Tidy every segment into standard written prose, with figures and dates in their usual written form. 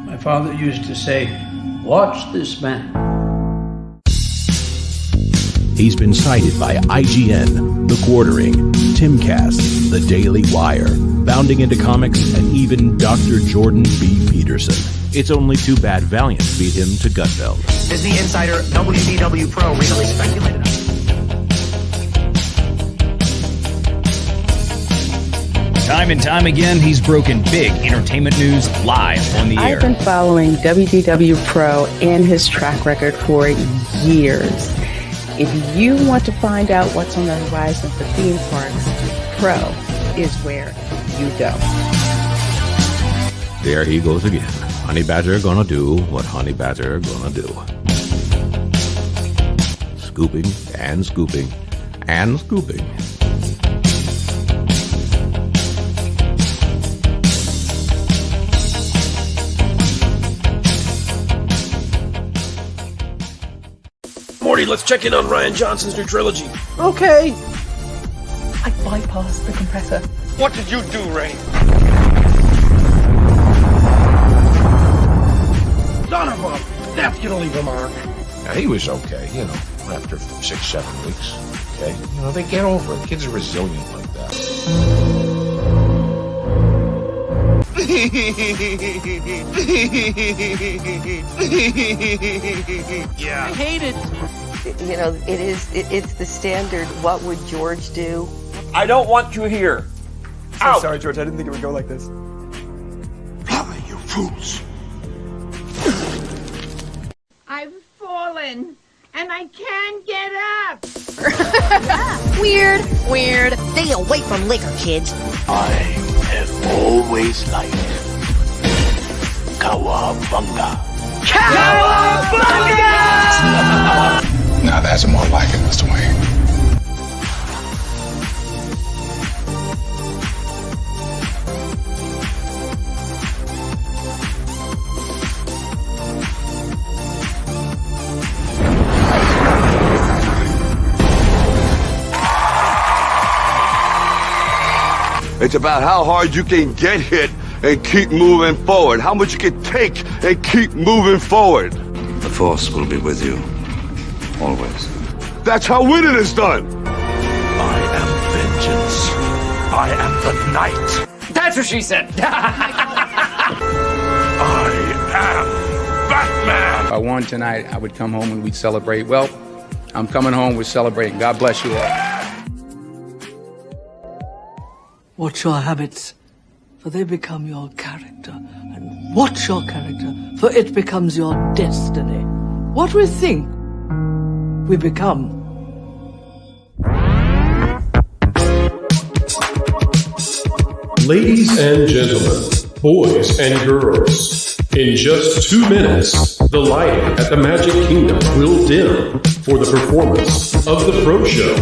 My father used to say, "Watch this man." He's been cited by IGN, The Quartering, Timcast, The Daily Wire, Bounding into Comics, and even Dr. Jordan B. Peterson. It's only too bad Valiant beat him to Gutfeld. As the insider WDW Pro recently speculated on. Time and time again, he's broken big entertainment news live on the air. I've been following WDW Pro and his track record for years. If you want to find out what's on the horizon for theme parks, Pro is where you go. There he goes again. Honey Badger gonna do what Honey Badger gonna do. Scooping and scooping and scooping. Morty, let's check in on Rian Johnson's new trilogy. Okay. I bypassed the compressor. What did you do, Ray? Son of a... That's gonna leave a mark. Now, he was okay, after 6-7 weeks. Okay? They get over it. Kids are resilient like that. Yeah. I hate it. It's the standard, what would George do? I don't want you here. So sorry, George. I didn't think it would go like this. Fly, you fools. I've fallen, and I can't get up. Weird. Stay away from liquor, kids. I have always liked Cowabunga. Cowabunga! Now that's more like it, Mr. Wayne. It's about how hard you can get hit and keep moving forward. How much you can take and keep moving forward. The Force will be with you. Always. That's how winning is done. I am vengeance. I am the night. That's what she said. I am Batman. If I won tonight, I would come home and we'd celebrate. Well, I'm coming home, we're celebrating. God bless you all. Watch your habits, for they become your character. And watch your character, for it becomes your destiny. What we think, we become. Ladies and gentlemen, boys and girls, in just 2 minutes, the lighting at the Magic Kingdom will dim for the performance of the Pro Show.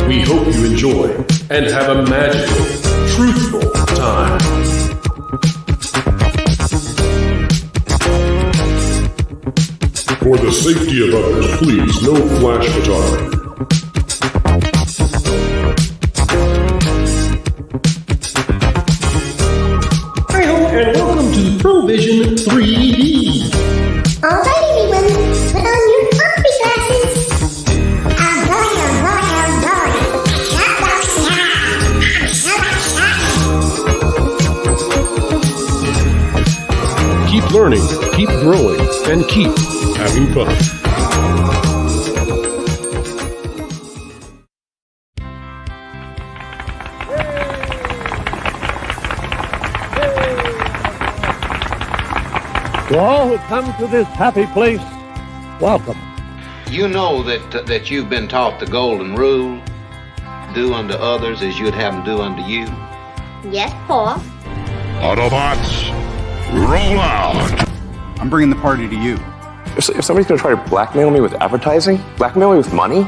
We hope you enjoy and have a magical, truthful time. For the safety of others, please, no flash photography. And welcome to Provision 3D. Alrighty, everyone, put on your coffee glasses. Keep learning, keep growing, and keep having fun. To all who come to this happy place, welcome. You know that you've been taught the golden rule, do unto others as you'd have them do unto you. Yes, Paul. Autobots, roll out! I'm bringing the party to you. If somebody's going to try to blackmail me with advertising, blackmail me with money?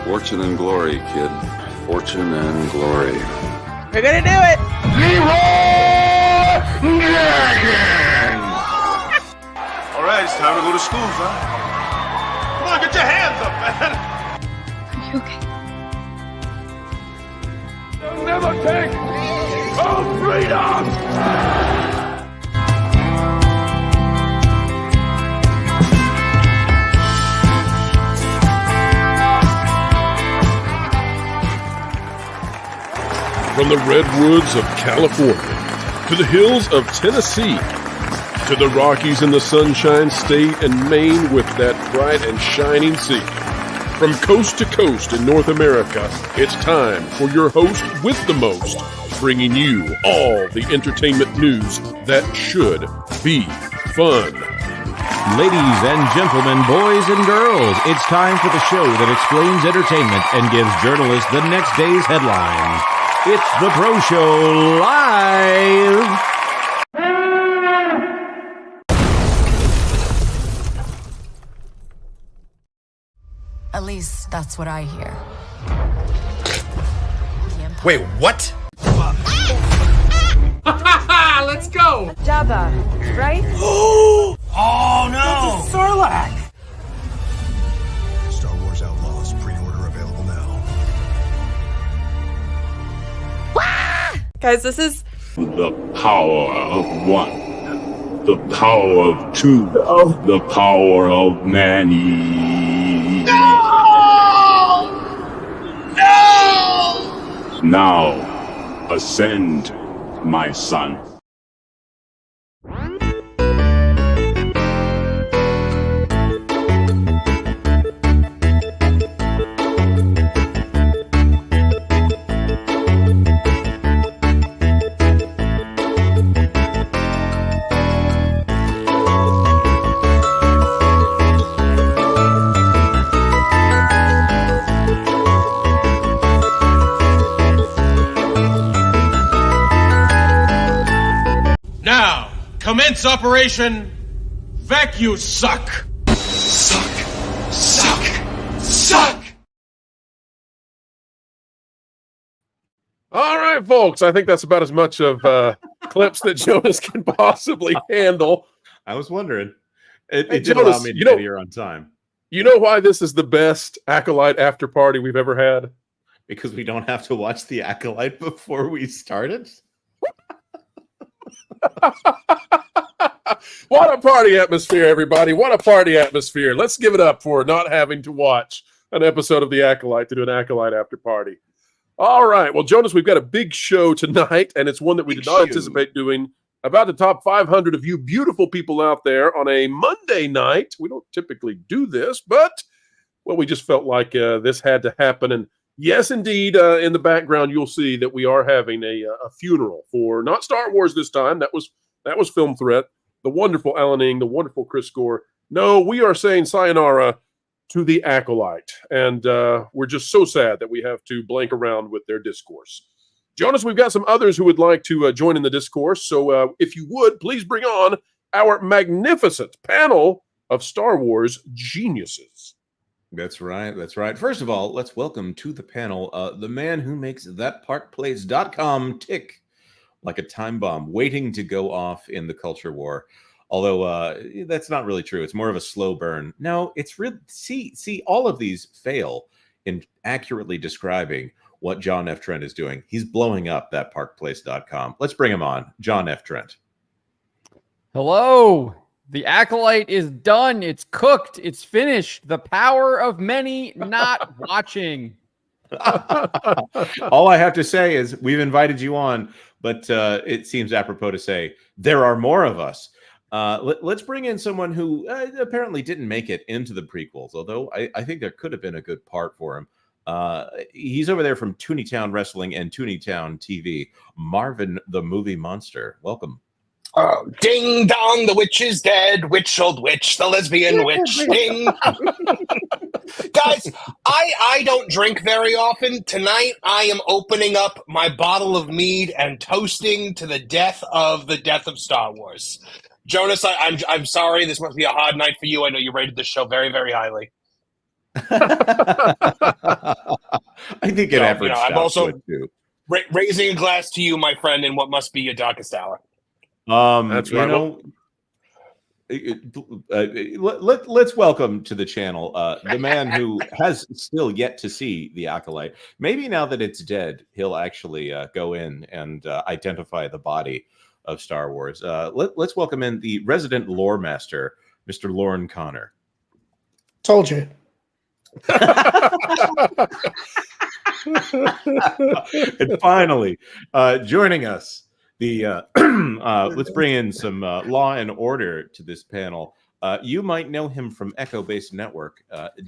Fortune and glory, kid. Fortune and glory. We're gonna do it! Leroy Dragon! All right, it's time to go to school, son. Come on, get your hands up, man. Are you okay? They'll never take our freedom! From the redwoods of California to the hills of Tennessee to the Rockies in the Sunshine State and Maine with that bright and shining sea. From coast to coast in North America, it's time for your host with the most, bringing you all the entertainment news that should be fun. Ladies and gentlemen, boys and girls, it's time for the show that explains entertainment and gives journalists the next day's headlines. It's the Pro Show Live! At least that's what I hear. Wait, what? Let's go! Jabba, right? Oh no! It's a Sarlacc! Star Wars Outlaws pre-order available now. Guys, this is The power of one. The power of two. The power of many. No! Now, ascend, my son. Now, commence Operation Vacuum Suck. Suck. All right, folks. I think that's about as much of clips that Jonas can possibly handle. I was wondering. It Hey, did Jonas, allow me to you know- get here on time. You know why this is the best Acolyte after party we've ever had? Because we don't have to watch the Acolyte before we started? What a party atmosphere, everybody. What a party atmosphere. Let's give it up for not having to watch an episode of The Acolyte to do an Acolyte after party. All right. Well, Jonas, we've got a big show tonight, and it's one that we did not anticipate doing. About the top 500 of you beautiful people out there on a Monday night. We don't typically do this, but, well, we just felt like this had to happen. And yes, indeed, in the background, you'll see that we are having a funeral for not Star Wars this time. That was Film Threat. The wonderful Alan Ing, the wonderful Chris Gore. No, we are saying sayonara to the Acolyte. And we're just so sad that we have to blank around with their discourse. Jonas, we've got some others who would like to join in the discourse. So if you would, please bring on our magnificent panel of Star Wars geniuses. That's right. That's right. First of all, let's welcome to the panel the man who makes thatparkplace.com tick like a time bomb waiting to go off in the culture war. Although that's not really true. It's more of a slow burn. No, it's really see all of these fail in accurately describing what John F. Trent is doing. He's blowing up thatparkplace.com. Let's bring him on. John F. Trent. Hello. The Acolyte is done. It's cooked. It's finished. The power of many not watching. All I have to say is we've invited you on, but it seems apropos to say there are more of us. Let's bring in someone who apparently didn't make it into the prequels, although I think there could have been a good part for him. He's over there from Tooneytown Wrestling and Tooneytown TV. Marvin the Movie Monster. Welcome. Oh, ding dong, the witch is dead. Witch old witch, the lesbian witch. Ding. Guys, I don't drink very often. Tonight, I am opening up my bottle of mead and toasting to the death of Star Wars. Jonas, I'm sorry. This must be a hard night for you. I know you rated this show very, very highly. I think it averaged I'm out also to it, too. raising a glass to you, my friend, in what must be your darkest hour. That's right. Let's welcome to the channel the man who has still yet to see the Acolyte. Maybe now that it's dead, he'll actually go in and identify the body of Star Wars. Let's welcome in the resident lore master, Mr. Lauren Connor. Told you. And finally, joining us, let's bring in some law and order to this panel. You might know him from Echo-based network.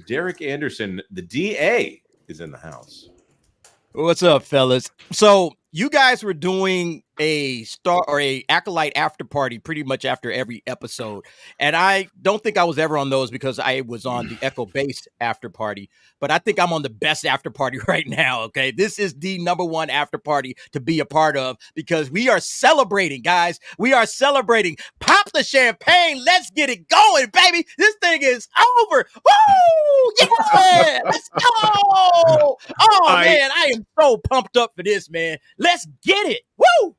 Derek Anderson, the DA, is in the house. What's up, fellas? So you guys were doing a Acolyte after party pretty much after every episode, and I don't think I was ever on those because I was on the Echo based after party, but I think I'm on the best after party right now. Okay, this is the #1 after party to be a part of because we are celebrating, guys. We are celebrating. Pop the champagne. Let's get it going, baby. This thing is over. Woo! Yeah, let's go. Oh man, I am so pumped up for this, man. Let's get it. Woo!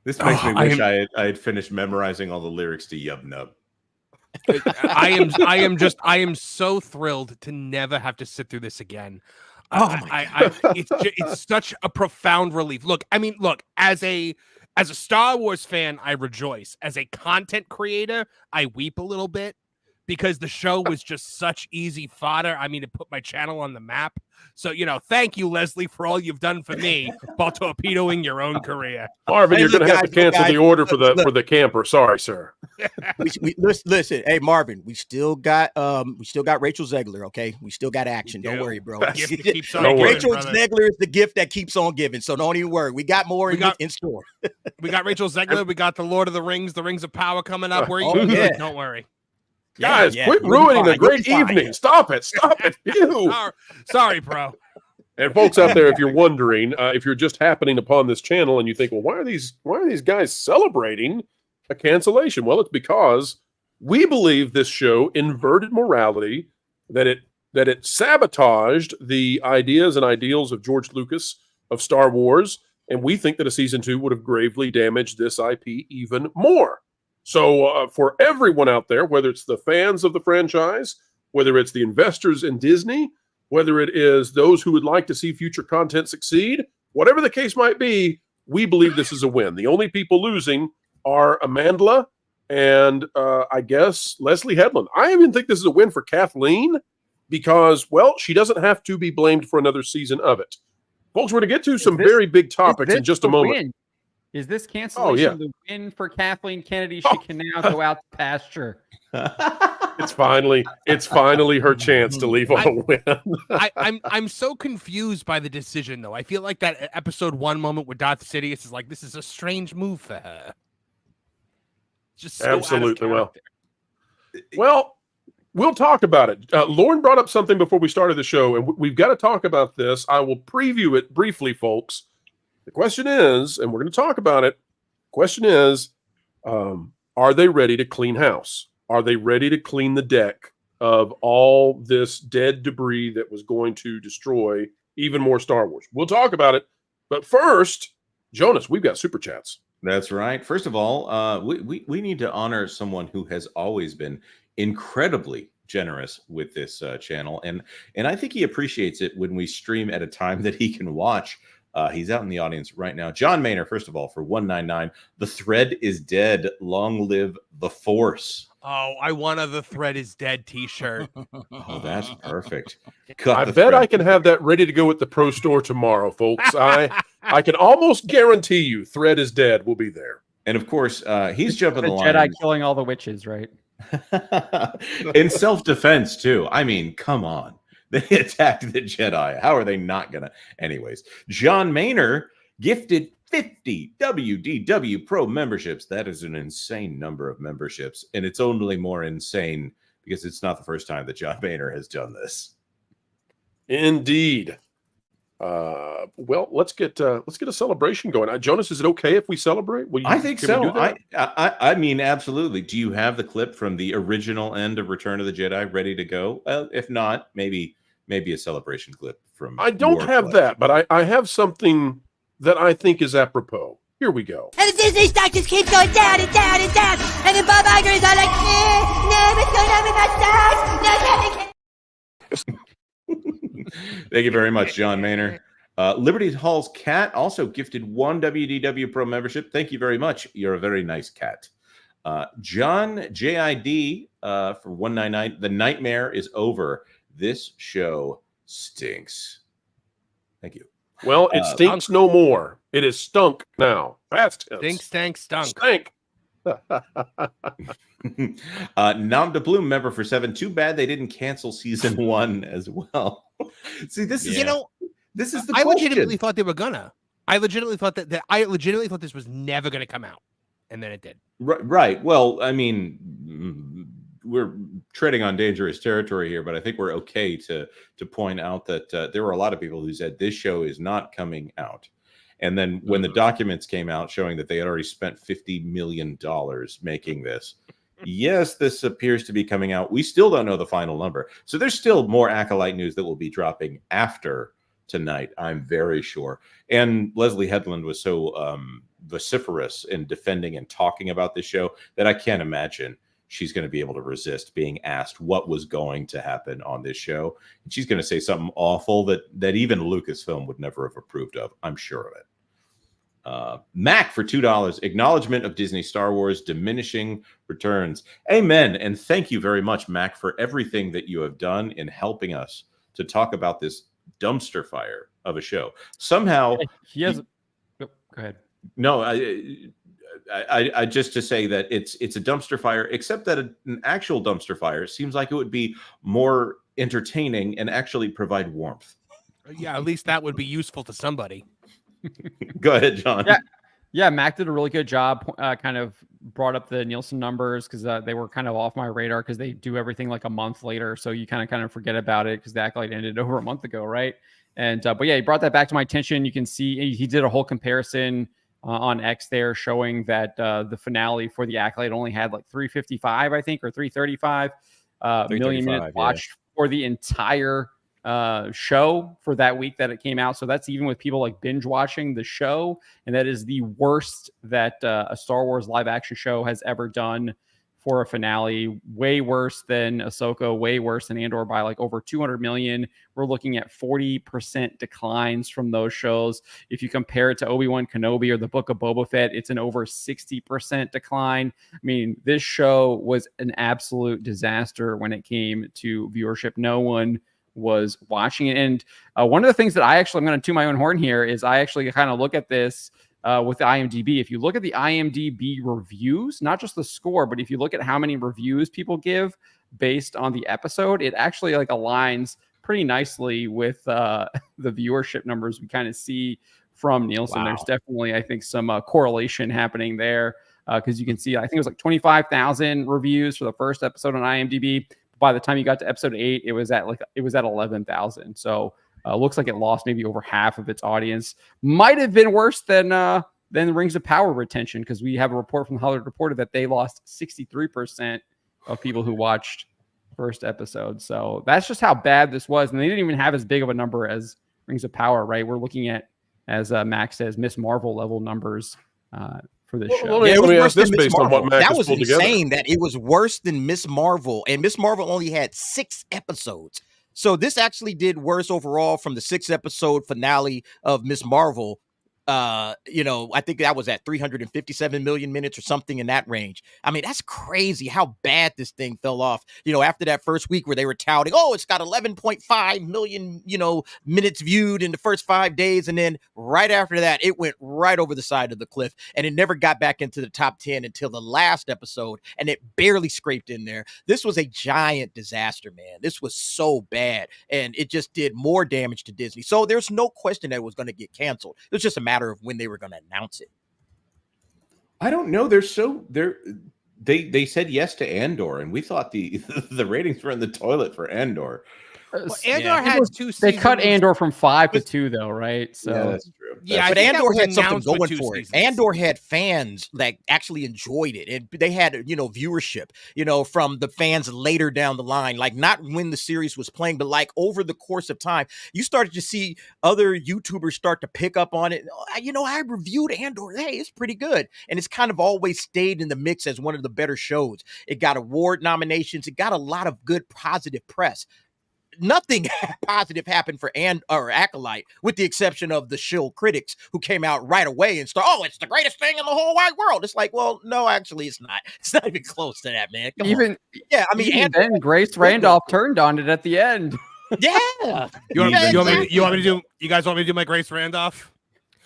This makes me wish I had finished memorizing all the lyrics to Yub Nub. I am so thrilled to never have to sit through this again. It's such a profound relief. Look, as a Star Wars fan, I rejoice. As a content creator, I weep a little bit because the show was just such easy fodder. I mean, it put my channel on the map. So, thank you, Leslie, for all you've done for me while torpedoing your own career. Marvin, you're going to have to cancel the order for the camper. Sorry, sir. Listen, hey Marvin, we still got Rachel Zegler. Okay, we still got action. Don't worry, bro. Rachel Zegler is the gift that keeps on giving. So don't even worry. We got more in store. We got Rachel Zegler. We got the Lord of the Rings, the Rings of Power coming up. Don't worry. Guys, quit ruining a great evening. Stop it. You. Sorry, bro. And folks out there, if you're wondering, if you're just happening upon this channel and you think, well, why are these guys celebrating a cancellation? Well, it's because we believe this show inverted morality, that it sabotaged the ideas and ideals of George Lucas of Star Wars, and we think that a season 2 would have gravely damaged this IP even more. So for everyone out there, whether it's the fans of the franchise, whether it's the investors in Disney, whether it is those who would like to see future content succeed, whatever the case might be, we believe this is a win. The only people losing are Amandla and I guess Leslie Headland. I even think this is a win for Kathleen because, well, she doesn't have to be blamed for another season of it. Folks, we're going to get to some very big topics in just a moment. Win? Is this cancellation the win for Kathleen Kennedy? She can now go out to pasture. It's finally her chance to leave on a win. I'm so confused by the decision, though. I feel like that episode 1 moment with Darth Sidious is like, this is a strange move for her. Just so absolutely. Well, we'll talk about it. Lauren brought up something before we started the show, and we've got to talk about this. I will preview it briefly, folks. The question is, and we're going to talk about it, question is, are they ready to clean house? Are they ready to clean the deck of all this dead debris that was going to destroy even more Star Wars? We'll talk about it. But first, Jonas, we've got Super Chats. That's right. First of all, we need to honor someone who has always been incredibly generous with this channel. And I think he appreciates it when we stream at a time that he can watch. He's out in the audience right now. John Maynor, first of all, for 199. The thread is dead. Long live the Force. Oh, I want a The Thread is Dead t-shirt. Oh, that's perfect. I bet I can have that ready to go at the Pro Store tomorrow, folks. I can almost guarantee you Thread is Dead will be there. And of course, he's jumping the line. Jedi killing all the witches, right? In self-defense, too. I mean, come on. They attacked the Jedi. How are they not going to? Anyways, John Maynor gifted 50 WDW Pro memberships. That is an insane number of memberships. And it's only more insane because it's not the first time that John Maynor has done this. Indeed. Well, let's get a celebration going. Jonas, is it okay if we celebrate? I think so. I mean, absolutely. Do you have the clip from the original end of Return of the Jedi ready to go? Well, if not, maybe a celebration clip from. I don't have that, but I have something that I think is apropos. Here we go. And the Disney stock just keeps going down and down and down. And then Bob Iger is all like, no, what's going on with my stocks? No, Thank you very much, John Maynor. Liberty Hall's cat also gifted 1 WDW Pro membership. Thank you very much. You're a very nice cat. John JID for 199. The nightmare is over. This show stinks. Thank you. Well, it stinks no more. It is stunk now. Past tense. Stunk. Stank. Nom de Plume member for 7. Too bad they didn't cancel season 1 as well. See, this is this is the I question. legitimately thought they were gonna. I legitimately thought that this was never gonna come out, and then it did. Right. Well, I mean, we're treading on dangerous territory here, but I think we're okay to point out that there were a lot of people who said this show is not coming out. And then when the documents came out showing that they had already spent $50 million making this, yes, this appears to be coming out. We still don't know the final number. So there's still more Acolyte news that will be dropping after tonight, I'm very sure. And Leslie Headland was so vociferous in defending and talking about this show that I can't imagine she's going to be able to resist being asked what was going to happen on this show. And she's going to say something awful that even Lucasfilm would never have approved of. I'm sure of it. Mac for $2. Acknowledgement of Disney Star Wars diminishing returns. Amen. And thank you very much, Mac, for everything that you have done in helping us to talk about this dumpster fire of a show. Somehow he has. Go ahead. No, I just to say that it's a dumpster fire, except that an actual dumpster fire seems like it would be more entertaining and actually provide warmth. Yeah, at least that would be useful to somebody. Go ahead, John. Yeah, Mac did a really good job. Kind of brought up the Nielsen numbers because they were kind of off my radar because they do everything like a month later, so you kind of forget about it because the Acolyte ended over a month ago, right? And but yeah, he brought that back to my attention. You can see he did a whole comparison on X there, showing that the finale for the Acolyte only had like 355, I think, or 335 million minutes watched for the entire show for that week that it came out. So that's even with people like binge watching the show, and that is the worst that a Star Wars live action show has ever done for a finale. Way worse than Ahsoka, way worse than Andor by like over 200 million. We're looking at 40% declines from those shows. If you compare it to Obi-Wan Kenobi or the Book of Boba Fett, it's an over 60% decline. I mean, this show was an absolute disaster when it came to viewership. No one was watching it. And one of the things that I'm going to toot my own horn here is I actually kind of look at this with the IMDb. If you look at the IMDb reviews, not just the score, but if you look at how many reviews people give based on the episode, it actually like aligns pretty nicely with the viewership numbers we kind of see from Nielsen. Wow. There's definitely, I think, some correlation happening there because you can see, I think it was like 25,000 reviews for the first episode on IMDb. By the time you got to episode 8, it was at 11,000. So looks like it lost maybe over half of its audience. Might have been worse than Rings of Power retention, because we have a report from the Hollywood Reporter that they lost 63% of people who watched first episode. So that's just how bad this was. And they didn't even have as big of a number as Rings of Power, right? We're looking at, as Max says, Miss Marvel level numbers for this show. Yeah, it was worse than Miss Marvel. That was insane that it was worse than Miss Marvel, and Miss Marvel only had 6 episodes. So this actually did worse overall from the 6-episode finale of Miss Marvel. I think that was at 357 million minutes or something in that range. I mean, that's crazy how bad this thing fell off. After that first week where they were touting, it's got 11.5 million, minutes viewed in the first 5 days. And then right after that, it went right over the side of the cliff, and it never got back into the top 10 until the last episode, and it barely scraped in there. This was a giant disaster, man. This was so bad, and it just did more damage to Disney. So there's no question that it was going to get canceled. It was just a matter of when they were going to announce it. I don't know. They said yes to Andor, and we thought the ratings were in the toilet for Andor. Well, Andor had 2 seasons. They cut Andor from 5 to 2, though, right? So yeah, that's true. Yeah, but Andor had something going for it. Andor had fans that actually enjoyed it, and they had viewership, from the fans later down the line, like not when the series was playing, but like over the course of time, you started to see other YouTubers start to pick up on it. I reviewed Andor. Hey, it's pretty good, and it's kind of always stayed in the mix as one of the better shows. It got award nominations. It got a lot of good positive press. Nothing positive happened for Acolyte, with the exception of the shill critics who came out right away and started, it's the greatest thing in the whole wide world. It's like, well, no, actually, it's not. It's not even close to that, man. Come on. Then Grace Randolph turned on it at the end. Yeah. You guys want me to do my Grace Randolph?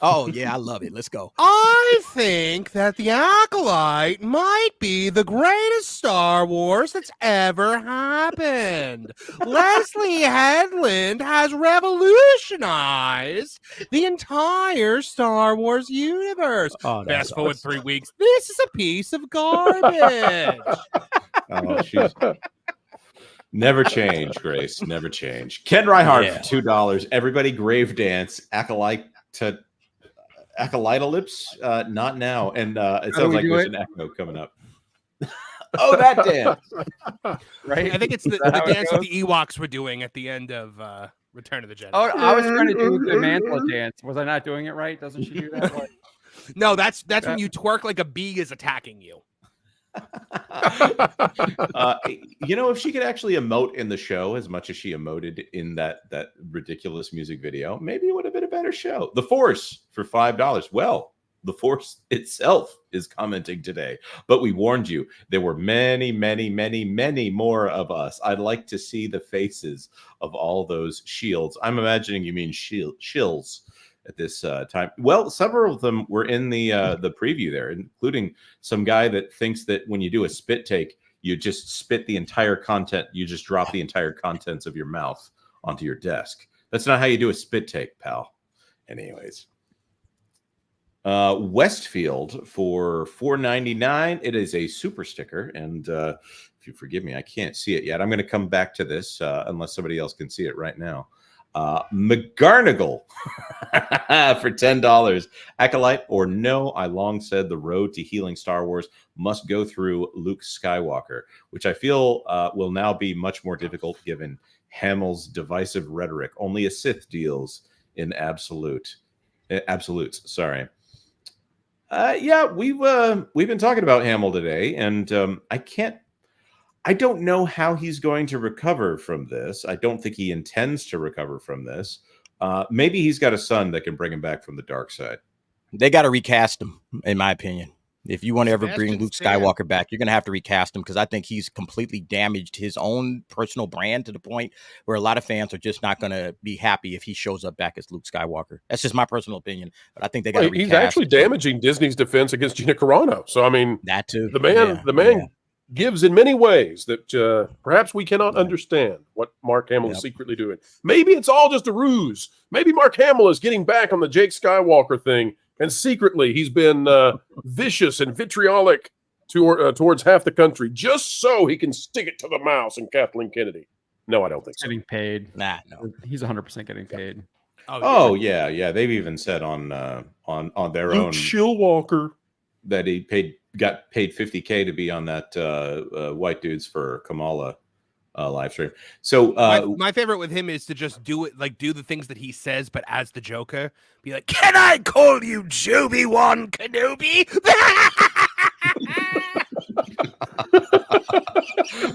Oh, yeah, I love it. Let's go. I think that the Acolyte might be the greatest Star Wars that's ever happened. Leslie Headland has revolutionized the entire Star Wars universe. Oh, Fast forward 3 weeks. This is a piece of garbage. Oh, she's never change, Grace. Never change. Ken Reihart for $2. Everybody grave dance. Acolyte to Acolyte-a-lips, not now. And it sounds like there's an echo coming up. Oh, that dance. Right? I think it's the dance that the Ewoks were doing at the end of Return of the Jedi. Oh, I was trying to do the amandla dance. Was I not doing it right? Doesn't she do that? Like... No, that's when you twerk like a bee is attacking you. If she could actually emote in the show as much as she emoted in that ridiculous music video, maybe it would have been a better show. The Force for $5. Well, the Force itself is commenting today, but we warned you there were many, many, many, many more of us. I'd like to see the faces of all those shields. I'm imagining you mean shills at this time. Well, several of them were in the preview there, including some guy that thinks that when you do a spit take, you just spit the entire content. You just drop the entire contents of your mouth onto your desk. That's not how you do a spit take, pal. Anyways. Westfield for $4.99. It is a super sticker. And if you forgive me, I can't see it yet. I'm going to come back to this unless somebody else can see it right now. McGarnagle for $10. Acolyte or no, I long said the road to healing Star Wars must go through Luke Skywalker, which I feel will now be much more difficult given Hamill's divisive rhetoric. Only a Sith deals in absolutes. Sorry. We've been talking about Hamill today, and I don't know how he's going to recover from this. I don't think he intends to recover from this. Maybe he's got a son that can bring him back from the dark side. They got to recast him, in my opinion. If you want to ever bring Luke Skywalker back, you're going to have to recast him because I think he's completely damaged his own personal brand to the point where a lot of fans are just not going to be happy if he shows up back as Luke Skywalker. That's just my personal opinion, but I think they got to recast. He's actually damaging Disney's defense against Gina Carano. So I mean, that too. The man gives in many ways that perhaps we cannot understand what Mark Hamill is secretly doing. Maybe it's all just a ruse. Maybe Mark Hamill is getting back on the Jake Skywalker thing, and secretly he's been vicious and vitriolic towards half the country just so he can stick it to the mouse and Kathleen Kennedy. No, I don't think so. Getting paid. Nah, no. He's 100% getting paid. Oh yeah. They've even said on their Luke own Skywalker that he got paid $50K to be on that White Dudes for Kamala live stream. So my favorite with him is to just do the things that he says, but as the Joker, be like, "Can I call you Joby-Wan Kenobi?"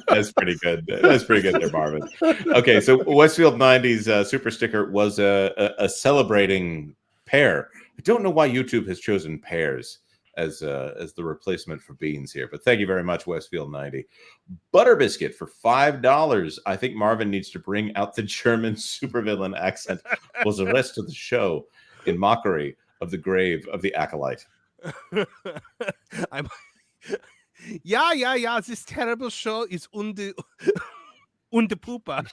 That's pretty good. That's pretty good there, Marvin. Okay, so Westfield 90s super sticker was a celebrating pear. I don't know why YouTube has chosen pears as the replacement for beans here, but thank you very much, Westfield 90. Butter biscuit for $5. I think Marvin needs to bring out the German supervillain accent for the rest of the show in mockery of the grave of the Acolyte. Yeah. This terrible show is unde Pooper.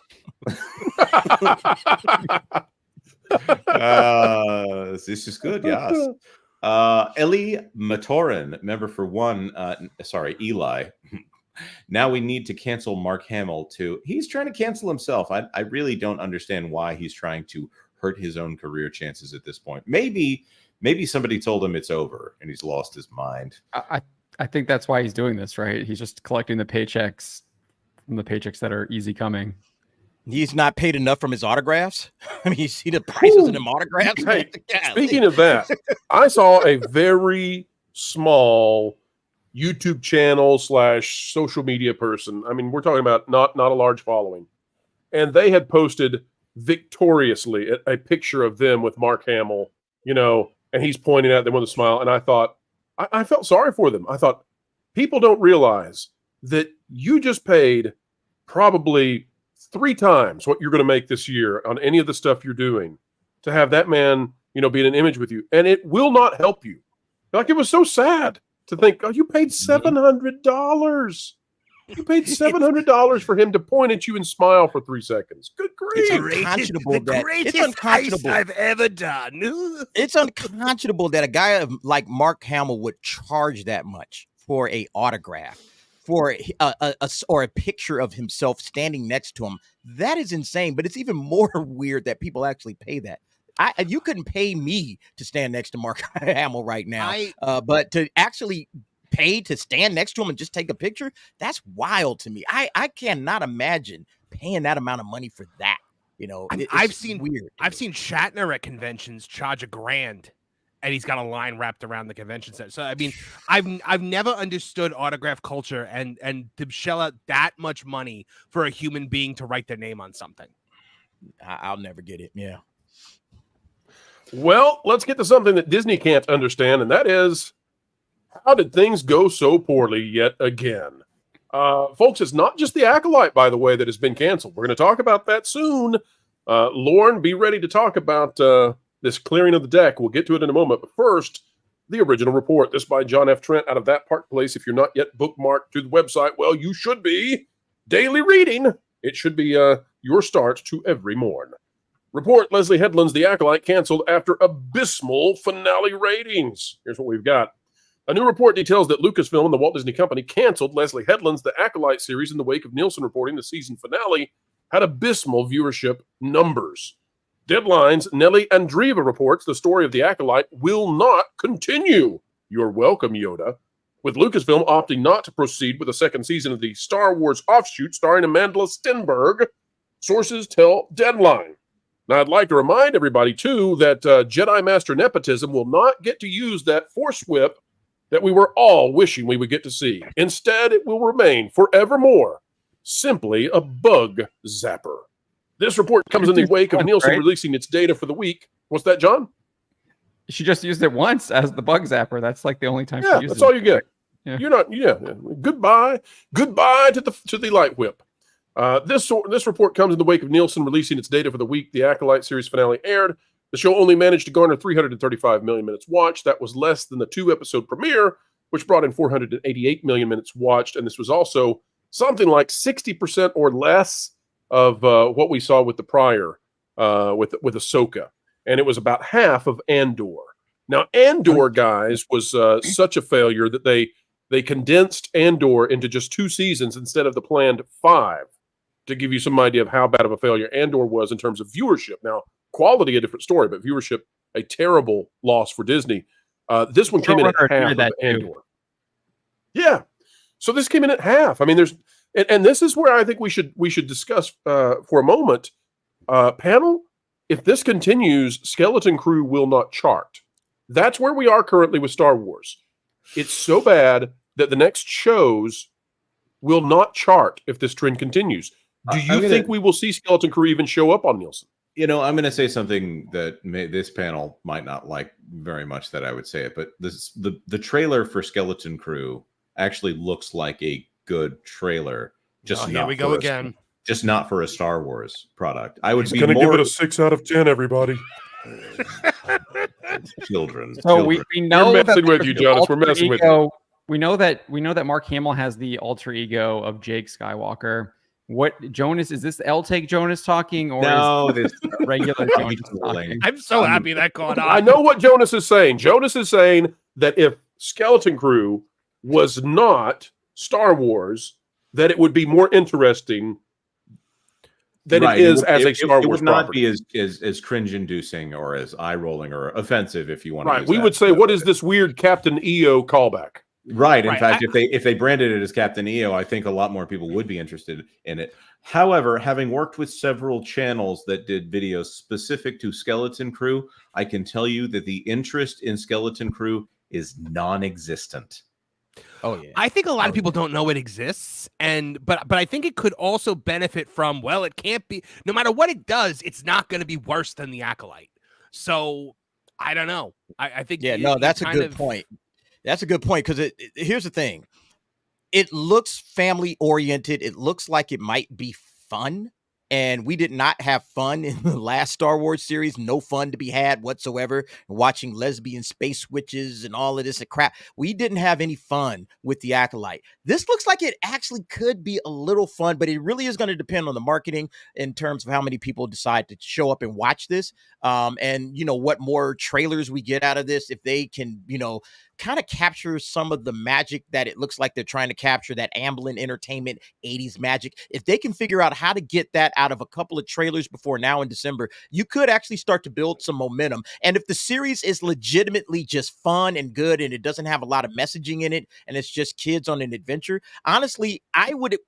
This is good, yes. Eli Matoran, member for Eli. Now we need to cancel Mark Hamill too. He's trying to cancel himself. I really don't understand why he's trying to hurt his own career chances at this point. Maybe somebody told him it's over and he's lost his mind. I think that's why he's doing this, right? He's just collecting the paychecks from the paychecks that are easy coming. He's not paid enough from his autographs. I mean, you see the prices of them autographs. Hey, speaking of that, I saw a very small YouTube channel / social media person. I mean, we're talking about not a large following. And they had posted victoriously a picture of them with Mark Hamill, and he's pointing at them with a smile. And I thought, I felt sorry for them. I thought, people don't realize that you just paid probably 3 times what you're going to make this year on any of the stuff you're doing to have that man, be in an image with you. And it will not help you. Like, it was so sad to think, oh, you paid $700. You paid $700 for him to point at you and smile for 3 seconds. Good grief. It's unconscionable I've ever done. It's unconscionable that a guy like Mark Hamill would charge that much for a autograph, for a picture of himself standing next to him. That is insane. But it's even more weird that people actually pay that. You couldn't pay me to stand next to Mark Hamill right now, but to actually pay to stand next to him and just take a picture, that's wild to me. I cannot imagine paying that amount of money for that. I've seen Shatner at conventions charge $1,000, and he's got a line wrapped around the convention center. So I mean, I've never understood autograph culture and to shell out that much money for a human being to write their name on something. I'll never get it. Yeah. Well, let's get to something that Disney can't understand, and that is, how did things go so poorly yet again? Folks, it's not just the Acolyte, by the way, that has been canceled. We're going to talk about that soon. Lauren, be ready to talk about this clearing of the deck. We'll get to it in a moment. But first, the original report. This by John F. Trent out of That Park Place. If you're not yet bookmarked to the website, well, you should be. Daily reading. It should be your start to every morn. Report, Leslie Headland's The Acolyte canceled after abysmal finale ratings. Here's what we've got. A new report details that Lucasfilm and the Walt Disney Company canceled Leslie Headland's The Acolyte series in the wake of Nielsen reporting the season finale had abysmal viewership numbers. Deadline's Nelly Andreeva reports the story of The Acolyte will not continue. You're welcome, Yoda. With Lucasfilm opting not to proceed with a second season of the Star Wars offshoot starring Amandla Stenberg, sources tell Deadline. Now, I'd like to remind everybody, too, that Jedi Master Nepotism will not get to use that Force whip that we were all wishing we would get to see. Instead, it will remain forevermore simply a bug zapper. This report comes in the wake of Nielsen releasing its data for the week. What's that, John? She just used it once as the bug zapper. That's like the only time she used it. That's all you get. Yeah. You're not, goodbye to the light whip. This report comes in the wake of Nielsen releasing its data for the week the Acolyte series finale aired. The show only managed to garner 335 million minutes watched. That was less than the 2-episode premiere, which brought in 488 million minutes watched. And this was also something like 60% or less of what we saw with the prior, with Ahsoka. And it was about half of Andor. Now, Andor, guys, was such a failure that they condensed Andor into just 2 seasons instead of the planned 5, to give you some idea of how bad of a failure Andor was in terms of viewership. Now, quality, a different story, but viewership, a terrible loss for Disney. This one came in at half of Andor. Yeah. So this came in at half. I mean, and this is where I think we should discuss for a moment. Panel, if this continues, Skeleton Crew will not chart. That's where we are currently with Star Wars. It's so bad that the next shows will not chart if this trend continues. Do you think we will see Skeleton Crew even show up on Nielsen? I'm going to say something that this panel might not like very much that I would say it, but the trailer for Skeleton Crew actually looks like a good trailer. Here we go again. Just not for a Star Wars product. I would be going to give it a 6 out of 10, everybody. Children. So we know we're messing with you, Jonas. We're messing with you. We know that Mark Hamill has the alter ego of Jake Skywalker. What, Jonas, is this L-Take Jonas talking, or no, is this regular Jonas talking? I'm so happy that caught on. I know what Jonas is saying. Jonas is saying that if Skeleton Crew was not Star Wars, that it would be more interesting than it is as a Star Wars. It would not property. be as cringe-inducing or as eye-rolling or offensive, if you want to. Right. We would say, what is this weird Captain EO callback? Right. In fact, if they branded it as Captain EO, I think a lot more people would be interested in it. However, having worked with several channels that did videos specific to Skeleton Crew, I can tell you that the interest in Skeleton Crew is non-existent. Oh yeah. I think a lot of people don't know it exists, but I think it could also benefit from, well, it can't be, no matter what it does, it's not going to be worse than the Acolyte. So I don't know. I think that's a good point. That's a good point, because here's the thing. It looks family oriented. It looks like it might be fun. And we did not have fun in the last Star Wars series. No fun to be had whatsoever. Watching lesbian space witches and all of this crap. We didn't have any fun with the Acolyte. This looks like it actually could be a little fun, but it really is going to depend on the marketing in terms of how many people decide to show up and watch this. And, you know, what more trailers we get out of this, if they can, you know, kind of capture some of the magic that it looks like they're trying to capture, that Amblin Entertainment 80s magic. If they can figure out how to get that out of a couple of trailers before now in December, you could actually start to build some momentum. And if the series is legitimately just fun and good and it doesn't have a lot of messaging in it and it's just kids on an adventure, honestly, I would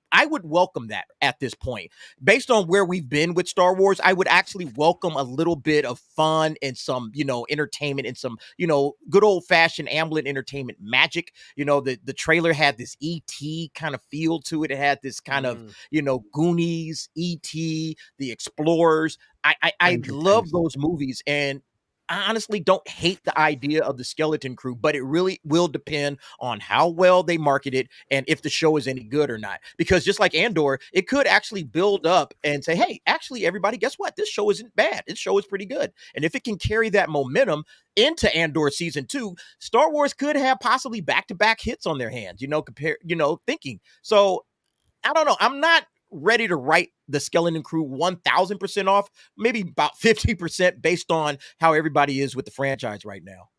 welcome that at this point. Based on where we've been with Star Wars, I would actually welcome a little bit of fun and some, you know, entertainment and some, you know, good old-fashioned Amblin Entertainment magic. You know, the trailer had this E.T. kind of feel to it. It had this kind of, you know, Goonies, E.T., The Explorers. I love those movies, and I honestly don't hate the idea of the Skeleton Crew, but it really will depend on how well they market it and if the show is any good or not. Because just like Andor, it could actually build up and say, hey, actually, everybody, guess what? This show isn't bad. This show is pretty good. And if it can carry that momentum into Andor season 2, Star Wars could have possibly back-to-back hits on their hands, you know, thinking. So I don't know. I'm not ready to write the Skeleton Crew 1,000% off, maybe about 50% based on how everybody is with the franchise right now.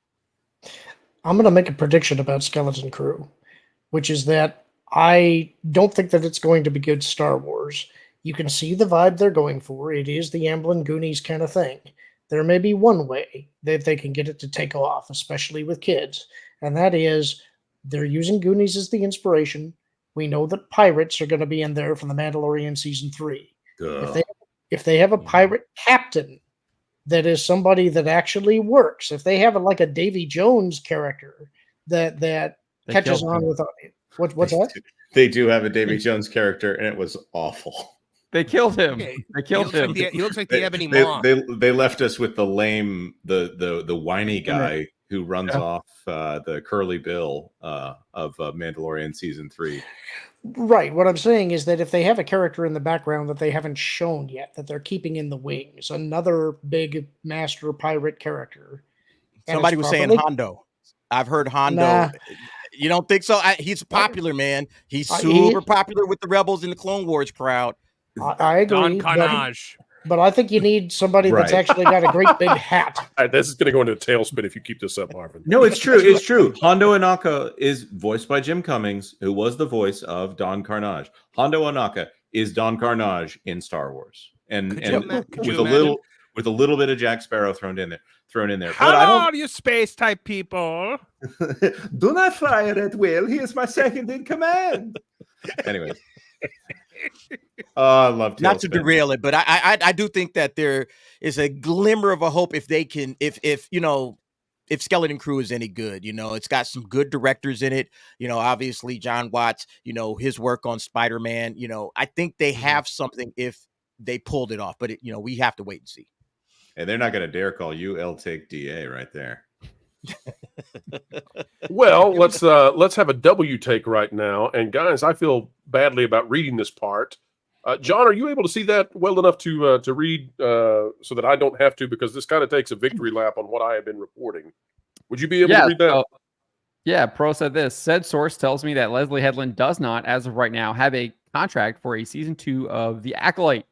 I'm going to make a prediction about Skeleton Crew, which is that I don't think that it's going to be good Star Wars. You can see the vibe they're going for. It is the Amblin Goonies kind of thing. There may be one way that they can get it to take off, especially with kids, and that is they're using Goonies as the inspiration. We know that pirates are going to be in there from The Mandalorian Season 3. If they have a pirate captain that is somebody that actually works, if they have like a Davy Jones character that catches on with what's that? They do have a Davy Jones character, and it was awful. They killed him. They killed him. He looks like the Ebony Maw. They left us with the lame, the whiny guy who runs off the curly bill of Mandalorian Season 3. Right. What I'm saying is that if they have a character in the background that they haven't shown yet, that they're keeping in the wings, another big master pirate character. Somebody was saying Hondo. I've heard Hondo. Nah. You don't think so? He's popular, man. He's super popular with the Rebels and the Clone Wars crowd. I agree. Don Carnage. But I think you need somebody that's actually got a great big hat. All right, this is going to go into a tailspin if you keep this up, Marvin. No, it's true. It's true. Hondo Ohnaka is voiced by Jim Cummings, who was the voice of Don Carnage. Hondo Ohnaka is Don Carnage in Star Wars, and with a little bit of Jack Sparrow thrown in there. How are you, space type people? Do not fire at will. He is my second in command. Anyways. I love not to derail it, but I do think that there is a glimmer of a hope if they can, if Skeleton Crew is any good. You know, it's got some good directors in it. You know, obviously John Watts, you know, his work on Spider-Man, you know, I think they have something if they pulled it off, but you know, we have to wait and see. And they're not going to dare call you El Take DA right there. Well, let's have a W take right now. And guys, I feel badly about reading this part. John, are you able to see that well enough to read so that I don't have to? Because this kind of takes a victory lap on what I have been reporting. Would you be able to read that? Pro said this. Said source tells me that Leslie Headland does not, as of right now, have a contract for a season 2 of The Acolyte.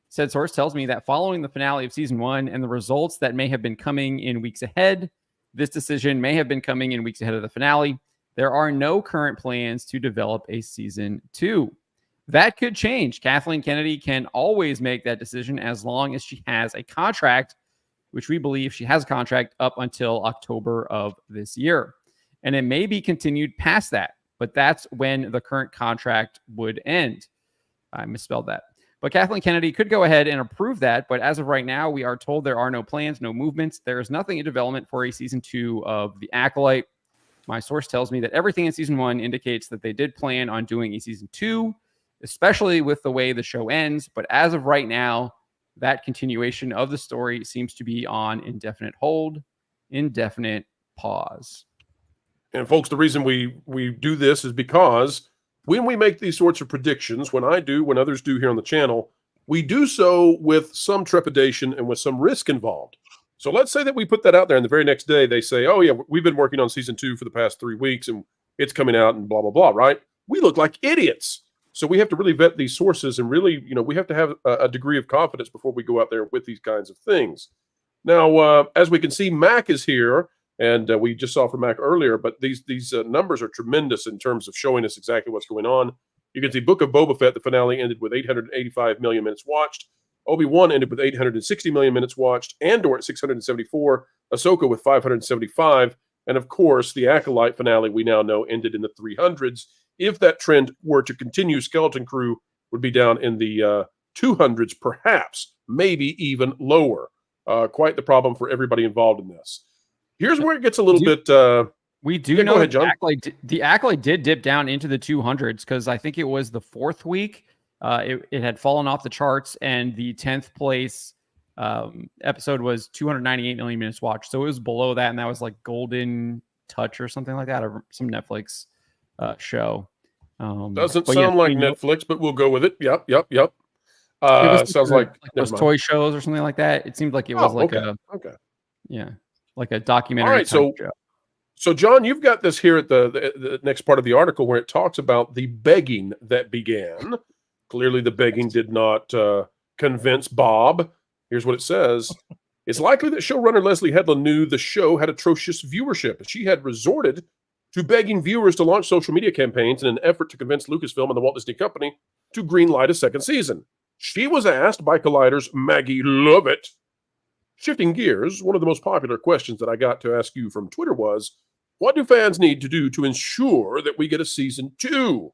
Said source tells me that following the finale of season 1 and the results that may have been coming in weeks ahead, this decision may have been coming in weeks ahead of the finale. There are no current plans to develop a season 2. That could change. Kathleen Kennedy can always make that decision as long as she has a contract, which we believe she has a contract up until October of this year. And it may be continued past that, but that's when the current contract would end. I misspelled that. But Kathleen Kennedy could go ahead and approve that. But as of right now, we are told there are no plans, no movements. There is nothing in development for a season 2 of The Acolyte. My source tells me that everything in season 1 indicates that they did plan on doing a season 2, especially with the way the show ends. But as of right now, that continuation of the story seems to be on indefinite hold, indefinite pause. And folks, the reason we do this is because when we make these sorts of predictions, when I do, when others do here on the channel, we do so with some trepidation and with some risk involved. So let's say that we put that out there, and the very next day they say, oh, yeah, we've been working on season 2 for the past 3 weeks, and it's coming out and blah, blah, blah, right? We look like idiots. So we have to really vet these sources and really, we have to have a degree of confidence before we go out there with these kinds of things. Now, as we can see, Mac is here, and we just saw from Mac earlier, but these numbers are tremendous in terms of showing us exactly what's going on. You can see Book of Boba Fett, the finale, ended with 885 million minutes watched. Obi-Wan ended with 860 million minutes watched. Andor at 674. Ahsoka with 575. And of course, the Acolyte finale, we now know, ended in the 300s. If that trend were to continue, Skeleton Crew would be down in the 200s, perhaps, maybe even lower. Quite the problem for everybody involved in this. Here's where it gets a little bit... we do know ahead, the Acolyte did dip down into the 200s because I think it was the 4th week. It had fallen off the charts, and the 10th place episode was 298 million minutes watched. So it was below that, and that was like Golden Touch or something like that, or some Netflix show. Doesn't sound like Netflix, but we'll go with it. Yep. Sounds like those toy shows or something like that. It seemed like it was like like a documentary. All right, show. So John, you've got this here at the next part of the article where it talks about the begging that began. Clearly, the begging did not convince Bob. Here's what it says. It's likely that showrunner Leslie Headland knew the show had atrocious viewership, and she had resorted to begging viewers to launch social media campaigns in an effort to convince Lucasfilm and the Walt Disney Company to greenlight a second season. She was asked by Collider's Maggie Lovett. Shifting gears, one of the most popular questions that I got to ask you from Twitter was, what do fans need to do to ensure that we get a season 2?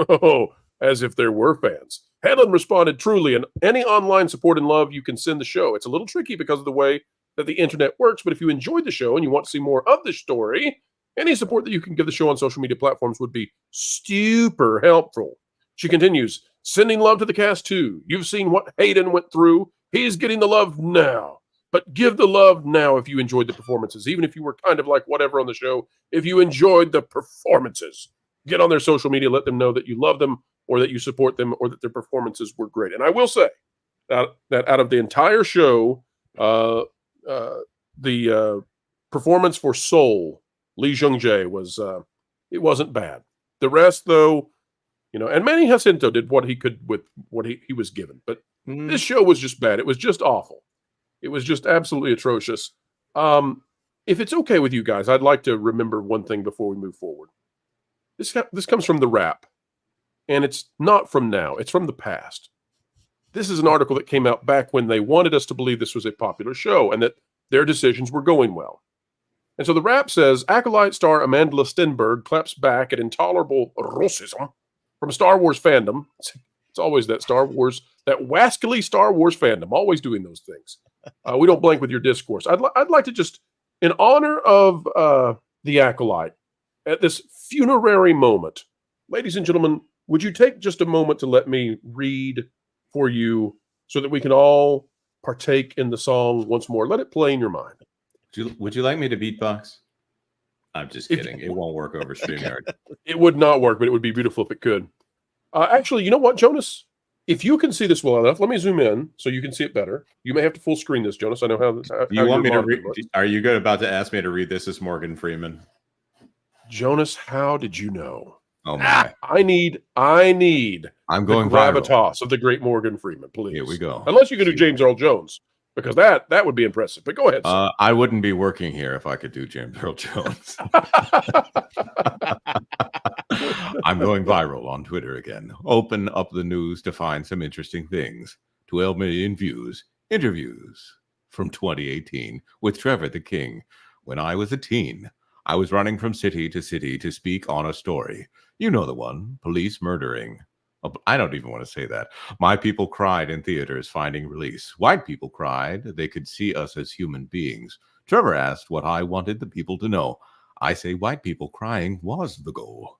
Oh, as if there were fans. Headland responded, truly, and any online support and love you can send the show. It's a little tricky because of the way that the internet works, but if you enjoyed the show and you want to see more of the story, any support that you can give the show on social media platforms would be super helpful. She continues, sending love to the cast too. You've seen what Hayden went through. He's getting the love now. But give the love now if you enjoyed the performances, even if you were kind of like whatever on the show. If you enjoyed the performances, get on their social media, let them know that you love them or that you support them or that their performances were great. And I will say that out of the entire show, the performance for Soul, Lee Jung-jae, it wasn't bad. The rest, though, and Manny Jacinto did what he could with what he was given. But this show was just bad. It was just awful. It was just absolutely atrocious. If it's okay with you guys, I'd like to remember one thing before we move forward. This comes from The Wrap, and it's not from now. It's from the past. This is an article that came out back when they wanted us to believe this was a popular show and that their decisions were going well. And so The Wrap says, Acolyte star Amandla Stenberg claps back at intolerable racism from Star Wars fandom. It's always that wascally Star Wars fandom, always doing those things. We don't blank with your discourse. I'd like to just, in honor of the Acolyte, at this funerary moment, ladies and gentlemen, would you take just a moment to let me read for you so that we can all partake in the song once more? Let it play in your mind. Would you like me to beatbox? I'm just kidding. It won't work over StreamYard. It would not work, but it would be beautiful if it could. Actually, you know what, Jonas? If you can see this well enough, let me zoom in so you can see it better. You may have to full screen this, Jonas. I know how you want me to read. Are you about to ask me to read this as Morgan Freeman? Jonas, how did you know? Oh my! I need. I'm going the gravitas of the great Morgan Freeman, please. Here we go. Unless you can do James Earl Jones, because that would be impressive. But go ahead. I wouldn't be working here if I could do James Earl Jones. I'm going viral on Twitter again. Open up the news to find some interesting things. 12 million views. Interviews from 2018 with Trevor the King. When I was a teen, I was running from city to city to speak on a story. You know the one, police murdering. I don't even want to say that. My people cried in theaters finding release. White people cried. They could see us as human beings. Trevor asked what I wanted the people to know. I say white people crying was the goal.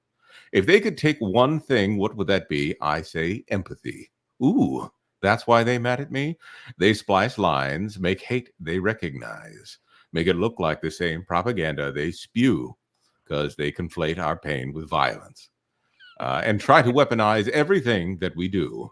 If they could take one thing, what would that be? I say empathy. Ooh, that's why they mad at me? They splice lines, make hate they recognize, make it look like the same propaganda they spew, because they conflate our pain with violence, and try to weaponize everything that we do.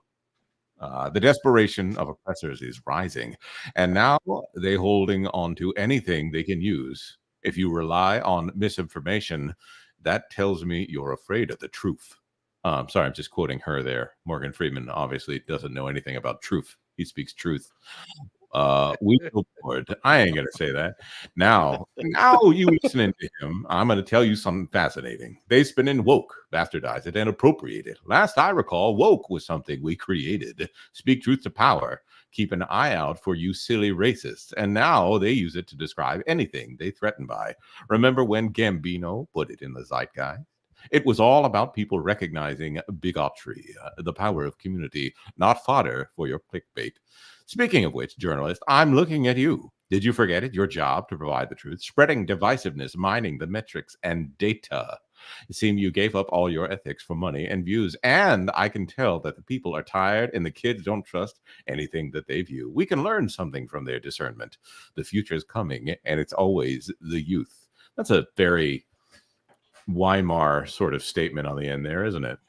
The desperation of oppressors is rising, and now they're holding on to anything they can use. If you rely on misinformation, that tells me you're afraid of the truth. Sorry, I'm just quoting her there. Morgan Freeman obviously doesn't know anything about truth. He speaks truth. We board. I ain't gonna say that. Now you listening to him, I'm gonna tell you something fascinating. They spin in woke, bastardize it, and appropriate it. Last I recall, woke was something we created. Speak truth to power. Keep an eye out for you silly racists. And now they use it to describe anything they threaten by. Remember when Gambino put it in the zeitgeist? It was all about people recognizing bigotry, the power of community, not fodder for your clickbait. Speaking of which, journalist, I'm looking at you. Did you forget it? Your job to provide the truth, spreading divisiveness, mining the metrics and data. It seemed you gave up all your ethics for money and views, and I can tell that the people are tired and the kids don't trust anything that they view. We can learn something from their discernment. The future is coming, and it's always the youth. That's a very Weimar sort of statement on the end there, isn't it?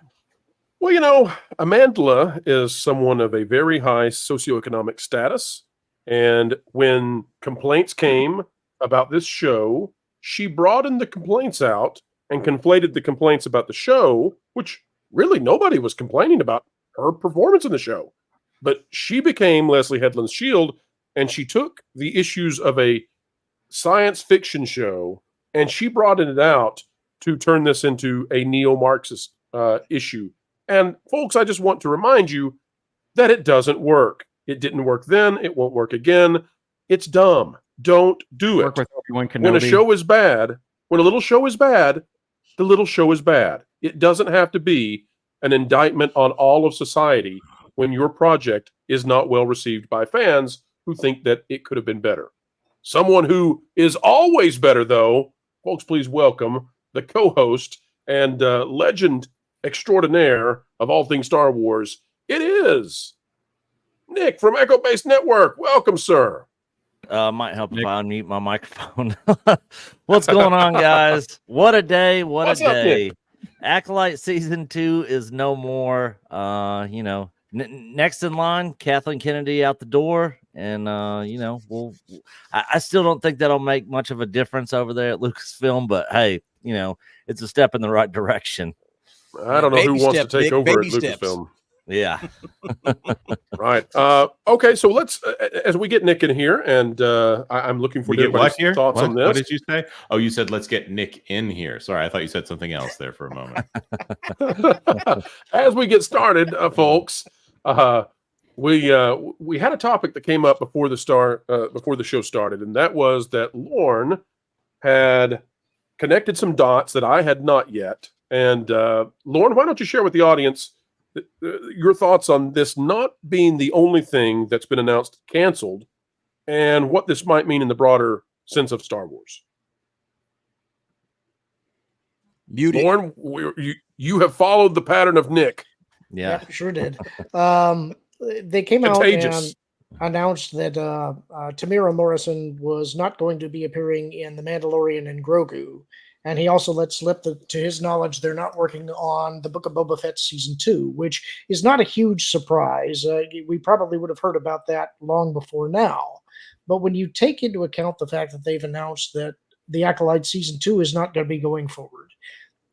Well, amandla is someone of a very high socioeconomic status. And when complaints came about this show, she broadened the complaints out and conflated the complaints about the show, which really nobody was complaining about her performance in the show. But she became Leslie Headland's shield, and she took the issues of a science fiction show and she broadened it out to turn this into a neo-Marxist issue. And folks, I just want to remind you that it doesn't work. It didn't work then. It won't work again. It's dumb. Don't do it. When a show is bad, when a little show is bad, the little show is bad. It doesn't have to be an indictment on all of society when your project is not well received by fans who think that it could have been better. Someone who is always better, though, folks, please welcome the co-host and legend extraordinaire of all things Star Wars. It is Nick from Echo Base Network. Welcome, sir. Might help if I unmute my microphone. What's going on, guys? What a day. What's a day. Up, Acolyte Season 2 is no more. Next in line, Kathleen Kennedy out the door. And, I still don't think that'll make much of a difference over there at Lucasfilm. But, hey, it's a step in the right direction. I don't know who wants to take over at Lucasfilm. Yeah. Right. Okay. So let's, as we get Nick in here, and I'm looking for everybody's thoughts on this. What did you say? Oh, you said let's get Nick in here. Sorry, I thought you said something else there for a moment. As we get started, folks, we had a topic that came up before the show started, and that was that Lorne had connected some dots that I had not yet. And Lorne, why don't you share with the audience your thoughts on this not being the only thing that's been announced canceled, and what this might mean in the broader sense of Star Wars. Muted. Lorne, you have followed the pattern of Nick. Yeah, sure did. They came out and announced that Tamira Morrison was not going to be appearing in The Mandalorian and Grogu. And he also let slip that, to his knowledge, they're not working on the Book of Boba Fett Season 2, which is not a huge surprise. We probably would have heard about that long before now. But when you take into account the fact that they've announced that the Acolyte Season 2 is not going to be going forward,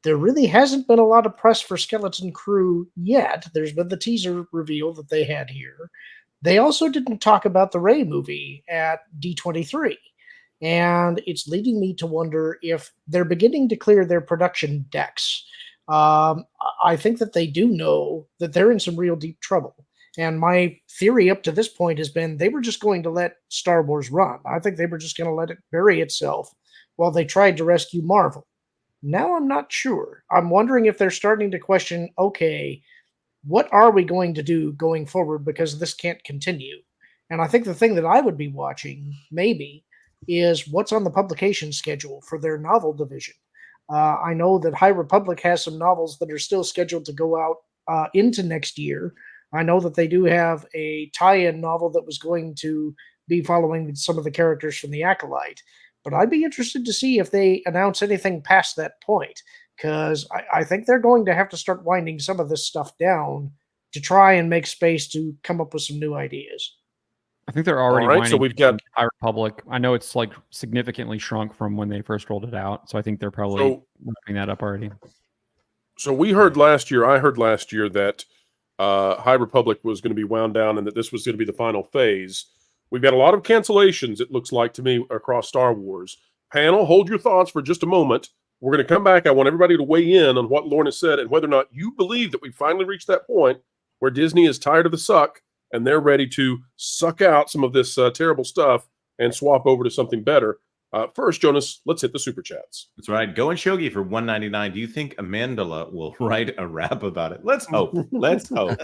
there really hasn't been a lot of press for Skeleton Crew yet. There's been the teaser reveal that they had here. They also didn't talk about the Rey movie at D23. And it's leading me to wonder if they're beginning to clear their production decks. I think that they do know that they're in some real deep trouble. And my theory up to this point has been they were just going to let Star Wars run. I think they were just going to let it bury itself while they tried to rescue Marvel. Now I'm not sure. I'm wondering if they're starting to question, okay, what are we going to do going forward, because this can't continue? And I think the thing that I would be watching, maybe, is what's on the publication schedule for their novel division. I know that High Republic has some novels that are still scheduled to go out into next year. I know that they do have a tie-in novel that was going to be following some of the characters from the Acolyte. But I'd be interested to see if they announce anything past that point, because I think they're going to have to start winding some of this stuff down to try and make space to come up with some new ideas. I think they're already. All right, so winding we've got down High Republic. I know it's like significantly shrunk from when they first rolled it out, so I think they're probably wrapping that up already. So we heard last year. I heard last year that High Republic was going to be wound down, and that this was going to be the final phase. We've got a lot of cancellations. It looks like to me across Star Wars. Panel, hold your thoughts for just a moment. We're going to come back. I want everybody to weigh in on what Lauren has said and whether or not you believe that we finally reached that point where Disney is tired of the suck and they're ready to suck out some of this terrible stuff and swap over to something better. First, Jonas, let's hit the super chats. That's right. Go and Shogi for $1.99. Do you think Amandla will write a rap about it? Let's hope. Let's hope.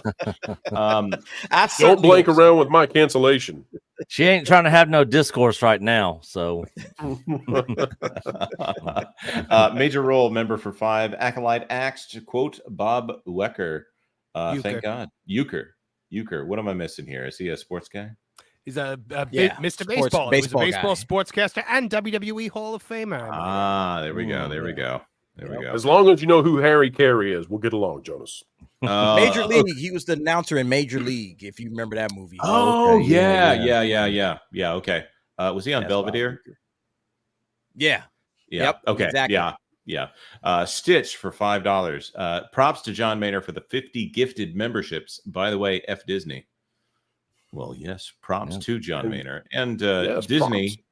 Don't blank around with my cancellation. She ain't trying to have no discourse right now. So, major role member for 5. Acolyte Axe to quote Bob Wecker. Thank God. Euchre. What am I missing here? Is he a sports guy? He's a Mr. Baseball. He was a baseball sportscaster and WWE Hall of Famer. There we go. There we go. As long as you know who Harry Carey is, we'll get along, Jonas. Major League. He was the announcer in Major League, if you remember that movie. Oh, okay. Yeah. Okay. Was he on Belvedere? Yeah. Yep. Okay. Exactly. Yeah. Stitch for $5. Props to John Maynard for the 50 gifted memberships. By the way, F Disney. Well, yes, props to John Maynard. And Disney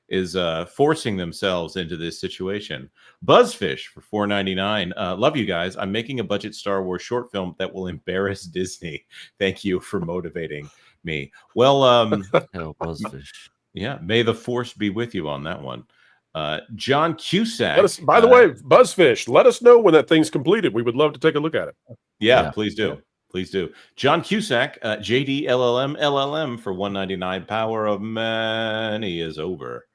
is forcing themselves into this situation. Buzzfish for $4.99. Love you guys. I'm making a budget Star Wars short film that will embarrass Disney. Thank you for motivating me. Well, Buzzfish. Yeah, may the force be with you on that one. John Cusack. By the way, Buzzfish, let us know when that thing's completed. We would love to take a look at it. Yeah. Please do. Please do. John Cusack, JD LLM for $1.99. Power of Many is over.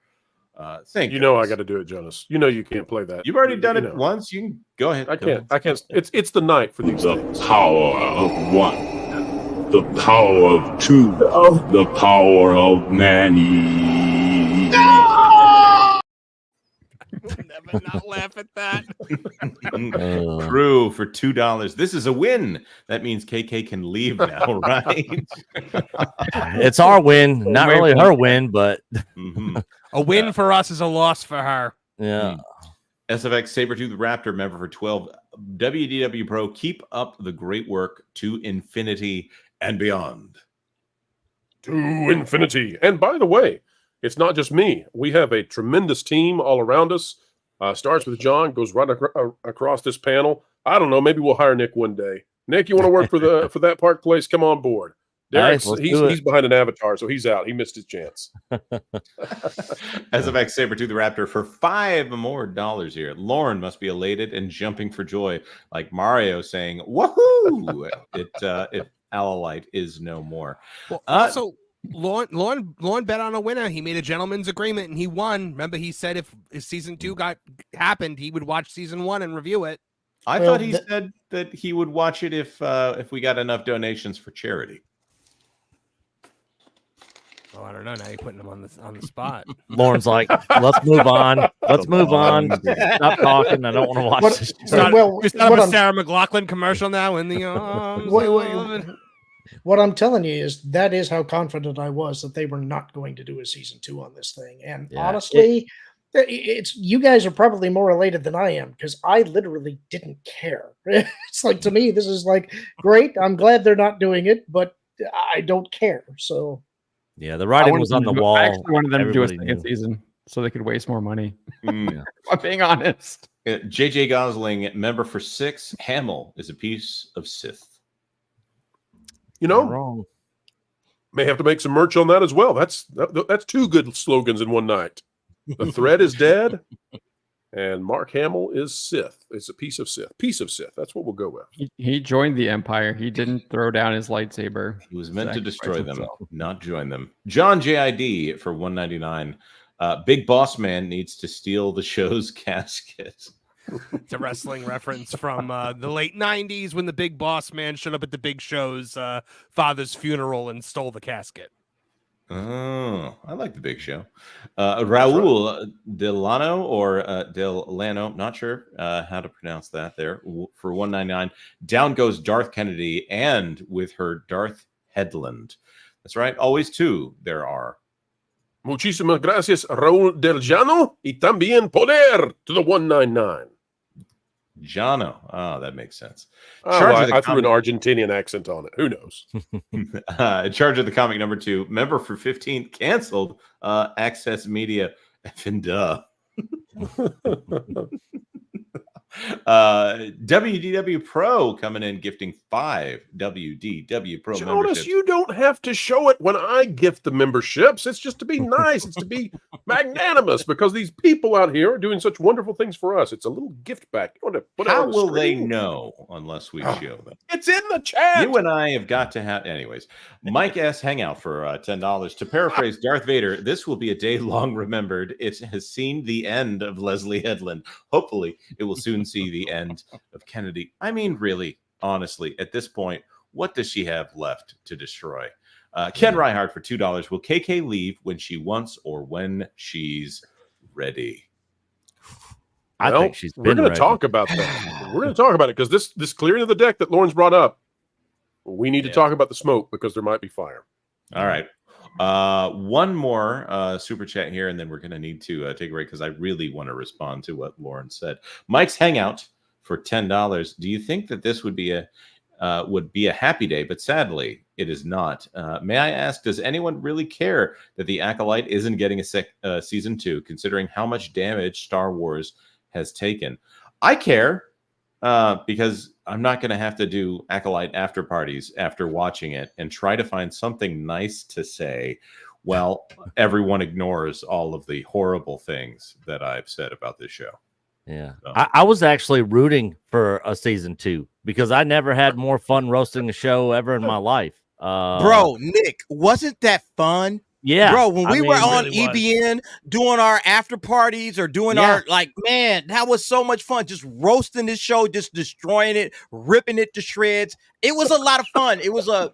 Thank you. I got to do it, Jonas. You can't play that. You've already done it once. You can go ahead. I can't. It's the night for these things. The power of one. The power of two. The power of many. Never not laugh at that. Crew for $2. This is a win. That means KK can leave now, right? It's our win, not really her win, but a win for us is a loss for her. Yeah. SFX Sabretooth Raptor member for 12. WDW Pro, keep up the great work to infinity and beyond. To infinity. And by the way, it's not just me. We have a tremendous team all around us. Starts with John, goes right across this panel. I don't know. Maybe we'll hire Nick one day. Nick, you want to work for that Park Place? Come on board. Derek, he's behind an avatar, so he's out. He missed his chance. SFX Sabretooth Raptor for $5 more here. Lauren must be elated and jumping for joy, like Mario saying, "Woohoo!" If Acolyte is no more. So Lauren bet on a winner. He made a gentleman's agreement and he won. Remember, he said if season 2 happened, he would watch season 1 and review it. I thought he said that he would watch it if we got enough donations for charity. Oh, I don't know. Now you're putting him on the spot. Lauren's like, let's move on. Let's move on. Stop talking. I don't want to watch this. It's not a Sarah McLachlan commercial now in the What I'm telling you is that is how confident I was that they were not going to do a season 2 on this thing. And honestly, it's you guys are probably more elated than I am because I literally didn't care. It's like, to me, this is like, great. I'm glad they're not doing it, but I don't care. So yeah, the writing was on the wall. I actually wanted them to do a second season so they could waste more money. If I'm being honest. JJ Gosling, member for 6. Hamill is a piece of Sith. May have to make some merch on that as well. That's 2 good slogans in one night. The thread is dead, and Mark Hamill is Sith. It's a piece of Sith. Piece of Sith. That's what we'll go with. He joined the Empire. He didn't throw down his lightsaber. He was meant to destroy them, not join them. John JID for $1.99. Big Boss Man needs to steal the show's casket. It's a wrestling reference from the late 90s when the Big Boss Man showed up at the Big Show's father's funeral and stole the casket. Oh, I like the Big Show. Raul Delano or Delano, not sure how to pronounce that there, for $1.99. Down goes Darth Kennedy, and with her Darth Headland. That's right. Always two there are. Muchísimas gracias, Raúl Del Llano, y también Poder to the 199. Jano. Oh, that makes sense. I threw an Argentinian accent on it. Who knows? Charge of the comic number 2. Member for 15 canceled. Access Media. Effing duh. WDW Pro coming in gifting 5 WDW Pro Jonas, memberships. you don't have to show it when I gift the memberships. It's just to be nice. It's to be magnanimous because these people out here are doing such wonderful things for us. It's a little gift back. You want to put How out will they know unless we show them? It's in the chat. You and I have got to have... Anyways, Mike S. Hangout for $10. To paraphrase Darth Vader, this will be a day long remembered. It has seen the end of Leslie Headland. Hopefully, it will soon see the end of Kennedy. I mean, really, honestly, at this point, what does she have left to destroy? Ken Reihart for $2. Will KK leave when she wants or when she's ready? I think she's been. We're going to talk about that. We're going to talk about it because this clearing of the deck that Lauren's brought up, we need to talk about the smoke because there might be fire. All right. One more super chat here, and then we're going to need to take a break because I really want to respond to what Lauren said. Mike's Hangout for $10. Do you think that this would be a happy day? But sadly, it is not. May I ask, does anyone really care that the Acolyte isn't getting a season 2, considering how much damage Star Wars has taken? I care because I'm not going to have to do Acolyte after parties after watching it and try to find something nice to say. Well, everyone ignores all of the horrible things that I've said about this show. Yeah, I was actually rooting for a season 2 because I never had more fun roasting a show ever in my life. Bro, Nick, wasn't that fun? Yeah, bro, when we were on really EBN doing our after parties or doing our, like, man, that was so much fun. Just roasting this show, just destroying it, ripping it to shreds. It was a lot of fun. It was I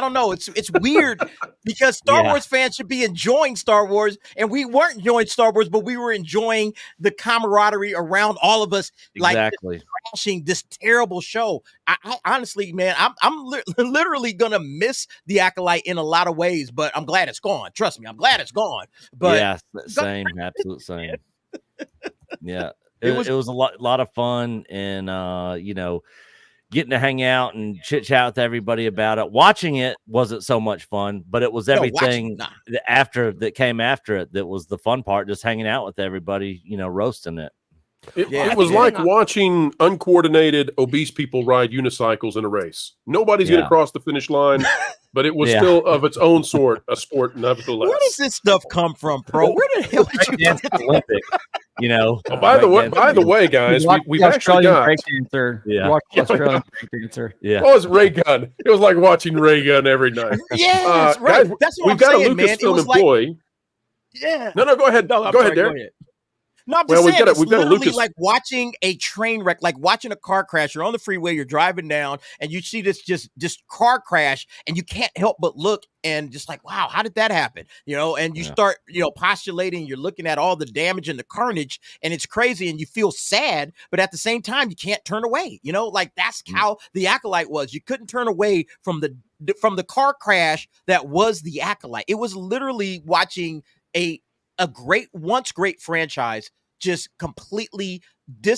don't know. It's weird because Star Wars fans should be enjoying Star Wars, and we weren't enjoying Star Wars, but we were enjoying the camaraderie around all of us, like crashing this terrible show. I honestly, man, I'm literally gonna miss the Acolyte in a lot of ways, but I'm glad it's gone. Trust me, I'm glad it's gone. But yeah, same, absolute same. Yeah, it was a lot of fun, and you know, getting to hang out and chit chat with everybody about it. Watching it wasn't so much fun, but it was everything that came after it that was the fun part. Just hanging out with everybody, you know, roasting it. It was like watching uncoordinated obese people ride unicycles in a race. Nobody's going to cross the finish line, but it was still of its own sort a sport nevertheless. Where does this stuff come from, bro? Where the hell did you get this? Olympic, you know. Oh, by the way, guys, we've actually got breakdancer. Yeah, Australian breakdancer. Yeah. What was Ray Gun? It was like watching Ray Gun every night. Yes, right. Guys, that's what we've I'm got saying, a man. Lucasfilm employee. Like, yeah. No, go ahead. Go ahead, Derek. No, I'm just saying, it's literally like watching a train wreck, like watching a car crash. You're on the freeway, you're driving down, and you see this car crash, and you can't help but look and just like, wow, how did that happen? You know, and you start, you know, postulating, you're looking at all the damage and the carnage, and it's crazy, and you feel sad, but at the same time, you can't turn away. You know, like that's how the Acolyte was. You couldn't turn away from the car crash that was the Acolyte. It was literally watching a once great franchise just completely they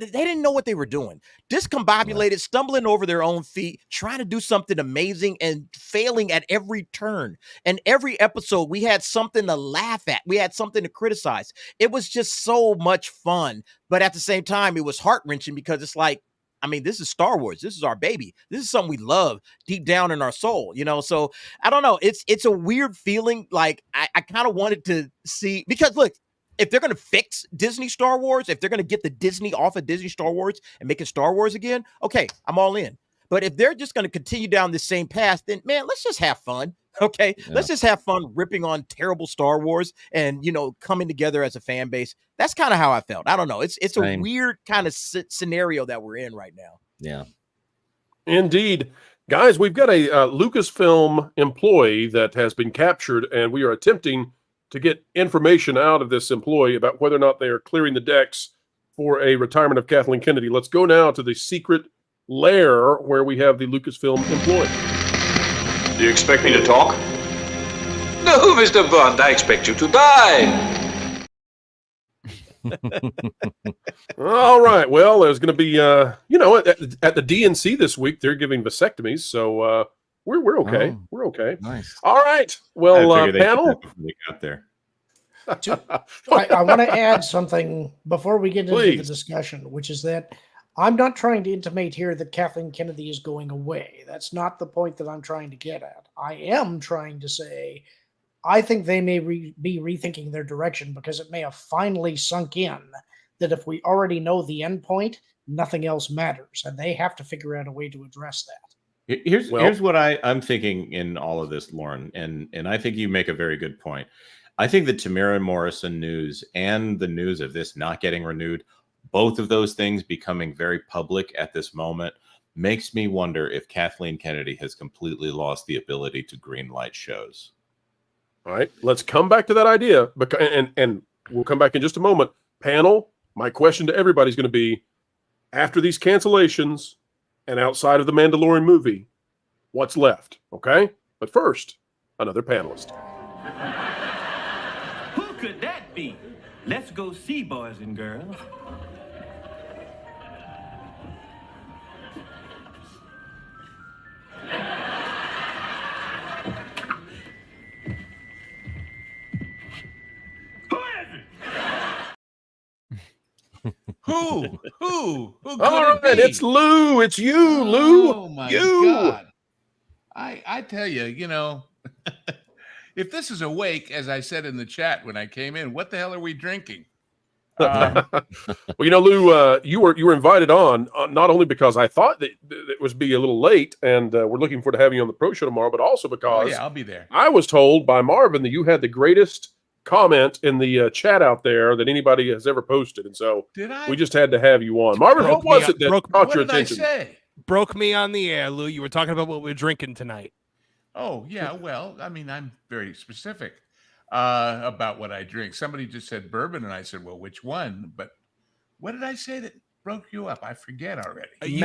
didn't know what they were doing. Discombobulated, stumbling over their own feet, trying to do something amazing and failing at every turn. And every episode, we had something to laugh at. We had something to criticize. It was just so much fun. But at the same time, it was heart-wrenching because it's like, I mean, this is Star Wars. This is our baby. This is something we love deep down in our soul, you know? So I don't know. It's a weird feeling. Like I kind of wanted to see, because look, if they're going to fix Disney Star Wars, if they're going to get the Disney off of Disney Star Wars and make it Star Wars again, okay, I'm all in. But if they're just going to continue down this same path, then man, let's just have fun. Okay, let's just have fun ripping on terrible Star Wars and, you know, coming together as a fan base. That's kind of how I felt. I don't know. It's a weird kind of scenario that we're in right now. Yeah, indeed. Guys, we've got a Lucasfilm employee that has been captured, and we are attempting to get information out of this employee about whether or not they are clearing the decks for a retirement of Kathleen Kennedy. Let's go now to the secret lair where we have the Lucasfilm employee. Do you expect me to talk? No, Mr. Bond, I expect you to die. All right. Well, there's going to be, at the DNC this week, they're giving vasectomies, so we're okay. Oh, we're okay. Nice. All right. Well, I figured they panel. did that before they got there. I want to add something before we get into the Please. discussion, which is that I'm not trying to intimate here that Kathleen Kennedy is going away. That's not the point that I'm trying to get at. I am trying to say I think they may be rethinking their direction because it may have finally sunk in that if we already know the end point, nothing else matters, and they have to figure out a way to address that. Here's what I'm thinking in all of this, Lauren, and I think you make a very good point. I think the Tamara Morrison news and the news of this not getting renewed, both of those things becoming very public at this moment, makes me wonder if Kathleen Kennedy has completely lost the ability to greenlight shows. All right, let's come back to that idea, and we'll come back in just a moment. Panel, my question to everybody is going to be, after these cancellations and outside of the Mandalorian movie, what's left? Okay, but first, another panelist. Who could that be? Let's go see, boys and girls. Who could All it right, be? it's Lou. It's you, Lou. Oh my you. God! I tell you, if this is a wake, as I said in the chat when I came in, what the hell are we drinking? Well, Lou, you were invited on not only because I thought that it was be a little late, and we're looking forward to having you on the Pro Show tomorrow, but also because I'll be there. I was told by Marvin that you had the greatest comment in the chat out there that anybody has ever posted, and so Did I? we just had to have you on. Marvin, what was it that caught your attention? What did I say? Broke me on the air, Lou. You were talking about what we're drinking tonight. Oh, yeah. Well, I mean, I'm very specific about what I drink. Somebody just said bourbon, and I said, well, which one? But what did I say that broke you up? I forget already. You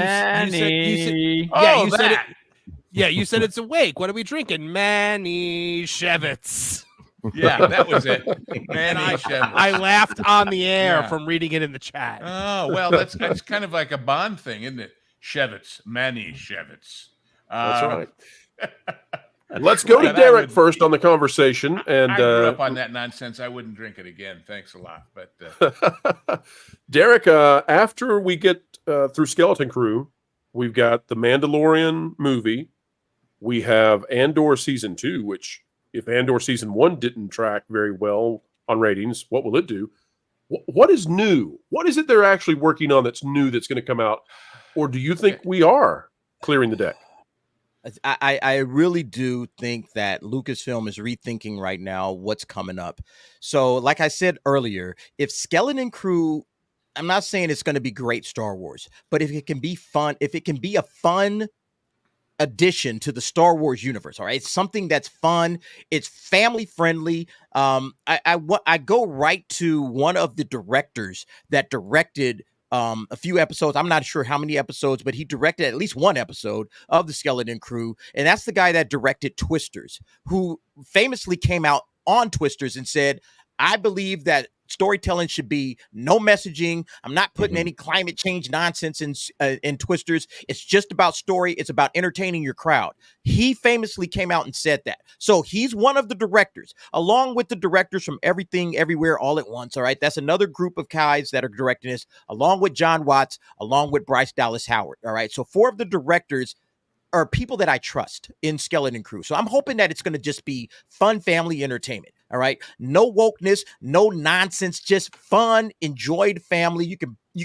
said it's awake. What are we drinking? Manny Shevitz. Yeah, that was it. Manny Shevitz. I laughed on the air from reading it in the chat. Oh, well, that's kind of like a Bond thing, isn't it? Shevitz, Manny Shevitz. That's right. Let's go to Derek first on the conversation. And I grew up on that nonsense. I wouldn't drink it again. Thanks a lot. But Derek, after we get through Skeleton Crew, we've got the Mandalorian movie. We have Andor Season 2, which if Andor Season 1 didn't track very well on ratings, what will it do? What is new? What is it they're actually working on that's new that's going to come out? Or do you think we are clearing the deck? I really do think that Lucasfilm is rethinking right now what's coming up. So like I said earlier, if Skeleton Crew, I'm not saying it's going to be great Star Wars, but if it can be fun, if it can be a fun addition to the Star Wars universe, all right, it's something that's fun, it's family friendly. I go right to one of the directors that directed a few episodes. I'm not sure how many episodes, but he directed at least one episode of the Skeleton Crew. And that's the guy that directed Twisters, who famously came out on Twisters and said, I believe that storytelling should be no messaging. I'm not putting any climate change nonsense in Twisters. It's just about story. It's about entertaining your crowd. He famously came out and said that. So he's one of the directors, along with the directors from Everything Everywhere All at Once. All right. That's another group of guys that are directing this, along with John Watts, along with Bryce Dallas Howard. All right. So 4 of the directors are people that I trust in Skeleton Crew. So I'm hoping that it's going to just be fun family entertainment. All right. No wokeness, no nonsense, just fun, enjoyed family. You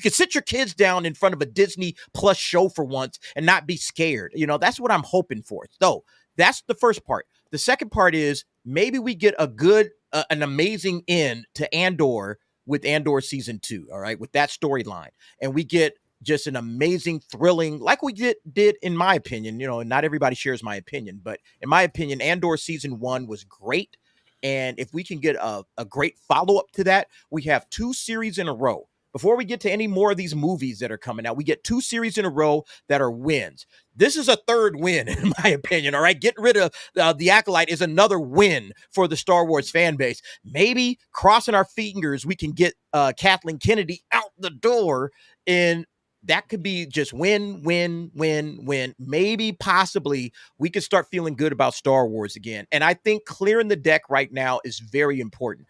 can sit your kids down in front of a Disney Plus show for once and not be scared. You know, that's what I'm hoping for. So that's the first part. The second part is maybe we get a good, an amazing end to Andor with Andor Season 2. All right. With that storyline, and we get just an amazing, thrilling, like we did in my opinion, and not everybody shares my opinion, but in my opinion, Andor season 1 was great. And if we can get a great follow-up to that, we have 2 series in a row. Before we get to any more of these movies that are coming out, we get 2 series in a row that are wins. This is a 3rd win, in my opinion. All right, getting rid of the Acolyte is another win for the Star Wars fan base. Maybe crossing our fingers, we can get Kathleen Kennedy out the door, and that could be just win, win, win, win. Maybe, possibly, we could start feeling good about Star Wars again. And I think clearing the deck right now is very important.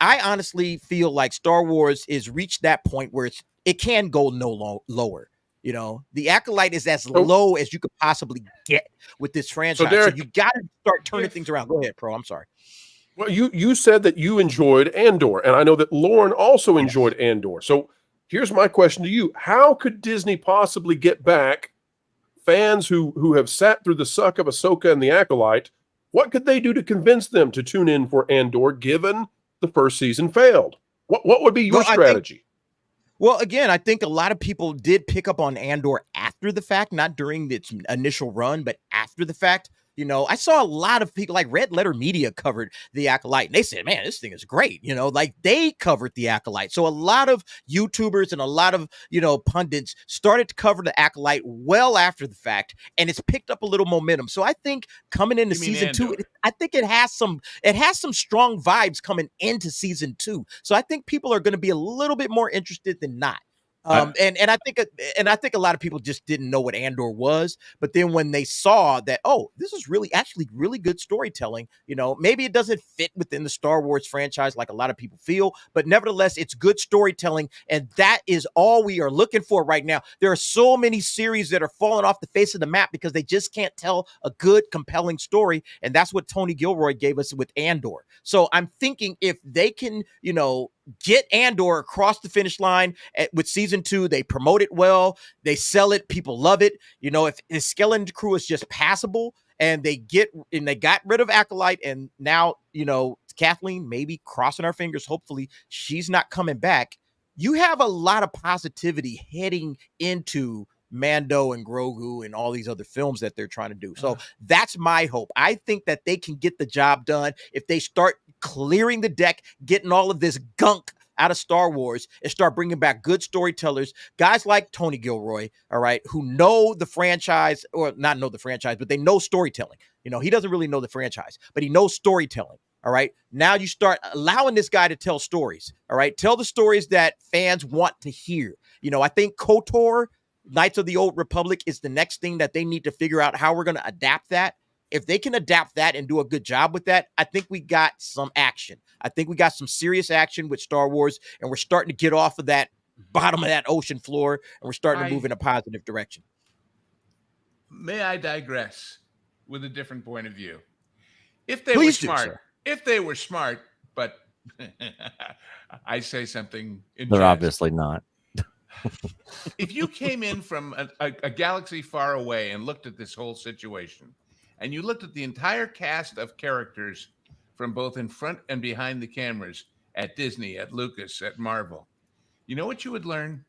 I honestly feel like Star Wars is reached that point where it can go lower. The Acolyte is as low as you could possibly get with this franchise. So, Derek, you got to start turning things around. Go ahead, Pro. I'm sorry. Well, you said that you enjoyed Andor, and I know that Lauren also enjoyed Andor. So here's my question to you. How could Disney possibly get back fans who have sat through the suck of Ahsoka and the Acolyte? What could they do to convince them to tune in for Andor, given the first season failed? What would be your strategy? Again, I think a lot of people did pick up on Andor after the fact, not during its initial run, but after the fact. I saw a lot of people, like Red Letter Media covered the Acolyte, and they said, man, this thing is great. Like they covered the Acolyte. So a lot of YouTubers and a lot of, pundits started to cover the Acolyte well after the fact, and it's picked up a little momentum. So I think coming into season 2, I think it has some strong vibes coming into season 2. So I think people are going to be a little bit more interested than not. And I think a lot of people just didn't know what Andor was, but then when they saw that, oh, this is actually really good storytelling, maybe it doesn't fit within the Star Wars franchise like a lot of people feel, but nevertheless, it's good storytelling, and that is all we are looking for right now. There are so many series that are falling off the face of the map because they just can't tell a good, compelling story, and that's what Tony Gilroy gave us with Andor. So I'm thinking if they can, get Andor across the finish line with season 2, they promote it well, they sell it, people love it. If the skeleton crew is just passable, and they got rid of Acolyte, and now Kathleen, maybe crossing our fingers, hopefully she's not coming back. You have a lot of positivity heading into Mando and Grogu and all these other films that they're trying to do. So that's my hope. I think that they can get the job done if they start clearing the deck, getting all of this gunk out of Star Wars, and start bringing back good storytellers, guys like Tony Gilroy, all right, who know the franchise, or not know the franchise, but they know storytelling. He doesn't really know the franchise, but he knows storytelling. All right. Now you start allowing this guy to tell stories. All right. Tell the stories that fans want to hear. I think KOTOR, Knights of the Old Republic, is the next thing that they need to figure out how we're going to adapt that. If they can adapt that and do a good job with that, I think we got some action. I think we got some serious action with Star Wars, and we're starting to get off of that bottom of that ocean floor, and we're starting to move in a positive direction. May I digress with a different point of view? If they were smart, but I say something in They're jest. obviously not. If you came in from a galaxy far away and looked at this whole situation, and you looked at the entire cast of characters from both in front and behind the cameras at Disney, at Lucas, at Marvel, you know what you would learn?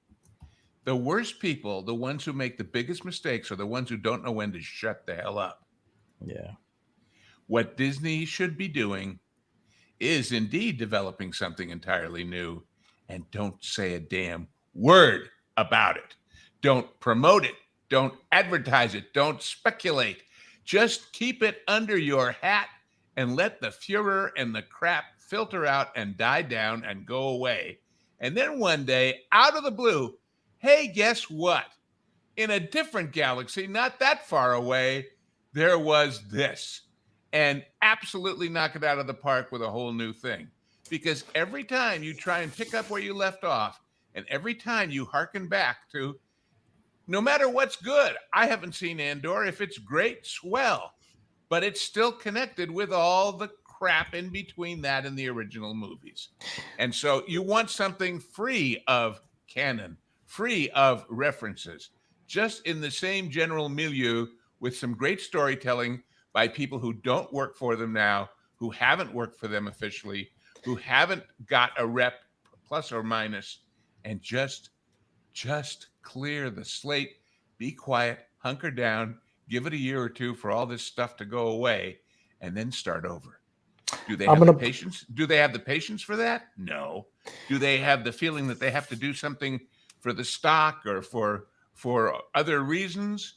The worst people, the ones who make the biggest mistakes, are the ones who don't know when to shut the hell up. Yeah. What Disney should be doing is indeed developing something entirely new, and don't say a damn word about it. Don't promote it. Don't advertise it. Don't speculate. Just keep it under your hat and let the furor and the crap filter out and die down and go away. And then one day, out of the blue, hey, guess what? In a different galaxy, not that far away, there was this. And absolutely knock it out of the park with a whole new thing. Because every time you try and pick up where you left off, and every time you hearken back to, no matter what's good, I haven't seen Andor. If it's great, swell. But it's still connected with all the crap in between that and the original movies. And so you want something free of canon, free of references, just in the same general milieu with some great storytelling by people who don't work for them now, who haven't worked for them officially, who haven't got a rep plus or minus, and just just clear the slate, be quiet, hunker down, give it a year or two for all this stuff to go away, and then start over. Do they have the patience? Do they have the patience for that? No. Do they have the feeling that they have to do something for the stock or for other reasons?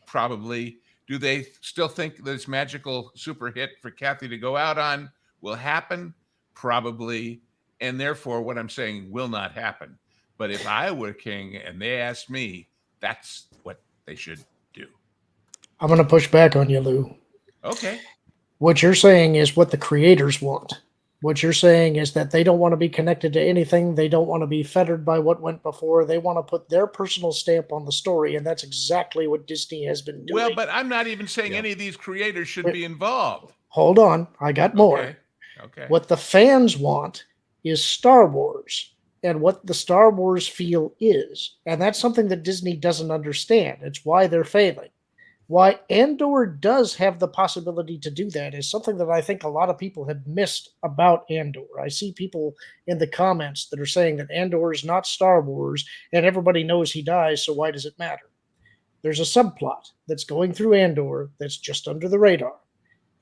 Probably. Do they still think this magical super hit for Kathy to go out on will happen? Probably. And therefore, what I'm saying will not happen. But if I were king and they asked me, that's what they should do. I'm going to push back on you, Lou. Okay. What you're saying is what the creators want. What you're saying is that they don't want to be connected to anything. They don't want to be fettered by what went before. They want to put their personal stamp on the story, and that's exactly what Disney has been doing. Well, but I'm not even saying any of these creators should be involved. Hold on. I got more. Okay. What the fans want is Star Wars and what the Star Wars feel is. And that's something that Disney doesn't understand. It's why they're failing. Why Andor does have the possibility to do that is something that I think a lot of people have missed about Andor. I see people in the comments that are saying that Andor is not Star Wars and everybody knows he dies, so why does it matter? There's a subplot that's going through Andor that's just under the radar,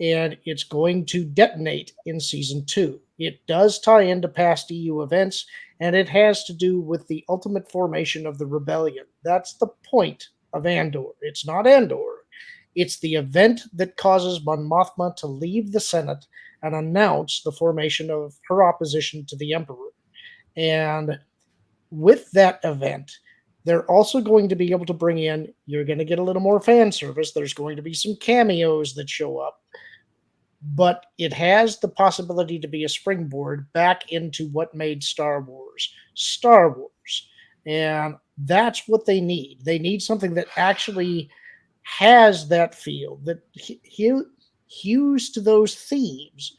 and it's going to detonate in Season 2. It does tie into past EU events, and it has to do with the ultimate formation of the rebellion. That's the point of Andor. It's not Andor. It's the event that causes Mon Mothma to leave the Senate and announce the formation of her opposition to the Emperor. And with that event, they're also going to be able to bring in, you're going to get a little more fan service. There's going to be some cameos that show up. But it has the possibility to be a springboard back into what made Star Wars Star Wars. And that's what they need. They need something that actually has that feel, that hews to those themes.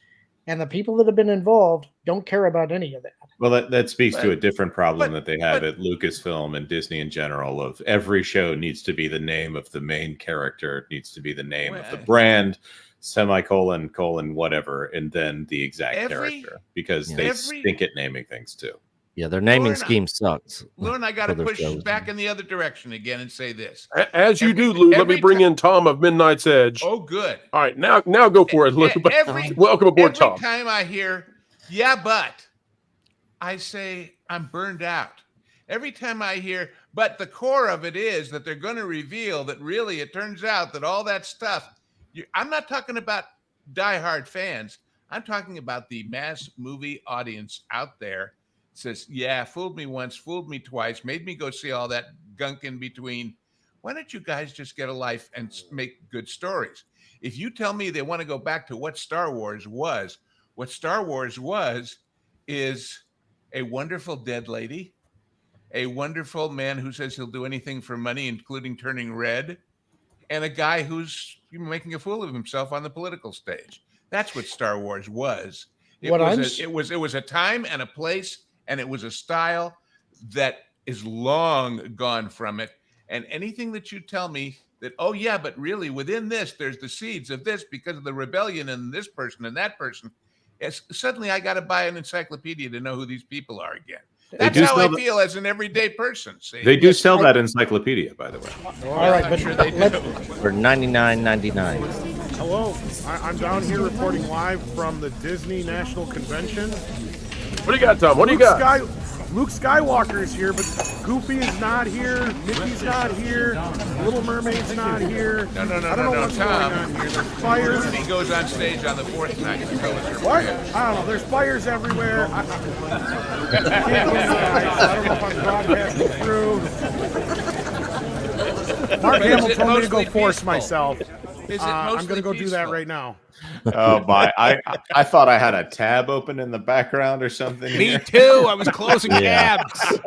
And the people that have been involved don't care about any of that. Well, that speaks to a different problem that they have at Lucasfilm and Disney in general. Of every show needs to be the name of the main character, it needs to be the name of the brand, semicolon, colon, whatever, and then the exact character, because they stink at naming things too. Yeah, their naming scheme sucks. Lou and I got to push back in the other direction again and say this. As you do, Lou, let me bring in Tom of Midnight's Edge. Oh, good. All right, now go for it, Lou. Welcome aboard, Tom. Every time I hear, yeah, but, I say I'm burned out. Every time I hear, but the core of it is that they're going to reveal that really it turns out that all that stuff, I'm not talking about diehard fans. I'm talking about the mass movie audience out there. Says, yeah, fooled me once, fooled me twice, made me go see all that gunk in between. Why don't you guys just get a life and make good stories? If you tell me they want to go back to what Star Wars was is a wonderful dead lady, a wonderful man who says he'll do anything for money, including turning red, and a guy who's making a fool of himself on the political stage. That's what Star Wars was. It was a time and a place, and it was a style that is long gone from it. And anything that you tell me that, oh, yeah, but really within this, there's the seeds of this because of the rebellion and this person and that person. Suddenly I got to buy an encyclopedia to know who these people are again. That's how I feel as an everyday person. See? They do sell that encyclopedia, by the way. All right, I'm sure they do. For $99.99. Hello, I'm down here reporting live from the Disney National Convention. What do you got, Tom? What do you got? Luke Skywalker is here, but Goofy is not here. Mickey's not here. Little Mermaid's not here. No, I don't know what's Tom. going on here. There's fires. He goes on stage on the fourth night. What? I don't know. There's fires everywhere. I can't go nice. I don't know if I'm broadcasting through. Mark Hamill told me to go force myself. I'm going to go do that right now. Oh my! I thought I had a tab open in the background or something. Me too. I was closing tabs.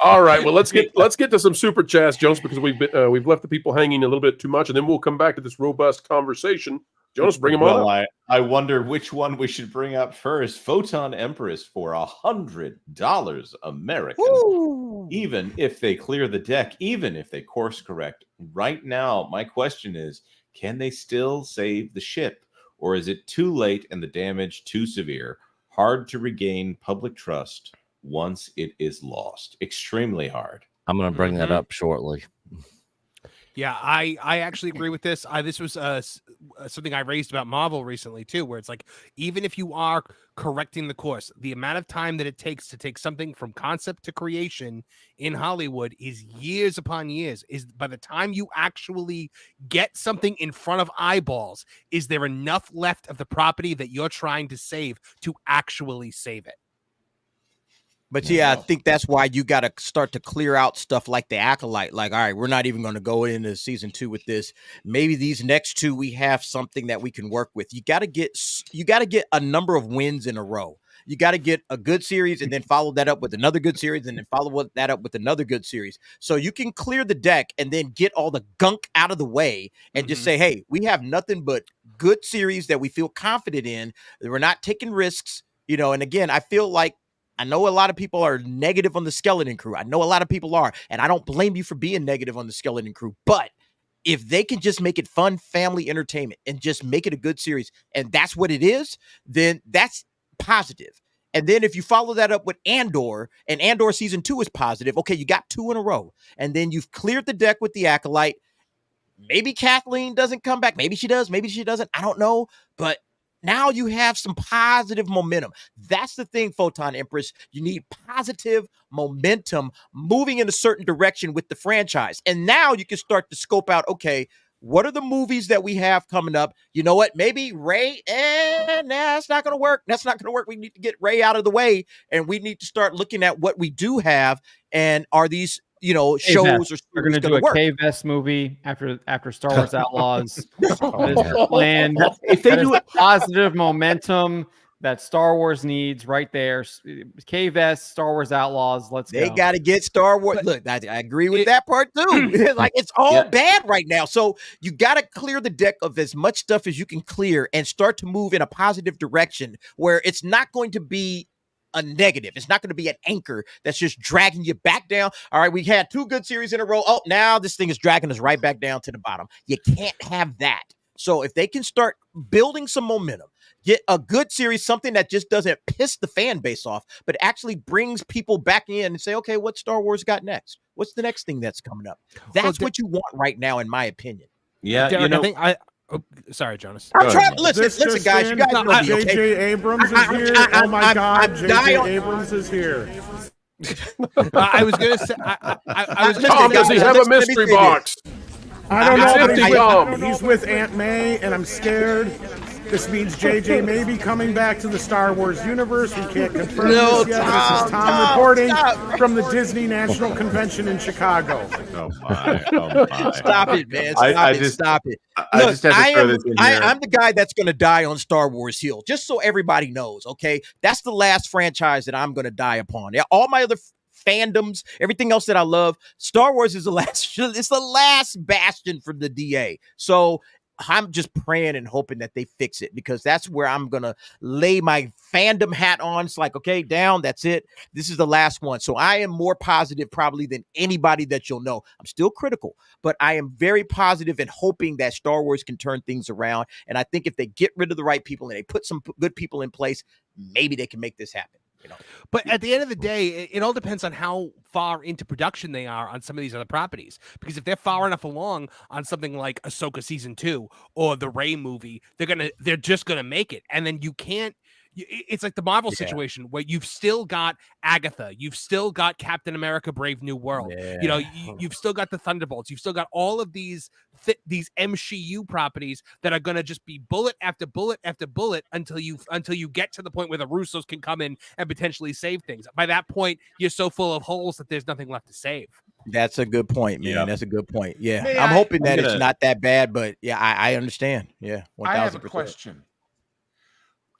All right. Well, let's get to some super chats, Jonas, because we've left the people hanging a little bit too much, and then we'll come back to this robust conversation. Jonas, bring them on. I wonder which one we should bring up first. Photon Empress for $100 American. Woo! Even if they clear the deck, even if they course correct. Right now, my question is, can they still save the ship? Or is it too late and the damage too severe? Hard to regain public trust once it is lost. Extremely hard. I'm going to bring that up shortly. Yeah, I actually agree with this. This was something I raised about Marvel recently too, where it's like, even if you are correcting the course, the amount of time that it takes to take something from concept to creation in Hollywood is years upon years. Is by the time you actually get something in front of eyeballs, is there enough left of the property that you're trying to save to actually save it? But yeah, I think that's why you got to start to clear out stuff like the Acolyte. Like, all right, we're not even going to go into season 2 with this. Maybe these next 2 we have something that we can work with. You got to get a number of wins in a row. You got to get a good series and then follow that up with another good series and then follow that up with another good series. So you can clear the deck and then get all the gunk out of the way and just say, hey, we have nothing but good series that we feel confident in. We're not taking risks, and again, I feel like I know a lot of people are negative on the Skeleton Crew. I know a lot of people are, and I don't blame you for being negative on the Skeleton Crew. But if they can just make it fun family entertainment and just make it a good series, and that's what it is, then that's positive. And then if you follow that up with Andor, and Andor season 2 is positive, okay, you got 2 in a row. And then you've cleared the deck with the Acolyte. Maybe Kathleen doesn't come back. Maybe she does. Maybe she doesn't. I don't know. But now you have some positive momentum. That's the thing, Photon Empress. You need positive momentum moving in a certain direction with the franchise. And now you can start to scope out, okay, what are the movies that we have coming up? You know what? Maybe Rey, that's not going to work. That's not going to work. We need to get Rey out of the way, and we need to start looking at what we do have, and are these shows or we're going to do a K-Vest movie after Star Wars Outlaws. That is the plan. If they do positive momentum that Star Wars needs right there. K-Vest, Star Wars Outlaws. Let's go. They got to get Star Wars. Look, I agree with that part too. Like, it's all bad right now. So you got to clear the deck of as much stuff as you can clear and start to move in a positive direction where it's not going to be a negative. It's not going to be an anchor that's just dragging you back down. All right, we had 2 good series in a row. Oh, now this thing is dragging us right back down to the bottom. You can't have that. So if they can start building some momentum, get a good series, something that just doesn't piss the fan base off, but actually brings people back in and say, okay, what's Star Wars got next? What's the next thing that's coming up? That's what you want right now, in my opinion. Yeah, Derek, sorry, Jonas. I'm trying. Listen, guys. You guys know me, okay? J.J. Abrams is here. Oh my God, J.J. Abrams is here. I was gonna say. I was Tom, does he have a mystery box? I don't know, but he's with Aunt May, and I'm scared. This means JJ may be coming back to the Star Wars universe. We can't confirm this yet. This is Tom reporting from the Disney National Convention in Chicago. Oh my. Stop it, man. Stop it. Look, I'm the guy that's going to die on Star Wars Hill, just so everybody knows, okay? That's the last franchise that I'm going to die upon. Yeah, all my other fandoms, everything else that I love, Star Wars is it's the last bastion for the DA. So I'm just praying and hoping that they fix it, because that's where I'm going to lay my fandom hat on. It's like, okay, down, that's it. This is the last one. So I am more positive probably than anybody that you'll know. I'm still critical, but I am very positive and hoping that Star Wars can turn things around. And I think if they get rid of the right people and they put some good people in place, maybe they can make this happen. But at the end of the day, it all depends on how far into production they are on some of these other properties. Because if they're far enough along on something like Ahsoka season 2 or the Rey movie, they're just gonna make it. And then you can't. It's like the Marvel situation where you've still got Agatha, you've still got Captain America: Brave New World, you've still got the Thunderbolts, you've still got all of these MCU properties that are going to just be bullet after bullet after bullet until you get to the point where the Russos can come in and potentially save things. By that point, you're so full of holes that there's nothing left to save. That's a good point, man. Yeah. That's a good point. Yeah, I'm hoping that it's not that bad, but yeah, I understand. Yeah, 1,000%. I have a question.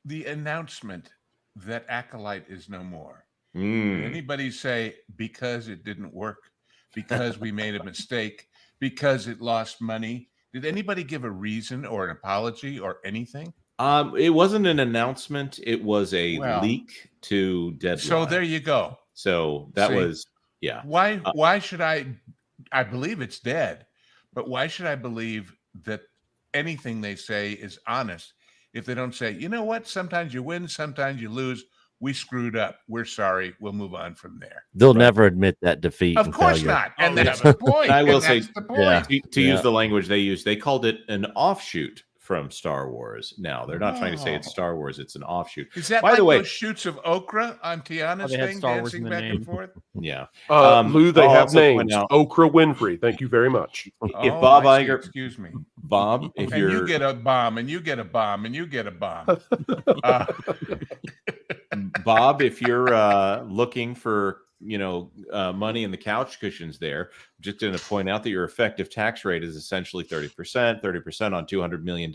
The announcement that Acolyte is no more. Did anybody say because it didn't work, because we made a mistake, because it lost money? Did anybody give a reason or an apology or anything? It wasn't an announcement. It was a leak to Deadline. So there you go. So that was, Why should I believe it's dead, but why should I believe that anything they say is honest? If they don't say, you know what, sometimes you win, sometimes you lose. we screwed up. We're sorry. We'll move on from there. They'll never admit that defeat. Of and course failure. not. And that's the point. And I will And say, that's the point. to use the language they use, they called it an offshoot from Star Wars. Now they're not trying to say it's Star Wars; it's an offshoot. Is that by like the way? those shoots of okra on Tiana's they had thing, Star Wars dancing in the back name. and forth? Yeah, Lou, they I'll have also point names. out- Okra Winfrey. Thank you very much. If Bob I see. Iger, Excuse me, Bob, if and you're you get a bomb, and you get a bomb, and you get a bomb. Bob, if you're looking for money in the couch cushions there, just going to point out that your effective tax rate is essentially 30% on $200 million.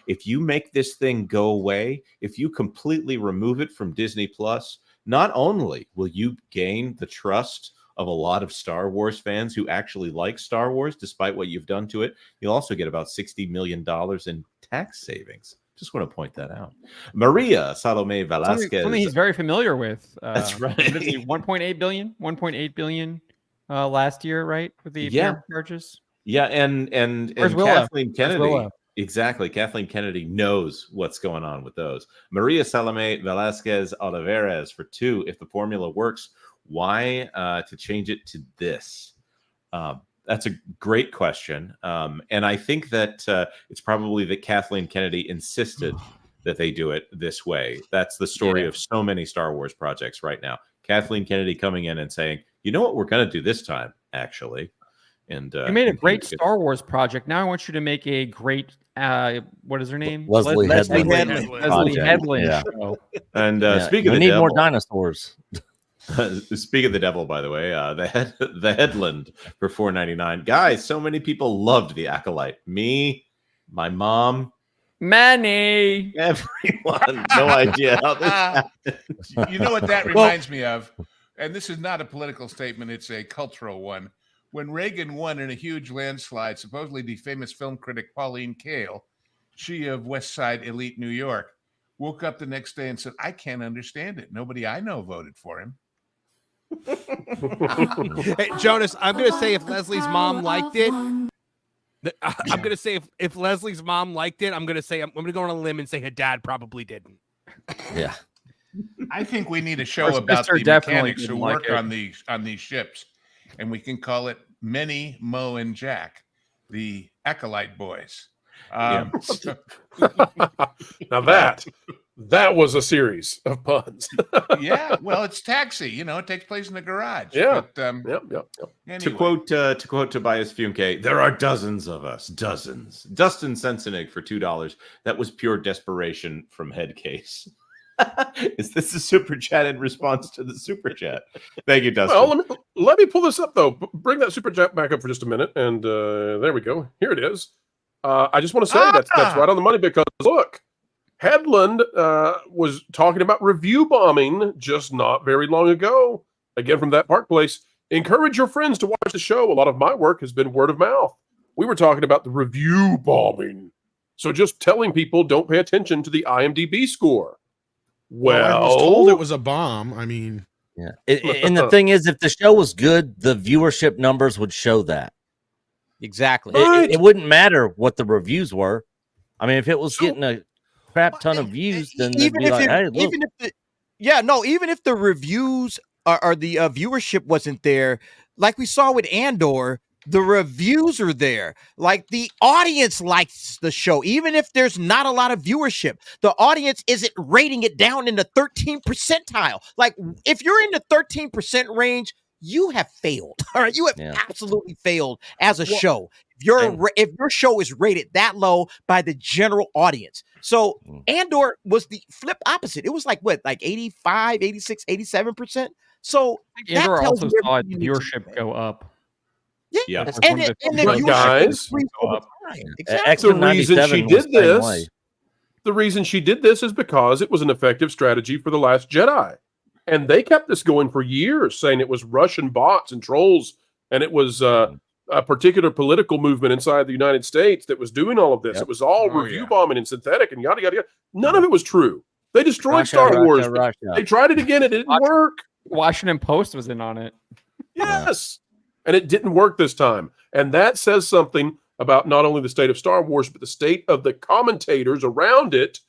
If you make this thing go away, if you completely remove it from Disney Plus, not only will you gain the trust of a lot of Star Wars fans who actually like Star Wars, despite what you've done to it, you'll also get about $60 million in tax savings. Just want to point that out. Maria Salome Velasquez. Something he's very familiar with. That's right. 1.8 billion last year, right? With the impairment charges. Yeah, and Where's Willa? Kathleen Kennedy. Exactly. Kathleen Kennedy knows what's going on with those. Maria Salome Velasquez Olivares for 2. If the formula works, why to change it to this? That's a great question. And I think that it's probably that Kathleen Kennedy insisted that they do it this way. That's the story of so many Star Wars projects right now. Kathleen Kennedy coming in and saying, you know what we're going to do this time, actually. And you made a great Star Wars project. Now I want you to make a great, what is her name? Leslie Headland. Leslie Headland Yeah. show. And speaking of we the need devil, more dinosaurs. Speak of the devil, by the way, the Headland for $4.99. Guys, so many people loved the Acolyte. Me, my mom, Manny, everyone. No idea how this happened. You know what that reminds me of? And this is not a political statement, it's a cultural one. When Reagan won in a huge landslide, supposedly the famous film critic Pauline Kael, she of West Side elite New York, woke up the next day and said, I can't understand it. Nobody I know voted for him. Hey, Jonas, I'm going to say if Leslie's mom liked it, I'm going to say if Leslie's mom liked it, I'm going to say, I'm going to go on a limb and say her dad probably didn't. Yeah. I think we need a show Our about sister the definitely mechanics who didn't like work it. on these ships, and we can call it Minnie, Mo, and Jack, the Acolyte boys. Now that was a series of puns. Yeah, well, it's Taxi. It takes place in the garage. Yeah. But, Yep. anyway. To quote Tobias Funke, there are dozens of us, dozens. Dustin Sensenig for $2. That was pure desperation from Headcase. Is this a super chat in response to the super chat? Thank you, Dustin. Well, let me pull this up though. Bring that super chat back up for just a minute, and there we go. Here it is. I just want to say that's right on the money because look, Headland was talking about review bombing just not very long ago. Again, from that Park Place. Encourage your friends to watch the show. A lot of my work has been word of mouth. We were talking about the review bombing. So just telling people don't pay attention to the IMDb score. Well, I was told it was a bomb. I mean, yeah. And the thing is, if the show was good, the viewership numbers would show that. Exactly. It wouldn't matter what the reviews were. I mean, if it was getting a crap ton of views, then they'd be like, hey, look. Even if the reviews or the viewership wasn't there, like we saw with Andor, the reviews are there. Like the audience likes the show, even if there's not a lot of viewership. The audience isn't rating it down in the 13th percentile. Like if you're in the 13% range, you have failed. All right, you have absolutely failed as a show. If your show is rated that low by the general audience. So Andor was the flip opposite. It was like 85, 86, 87%. So Andor also saw its viewership go up. Yeah. And the guys, exactly. The reason she did this is because it was an effective strategy for The Last Jedi. And they kept this going for years, saying it was Russian bots and trolls, and it was a particular political movement inside the United States that was doing all of this. It was all review bombing and synthetic and yada, yada, yada. None of it was true. They destroyed Star Wars. They tried it again. It didn't work. Washington Post was in on it. Yes. And it didn't work this time. And that says something about not only the state of Star Wars, but the state of the commentators around it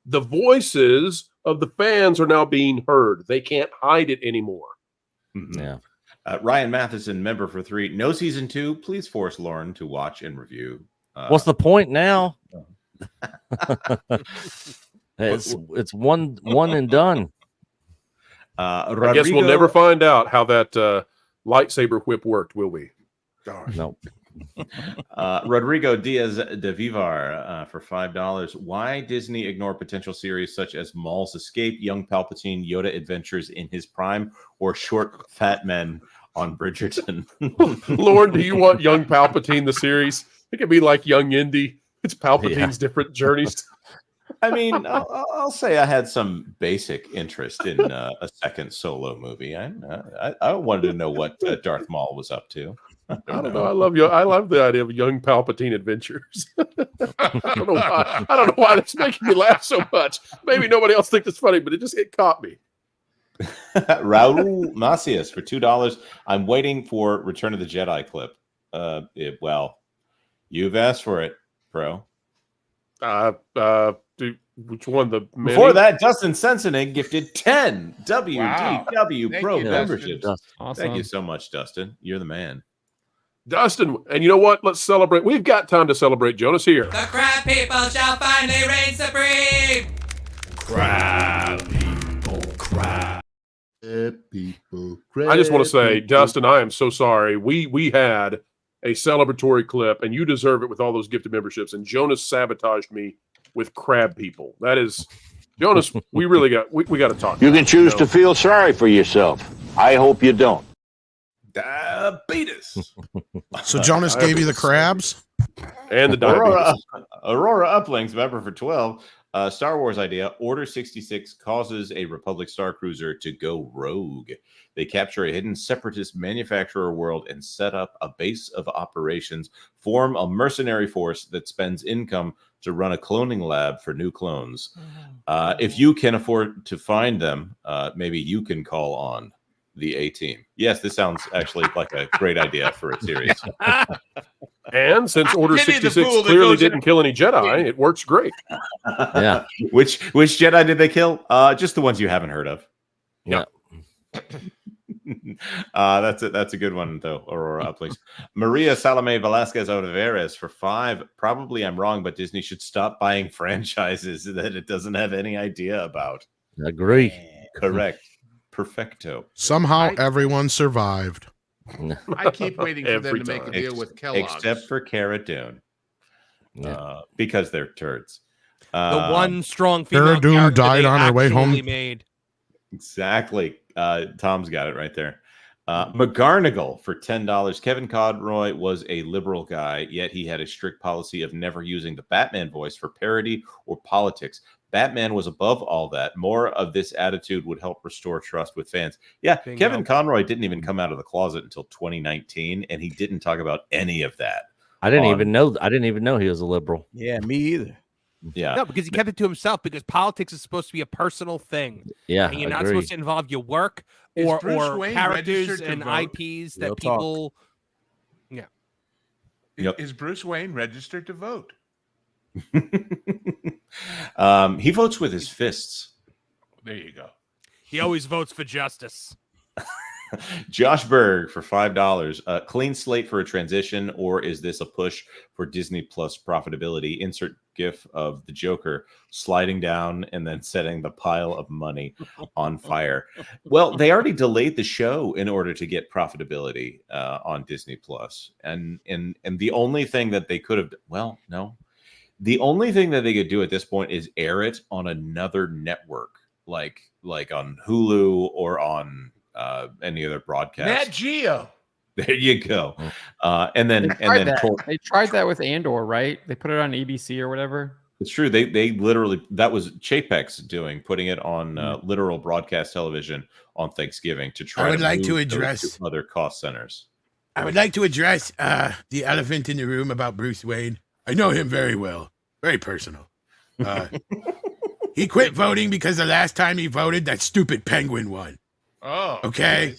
the voices of the fans are now being heard. They can't hide it anymore. Mm-hmm. Yeah. Ryan Matheson, member for 3. No season 2. Please force Lauren to watch and review. What's the point now? It's one and done. I guess we'll never find out how that lightsaber whip worked, will we? Nope. Rodrigo Diaz de Vivar for $5. Why Disney ignore potential series such as Maul's Escape, Young Palpatine, Yoda Adventures in His Prime, or Short Fat Men on Bridgerton? Lauren, do you want Young Palpatine the series? It could be like Young Indy. It's Palpatine's different journeys. I mean, I'll say I had some basic interest in a second Solo movie. I wanted to know what Darth Maul was up to. I don't know. I love you. I love the idea of Young Palpatine adventures. I don't know why that's making me laugh so much. Maybe nobody else thinks it's funny, but it caught me. Raul Macias for $2. I'm waiting for Return of the Jedi clip. Well, you've asked for it, Pro. Which one? The many? Before that, Dustin Sensenig gifted 10 WDW Pro memberships. Awesome. Thank you so much, Dustin. You're the man. Dustin, and you know what? Let's celebrate. We've got time to celebrate. Jonas here. The crab people shall finally reign supreme. Crab people, crab people. I just want to say, Dustin, I am so sorry. We had a celebratory clip, and you deserve it with all those gifted memberships. And Jonas sabotaged me with crab people. That is, Jonas. We really got we got to talk. You can choose to feel sorry for yourself. I hope you don't. Diabetes. So Jonas gave you the crabs and the diabetes. Aurora Uplinks, member for 12. Star Wars idea. Order 66 causes a Republic star cruiser to go rogue. They capture a hidden separatist manufacturer world and set up a base of operations, form a mercenary force that spends income to run a cloning lab for new clones. If you can afford to find them, maybe you can call on the A-Team. Yes, this sounds actually like a great idea for a series. And since Order 66 clearly didn't kill any Jedi, it works great. Yeah. Which Jedi did they kill? Just the ones you haven't heard of. Yeah. That's a good one though. Aurora Uplinks. Maria Salome Velasquez Olivares for 5. Probably I'm wrong, but Disney should stop buying franchises that it doesn't have any idea about. Agree. Correct. Perfecto. Somehow everyone survived. I keep waiting for them to make a deal with Kellogg's. Except for Cara Dune. Because they're turds. The one strong female Cara Dune character died they on her way home. actually made. Exactly. Tom's got it right there. McGarnagle for $10. Kevin Conroy was a liberal guy, yet he had a strict policy of never using the Batman voice for parody or politics. Batman was above all that. More of this attitude would help restore trust with fans. Yeah, Bingo. Kevin Conroy didn't even come out of the closet until 2019, and he didn't talk about any of that. I didn't even know he was a liberal. Yeah, me either. Yeah. No, because he kept it to himself, because politics is supposed to be a personal thing. Yeah, And you're not supposed to involve your work or characters and IPs that people... Yeah. Is Bruce Wayne registered to vote? He votes with his fists. There you go. He always votes for justice. Josh Berg for $5. Clean slate for a transition, or is this a push for Disney Plus profitability? Insert GIF of the Joker sliding down and then setting the pile of money on fire. Well, they already delayed the show in order to get profitability on Disney Plus, and the only thing that they could have, the only thing that they could do at this point is air it on another network, like on Hulu or on any other broadcast. Nat Geo. There you go. And then they tried that with Andor, right? They put it on ABC or whatever. It's true. They literally, that was Chapek's putting it on literal broadcast television on Thanksgiving to try. I would like move to those address to other cost centers. I would like to address the elephant in the room about Bruce Wayne. I know him very well, very personal. He quit voting because the last time he voted, that stupid penguin won. Oh, okay.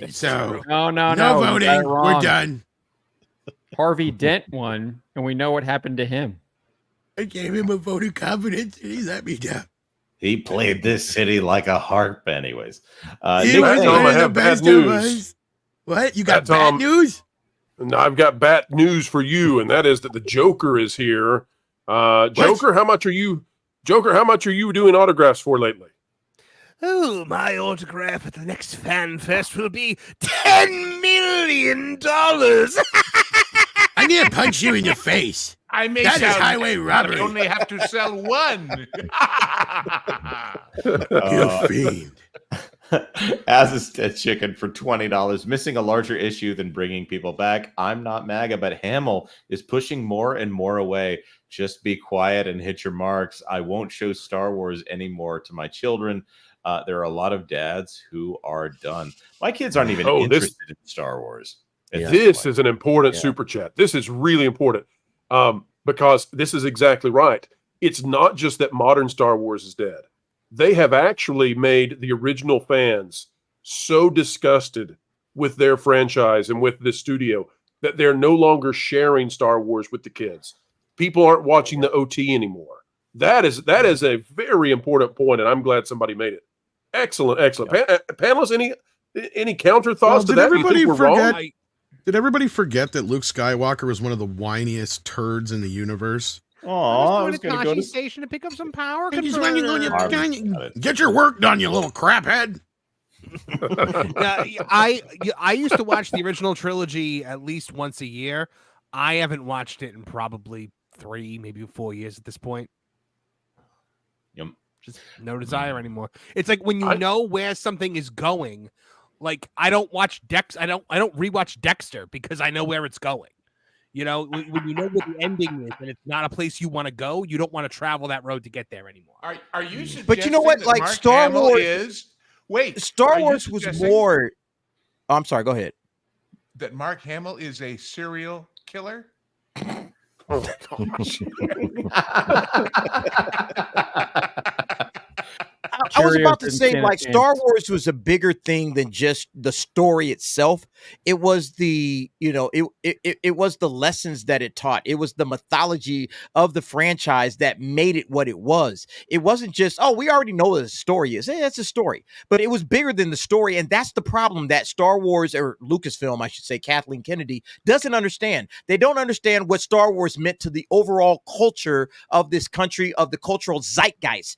So no voting. We're done. Harvey Dent won, and we know what happened to him. I gave him a vote of confidence, and he let me down. He played this city like a harp, anyways. He was Tom, one I of the have bad best of news. us. What? You got Tom, bad news? No, I've got bad news for you, and that is that the Joker is here. Joker, how much are you doing autographs for lately? Oh, my autograph at the next fan fest will be $10 million. I need to punch you in your face. I may That is sound- highway robbery. I only have to sell one. You fiend. As is dead chicken for $20, missing a larger issue than bringing people back. I'm not MAGA, but Hamill is pushing more and more away. Just be quiet and hit your marks. I won't show Star Wars anymore to my children. There are a lot of dads who are done. My kids aren't even interested in Star Wars. This is an important super chat. This is really important because this is exactly right. It's not just that modern Star Wars is dead. They have actually made the original fans so disgusted with their franchise and with this studio that they're no longer sharing Star Wars with the kids. People aren't watching the OT anymore. That is a very important point, and I'm glad somebody made it. Excellent. Panelists, any counter thoughts to that? Everybody we're wrong? Did everybody forget that Luke Skywalker was one of the whiniest turds in the universe? Oh, I was going to Tashi Station to pick up some power. Get your work done, you little craphead. I used to watch the original trilogy at least once a year. I haven't watched it in probably 3, maybe 4 years at this point. Yep. Just no desire anymore. It's like when you know where something is going. Like I don't watch I don't rewatch Dexter because I know where it's going. You know, when you know what the ending is and it's not a place you want to go, you don't want to travel that road to get there anymore. Are you suggesting But you know what? that Like Mark Star Hamill Wars is wait. Star are you Wars was suggesting more. Oh, I'm sorry. Go ahead. that Mark Hamill is a serial killer? Oh my gosh. I was about to say, like, Star Wars was a bigger thing than just the story itself. It was the, it was the lessons that it taught. It was the mythology of the franchise that made it what it was. It wasn't just, oh, we already know what the story is. It's a story, but it was bigger than the story. And that's the problem that Star Wars, or Lucasfilm, I should say, Kathleen Kennedy, doesn't understand. They don't understand what Star Wars meant to the overall culture of this country, of the cultural zeitgeist,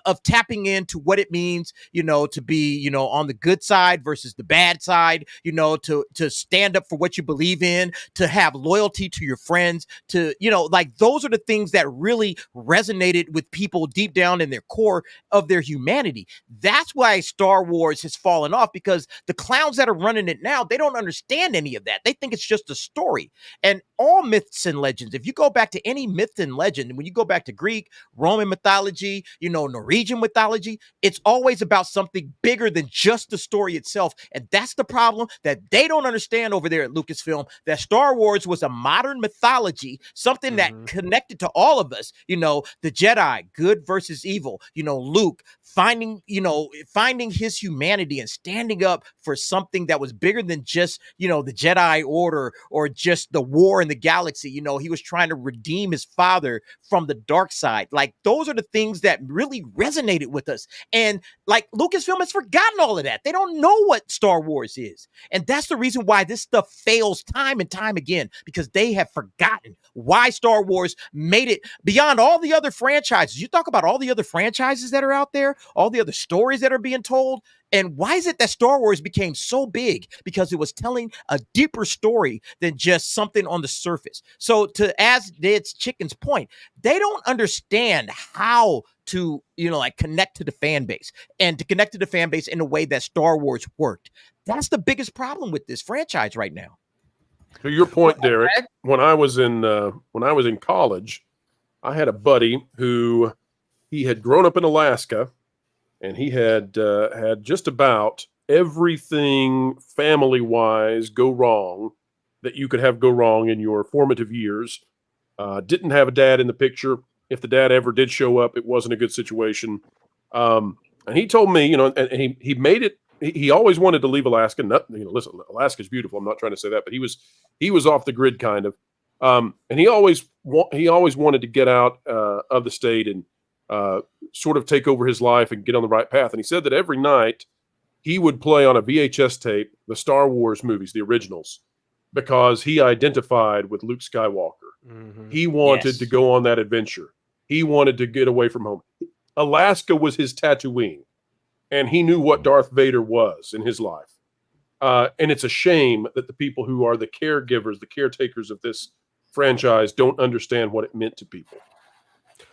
of tapping into what it means, to be, on the good side versus the bad side, to stand up for what you believe in, to have loyalty to your friends, to, like those are the things that really resonated with people deep down in their core of their humanity. That's why Star Wars has fallen off, because the clowns that are running it now, they don't understand any of that. They think it's just a story. And all myths and legends, if you go back to any myth and legend, when you go back to Greek, Roman mythology, Norwegian mythology, it's always about something bigger than just the story itself. And that's the problem that they don't understand over there at Lucasfilm, that Star Wars was a modern mythology, something that connected to all of us, the Jedi, good versus evil, Luke finding his humanity and standing up for something that was bigger than just, the Jedi Order or just the war in the galaxy. He was trying to redeem his father from the dark side. Like, those are the things that really resonated with us. And like, Lucasfilm has forgotten all of that. They don't know what Star Wars is. And that's the reason why this stuff fails time and time again, because they have forgotten why Star Wars made it beyond all the other franchises. You talk about all the other franchises that are out there, all the other stories that are being told. And why is it that Star Wars became so big? Because it was telling a deeper story than just something on the surface. So to As Dead Chicken's point, they don't understand how to, connect to the fan base, and to connect to the fan base in a way that Star Wars worked. That's the biggest problem with this franchise right now. To your point, Derek, when I was in college, I had a buddy who he had grown up in Alaska, and he had had just about everything family-wise go wrong that you could have go wrong in your formative years. Didn't have a dad in the picture. If the dad ever did show up, it wasn't a good situation. And he told me, and he made it. He always wanted to leave Alaska. Listen, Alaska's beautiful. I'm not trying to say that, but he was off the grid kind of. And he always wanted to get out of the state and sort of take over his life and get on the right path. And he said that every night he would play on a VHS tape the Star Wars movies, the originals, because he identified with Luke Skywalker. Mm-hmm. He wanted to go on that adventure. He wanted to get away from home. Alaska was his Tatooine, and he knew what Darth Vader was in his life. And it's a shame that the people who are the caregivers, the caretakers of this franchise don't understand what it meant to people.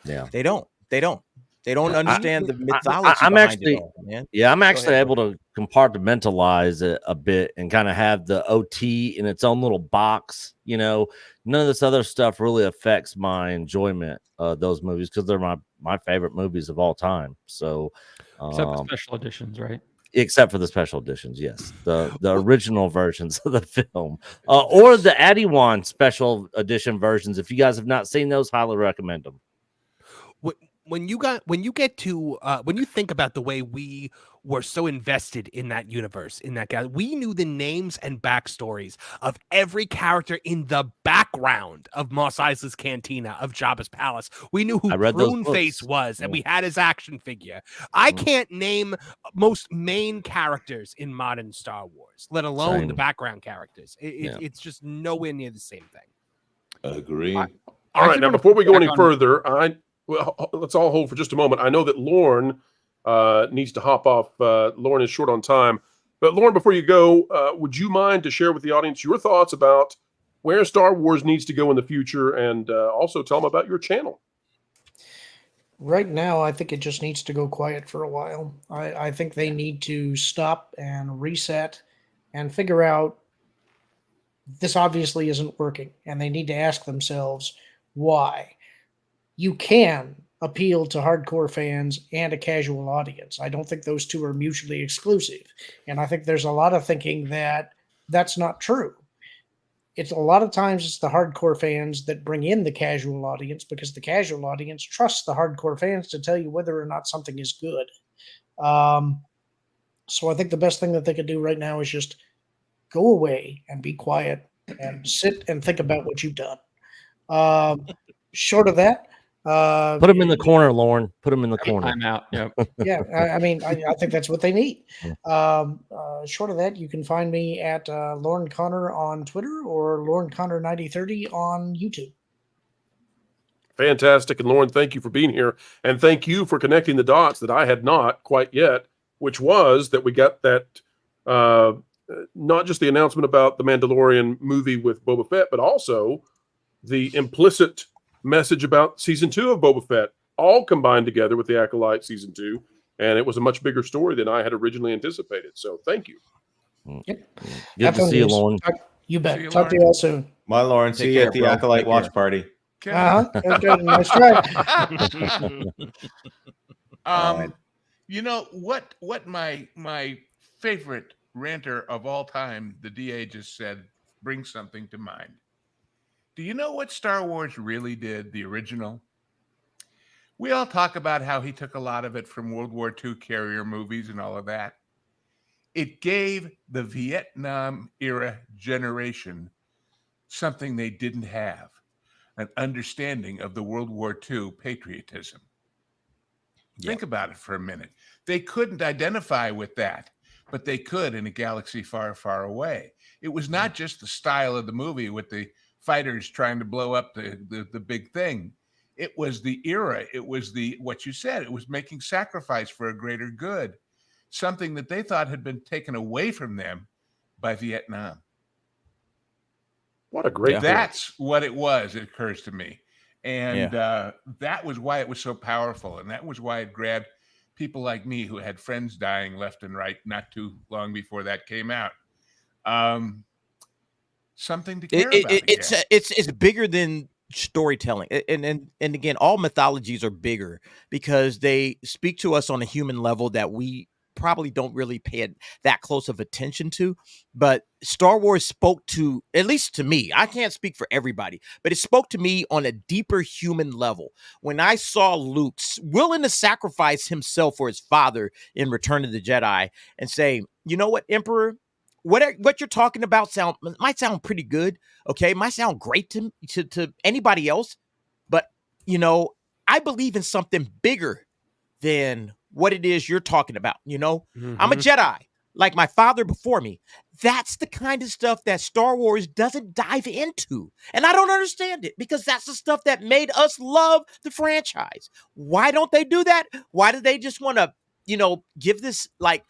Yeah. They don't understand the mythology I'm behind actually, it all, man. Yeah, I'm actually able to compartmentalize it a bit and kind of have the OT in its own little box. You know, none of this other stuff really affects my enjoyment of those movies because they're my favorite movies of all time. So, except the special editions, right? Except for the special editions, yes, the original versions of the film, or the Adiwan special edition versions. If you guys have not seen those, highly recommend them. When you think about the way we were so invested in that universe, in that guy, we knew the names and backstories of every character in the background of Mos Eisley's Cantina, of Jabba's palace. We knew who Pruneface was, and we had his action figure. I can't name most main characters in modern Star Wars, let alone the background characters. It's just nowhere near the same thing. Agree. All right, now before we go any further, well, let's all hold for just a moment. I know that Lauren needs to hop off. Lauren is short on time. But Lauren, before you go, would you mind to share with the audience your thoughts about where Star Wars needs to go in the future, and also tell them about your channel? Right now, I think it just needs to go quiet for a while. I think they need to stop and reset and figure out this obviously isn't working, and they need to ask themselves why. You can appeal to hardcore fans and a casual audience. I don't think those two are mutually exclusive. And I think there's a lot of thinking that that's not true. It's a lot of times it's the hardcore fans that bring in the casual audience because the casual audience trusts the hardcore fans to tell you whether or not something is good. So I think the best thing that they could do right now is just go away and be quiet and sit and think about what you've done. Short of that, put them in the corner, Lauren. Put them in the corner. I'm out. Yep. Yeah, I mean, I think that's what they need. Short of that, you can find me at Lauren Connor on Twitter or Lauren Connor 9030 on YouTube. Fantastic. And Lauren, thank you for being here. And thank you for connecting the dots that I had not quite yet, which was that we got that, not just the announcement about the Mandalorian movie with Boba Fett, but also the implicit message about season 2 of Boba Fett, all combined together with the Acolyte season 2. And it was a much bigger story than I had originally anticipated. So thank you. Yep. Good to see you, Lauren. You bet. Talk to you all soon. My Lauren, see you at the Acolyte watch party. Okay, nice try. You know what my favorite ranter of all time, the DA just said, brings something to mind. Do you know what Star Wars really did, the original? We all talk about how he took a lot of it from World War II carrier movies and all of that. It gave the Vietnam era generation something they didn't have, an understanding of the World War II patriotism. Think about it for a minute. They couldn't identify with that, but they could in a galaxy far, far away. It was not just the style of the movie with the fighters trying to blow up the big thing. It was the era. It was what you said. It was making sacrifice for a greater good, something that they thought had been taken away from them by Vietnam. What a great That's what it was, it occurs to me. And that was why it was so powerful. And that was why it grabbed people like me who had friends dying left and right not too long before that came out. Something to care about. It's bigger than storytelling, and again, all mythologies are bigger because they speak to us on a human level that we probably don't really pay that close of attention to. But Star Wars spoke to, at least to me, I can't speak for everybody, but it spoke to me on a deeper human level when I saw Luke willing to sacrifice himself for his father in Return of the Jedi and say, you know what, Emperor, what you're talking about might sound pretty good. Okay, might sound great to anybody else, but I believe in something bigger than what it is you're talking about. I'm a Jedi, like my father before me. That's the kind of stuff that Star Wars doesn't dive into. And I don't understand it, because that's the stuff that made us love the franchise. Why don't they do that? Why do they just want to, give this like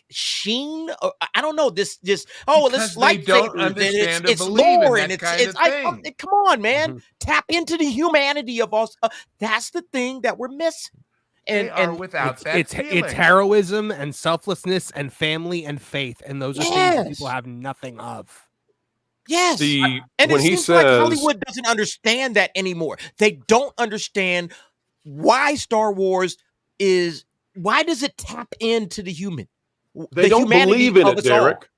sheen? I don't know. This let's lightsabers and it's lore and it's come on, man. Tap into the humanity of us. That's the thing that we're missing. And without it's heroism and selflessness and family and faith, and those are things people have nothing of. Yes, and it seems like Hollywood doesn't understand that anymore. They don't understand why Star Wars is. Why does it tap into the human? They don't believe in it, Derek.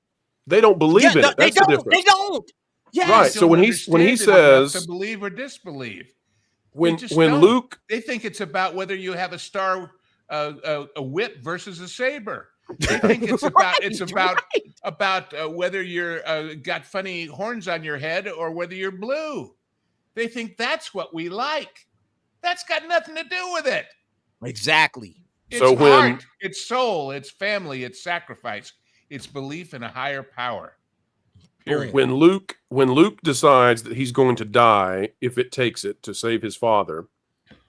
They don't believe in it. That's the difference. They don't. Yes. Right. So when he says to believe or disbelieve. When Luke, they think it's about whether you have a whip versus a saber. They think it's about whether you're got funny horns on your head or whether you're blue. They think that's what we like. That's got nothing to do with it. Exactly. It's heart, it's soul, it's family, it's sacrifice, it's belief in a higher power. Period. When Luke decides that he's going to die if it takes it to save his father,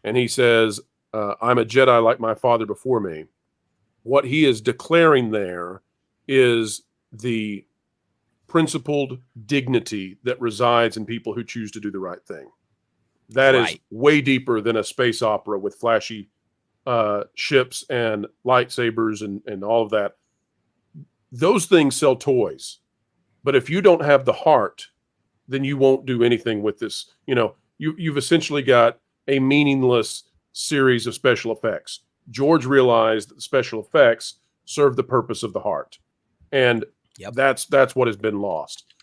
and he says, I'm a Jedi like my father before me, what he is declaring there is the principled dignity that resides in people who choose to do the right thing. That is way deeper than a space opera with flashy ships and lightsabers and all of that. Those things sell toys. But if you don't have the heart, then you won't do anything with this. You've essentially got a meaningless series of special effects. George realized that the special effects serve the purpose of the heart. And that's what has been lost.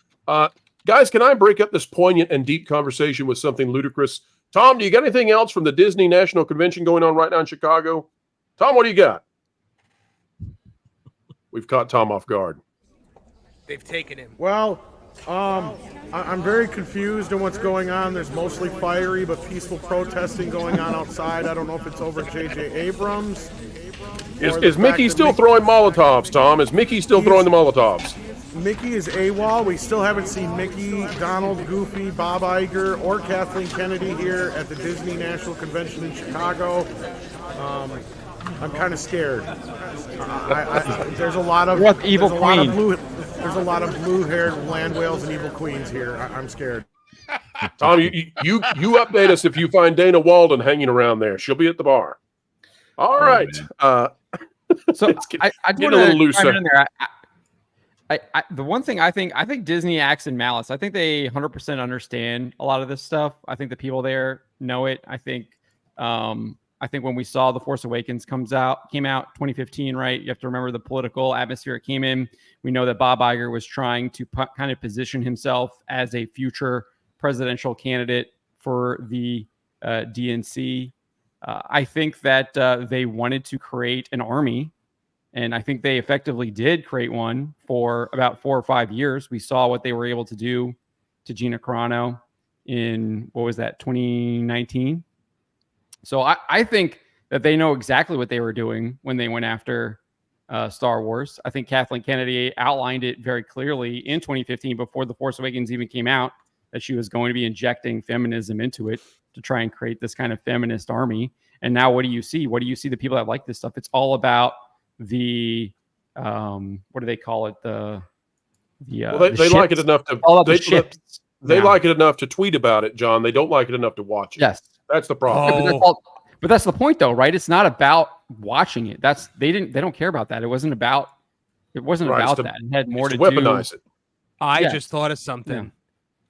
Guys, can I break up this poignant and deep conversation with something ludicrous? Tom, do you got anything else from the Disney National Convention going on right now in Chicago? Tom, what do you got? We've caught Tom off guard. They've taken him. Well, I'm very confused on what's going on. There's mostly fiery but peaceful protesting going on outside. I don't know if it's over J.J. Abrams. Is Mickey still throwing Molotovs, Tom? Is Mickey still throwing the Molotovs? Mickey is AWOL. We still haven't seen Mickey, Donald, Goofy, Bob Iger, or Kathleen Kennedy here at the Disney National Convention in Chicago. I'm kind of scared. There's a lot of There's a lot of blue-haired land whales and evil queens here. I'm scared. Tom, you update us if you find Dana Walden hanging around there. She'll be at the bar. All right. So I get a little loose there. The one thing I think Disney acts in malice. I think they 100% understand a lot of this stuff. I think the people there know it. I think when we saw The Force Awakens came out 2015, right? You have to remember the political atmosphere it came in. We know that Bob Iger was trying to kind of position himself as a future presidential candidate for the DNC. I think that they wanted to create an army, and I think they effectively did create one for about 4 or 5 years. We saw what they were able to do to Gina Carano in, 2019? So I think that they know exactly what they were doing when they went after Star Wars. I think Kathleen Kennedy outlined it very clearly in 2015 before The Force Awakens even came out, that she was going to be injecting feminism into it to try and create this kind of feminist army. And now what do you see? What do you see the people that like this stuff? It's all about the, what do they call it? They like it enough to, they like it enough to tweet about it, John. They don't like it enough to watch it. Yes. That's the problem. But that's the point, though, right? It's not about watching it. They don't care about that. It wasn't about that. It had more to weaponize it. I just thought of something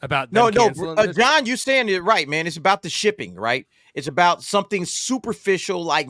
about John, you're saying it right, man. It's about the shipping, right? It's about something superficial, like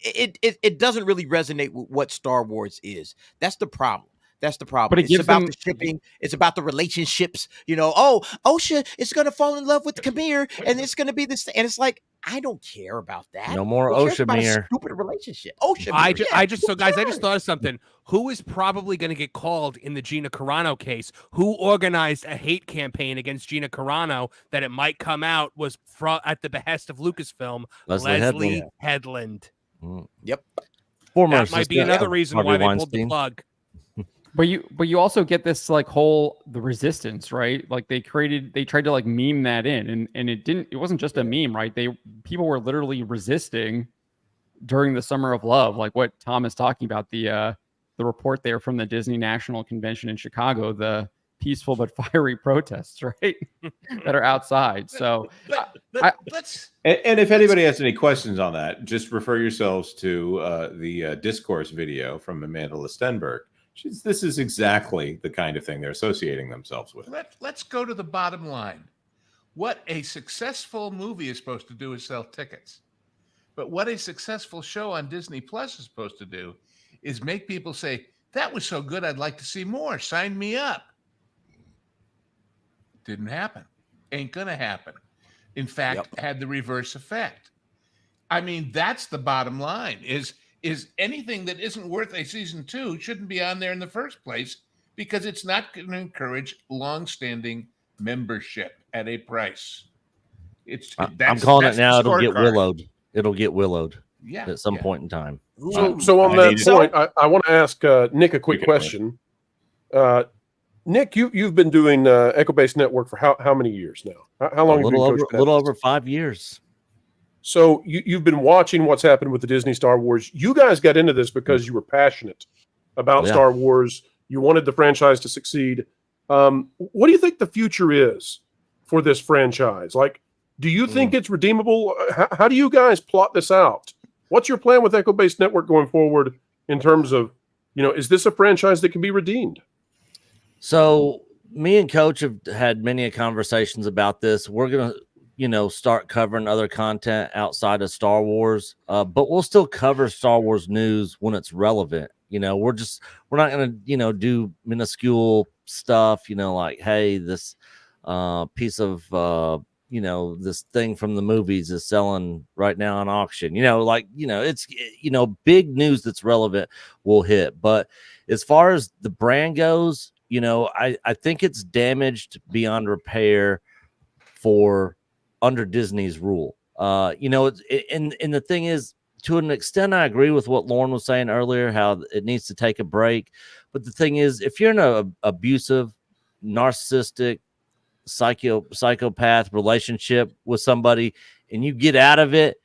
it doesn't really resonate with what Star Wars is. That's the problem. That's the problem. But it's about the shipping. It's about the relationships. Osha is going to fall in love with Kamir, and it's going to be this. And it's like, I don't care about that. No more Who cares about a Oshimir. stupid relationship. Oshimir. So guys, I just thought of something. Who is probably going to get called in the Gina Carano case? Who organized a hate campaign against Gina Carano that it might come out was at the behest of Lucasfilm? Leslie Headland. Yep. Former that might be another reason why they pulled the plug. But you also get this like the resistance, right? Like they tried to like meme that in, and it wasn't just a meme, right? People were literally resisting during the Summer of Love, like what Tom is talking about, the report there from the Disney National Convention in Chicago, the peaceful but fiery protests, right? that are outside. So let's and if anybody has any questions on that, just refer yourselves to the discourse video from Amandla Stenberg. This is exactly the kind of thing they're associating themselves with. Let's go to the bottom line. What a successful movie is supposed to do is sell tickets. But what a successful show on Disney Plus is supposed to do is make people say, that was so good, I'd like to see more. Sign me up. Didn't happen. Ain't going to happen. In fact, had the reverse effect. I mean, that's the bottom line, is anything that isn't worth a season 2 shouldn't be on there in the first place, because it's not going to encourage long-standing membership at a price. I'm calling it now. It'll get willowed. It'll get willowed at some point in time. So on that point, I want to ask Nick a quick question. Nick, you've been doing Echo Base Network for how many years now? How long? A little over 5 years. So you've been watching what's happened with the Disney Star Wars. You guys got into this because you were passionate about Star Wars. You wanted the franchise to succeed. What do you think the future is for this franchise? Like, do you think it's redeemable? How do you guys plot this out? What's your plan with Echo Base Network going forward in terms of, is this a franchise that can be redeemed? So me and Coach have had many conversations about this. We're going to, start covering other content outside of Star Wars, but we'll still cover Star Wars news when it's relevant. We're not going to, do minuscule stuff, like, hey, this piece of, this thing from the movies is selling right now on auction, it's, big news that's relevant will hit. But as far as the brand goes, I think it's damaged beyond repair for under Disney's rule. And the thing is, to an extent, I agree with what Lauren was saying earlier, how it needs to take a break. But the thing is, if you're in an abusive, narcissistic, psychopath relationship with somebody and you get out of it,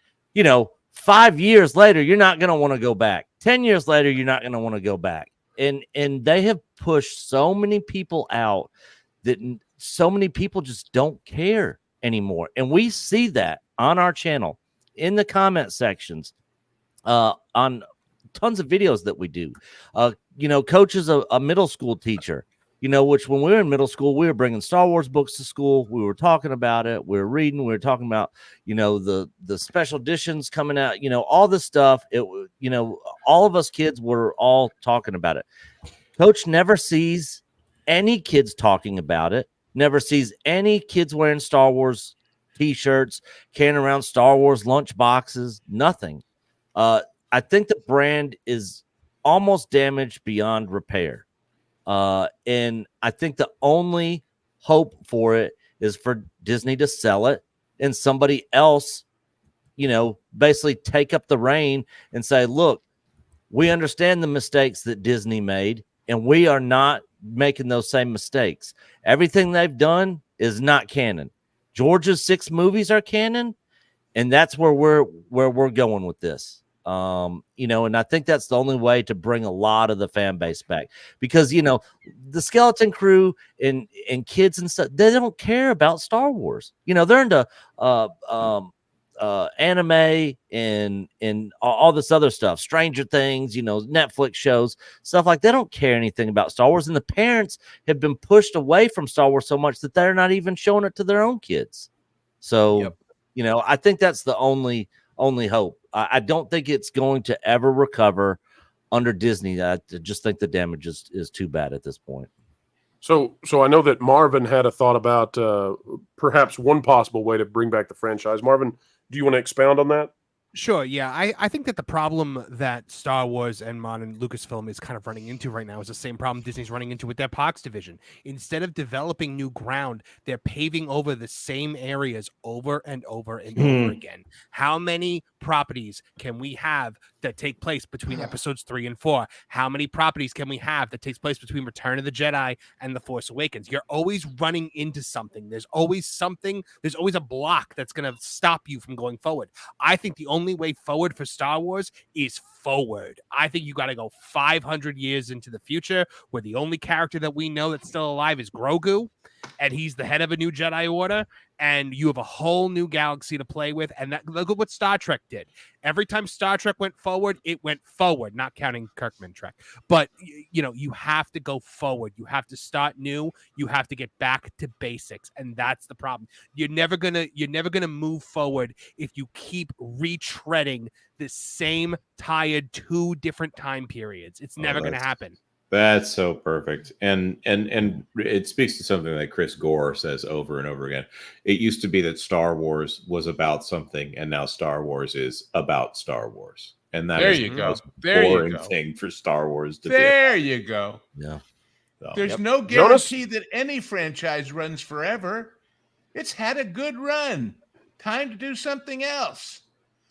5 years later, you're not going to want to go back. 10 years later, you're not going to want to go back. And they have pushed so many people out that so many people just don't care anymore. And we see that on our channel, in the comment sections, on tons of videos that we do. Coach is a middle school teacher, which when we were in middle school, we were bringing Star Wars books to school. We were talking about it. We were reading. We were talking about, the special editions coming out, all this stuff. All of us kids were all talking about it. Coach never sees any kids talking about it. Never sees any kids wearing Star Wars T-shirts, carrying around Star Wars lunch boxes, nothing. I think the brand is almost damaged beyond repair. And I think the only hope for it is for Disney to sell it and somebody else, basically take up the reign and say, look, we understand the mistakes that Disney made, and we are not making those same mistakes. Everything they've done is not canon. George's 6 movies are canon, and that's where we're going with this. And I think that's the only way to bring a lot of the fan base back, because the Skeleton Crew and kids and stuff, they don't care about Star Wars. They're into anime and all this other stuff, Stranger Things, Netflix shows, stuff like they don't care anything about Star Wars. And the parents have been pushed away from Star Wars so much that they're not even showing it to their own kids. So, I think that's the only hope. I don't think it's going to ever recover under Disney. I just think the damage is too bad at this point. So I know that Marvin had a thought about perhaps one possible way to bring back the franchise. Marvin, Do you want to expound on that? Sure. Yeah. I think that the problem that Star Wars and modern Lucasfilm is kind of running into right now is the same problem Disney's running into with their parks division. Instead of developing new ground, they're paving over the same areas over and over and over again. How many properties can we have that take place between episodes 3 and 4? How many properties can we have that takes place between Return of the Jedi and The Force Awakens? You're always running into something. There's always something. There's always a block that's going to stop you from going forward. I think the only way forward for Star Wars is forward. I think you got to go 500 years into the future, where the only character that we know that's still alive is Grogu, and he's the head of a new Jedi Order, and you have a whole new galaxy to play with. And look at what Star Trek did. Every time Star Trek went forward, it went forward, not counting Kirkman Trek. But, you have to go forward. You have to start new. You have to get back to basics. And that's the problem. You're never gonna move forward if you keep retreading the same tired 2 different time periods. It's never going to happen. That's so perfect. And it speaks to something that Chris Gore says over and over again. It used to be that Star Wars was about something, and now Star Wars is about Star Wars. And that is the most boring thing for Star Wars to do. There you go. Yeah. So, There's no guarantee that any franchise runs forever. It's had a good run. Time to do something else.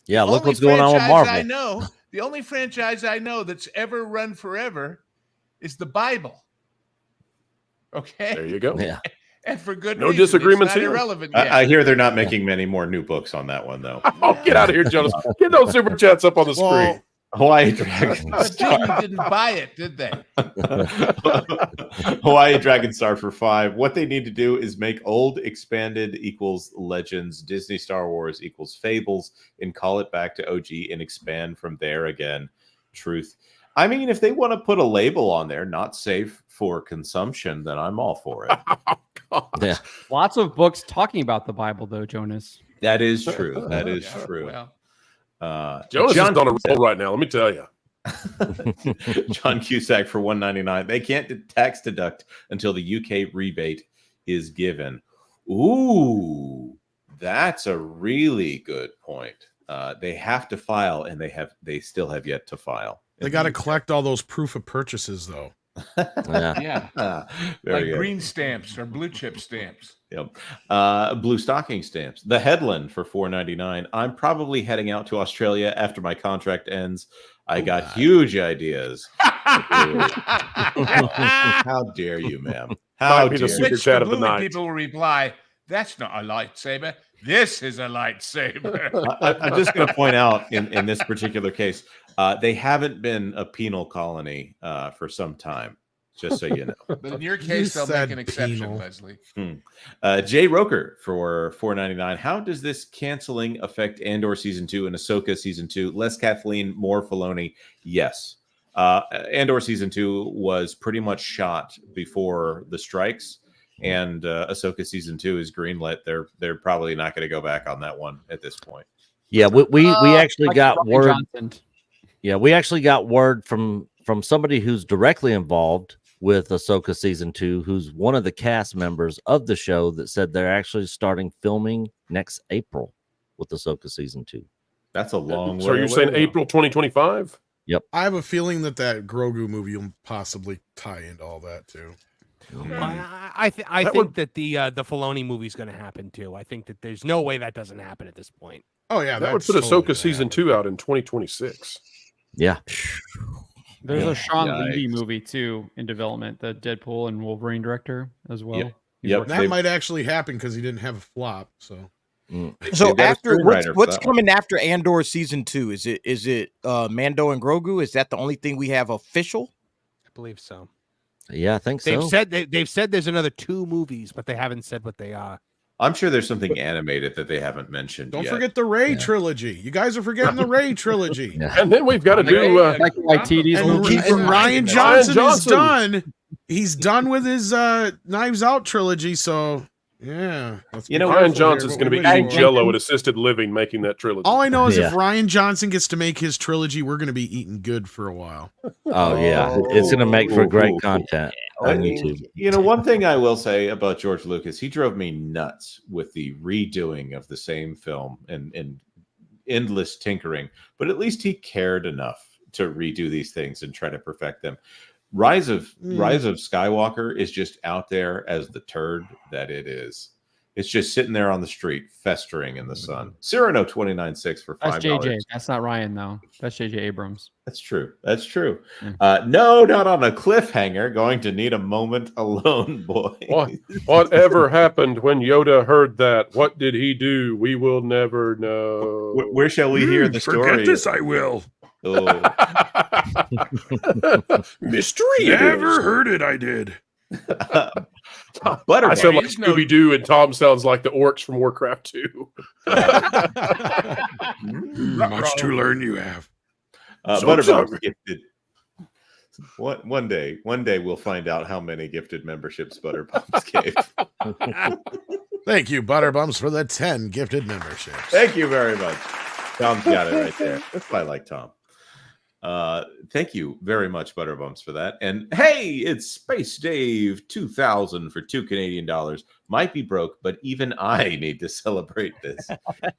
Yeah, look what's going on with Marvel. The only franchise I know that's ever run forever is the Bible. Okay. There you go. Yeah. And for good no reason. disagreements It's not here. irrelevant yet. I hear they're not making many more new books on that one, though. Oh, get out of here, Jonas. Get those super chats up on the screen. Hawaii Dragon But Disney didn't buy it, did they? Hawaii Dragon Star for 5. What they need to do is make old expanded equals Legends, Disney Star Wars equals Fables, and call it back to OG and expand from there again. Truth. I mean, if they want to put a label on there, not safe for consumption, then I'm all for it. Yeah. Lots of books talking about the Bible, though, Jonas. That is true. That is true. Well, Jonas is on a roll right now, let me tell you. John Cusack for $1.99. They can't tax deduct until the UK rebate is given. Ooh, that's a really good point. They have to file, and they still have yet to file. They got to collect all those proof of purchases, though. Yeah. Like green stamps or blue chip stamps. Yep. Blue stocking stamps. The Headland for $4.99. I'm probably heading out to Australia after my contract ends. I got huge ideas. How dare you, ma'am? How dare you? Which the blue people will reply, that's not a lightsaber. This is a lightsaber. I'm just going to point out in this particular case, they haven't been a penal colony for some time, just so you know. But in your case, they'll make an exception, Leslie. Jay Roker for $4.99. How does this canceling affect Andor Season 2 and Ahsoka Season 2? Less Kathleen, more Filoni? Yes. Andor Season 2 was pretty much shot before the strikes. And Ahsoka Season 2 is greenlit. They're probably not going to go back on that one at this point. Yeah, we actually like got Robbie word. Johnson. Yeah, we actually got word from somebody who's directly involved with Ahsoka Season 2, who's one of the cast members of the show, that said they're actually starting filming next April with Ahsoka Season 2. That's a long way. So you're saying April 2025? Yep. I have a feeling that Grogu movie will possibly tie into all that too. I think that the Filoni movie is going to happen too. I think that there's no way that doesn't happen at this point. Oh yeah, that would put Ahsoka Season 2 out in 2026. Yeah. There's a Sean Levy movie too in development, the Deadpool and Wolverine director as well. Yep. That might actually happen because he didn't have a flop. So, so after what's coming after Andor Season 2? Is it Mando and Grogu? Is that the only thing we have official? I believe so. Yeah, I think so. They've said there's another 2 movies, but they haven't said what they are. I'm sure there's something animated that they haven't mentioned. Don't forget the Rey trilogy. You guys are forgetting the Rey trilogy. And then we've got to do and Ryan Johnson is done. He's done with his Knives Out trilogy. So yeah, Ryan Johnson's going to be eating Jello at assisted living, making that trilogy. All I know is if Ryan Johnson gets to make his trilogy, we're going to be eating good for a while. Oh yeah, it's going to make for great content on YouTube. You know, one thing I will say about George Lucas, he drove me nuts with the redoing of the same film and endless tinkering, but at least he cared enough to redo these things and try to perfect them. Rise of Skywalker is just out there as the turd that it is. It's just sitting there on the street, festering in the sun. Cyrano 29.6 for $5. That's JJ. That's not Ryan, though. That's JJ Abrams. That's true. That's true. No, not on a cliffhanger. Going to need a moment alone, boy. Whatever happened when Yoda heard that? What did he do? We will never know. Where shall we hear the story? Forget this, I will. Oh. Mystery. Never heard it. I did. I sound like Scooby-Doo, and Tom sounds like the orcs from Warcraft 2. Much to learn you have. Butterbombs gifted. One day we'll find out how many gifted memberships Butterbombs gave. Thank you, Butterbums, for the 10 gifted memberships. Thank you very much. Tom's got it right there. That's why I like Tom. Thank you very much, Butterbumps, for that. And hey, it's Space Dave 2000 for $2 Canadian. Might be broke, but even I need to celebrate this.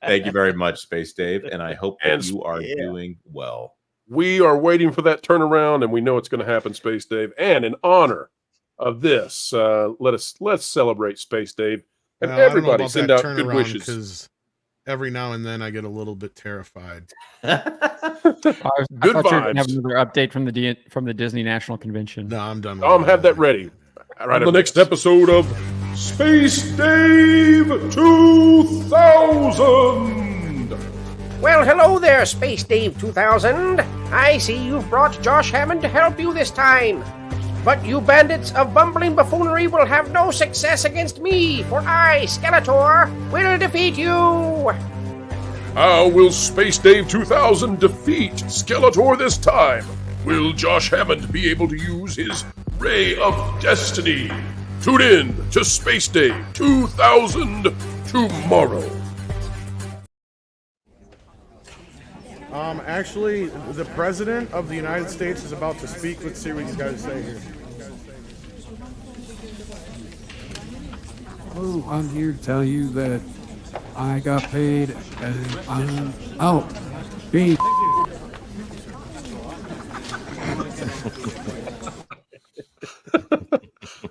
Thank you very much, Space Dave, and I hope that you are doing well. We are waiting for that turnaround, and we know it's going to happen, Space Dave. And in honor of this, let's celebrate Space Dave, and everybody send out good wishes. Because every now and then I get a little bit terrified. I thought you were gonna have another update from the Disney National Convention. No, I'm done. Tom, have that ready. Right on the next episode of Space Dave 2000. Well, hello there, Space Dave 2000. I see you've brought Josh Hammond to help you this time. But you bandits of bumbling buffoonery will have no success against me, for I, Skeletor, will defeat you. How will Space Dave 2000 defeat Skeletor this time? Will Josh Hammond be able to use his Ray of Destiny? Tune in to Space Dave 2000 tomorrow. Actually, the President of the United States is about to speak. Let's see what he's got to say here. Oh, I'm here to tell you that I got paid and I'm out. Being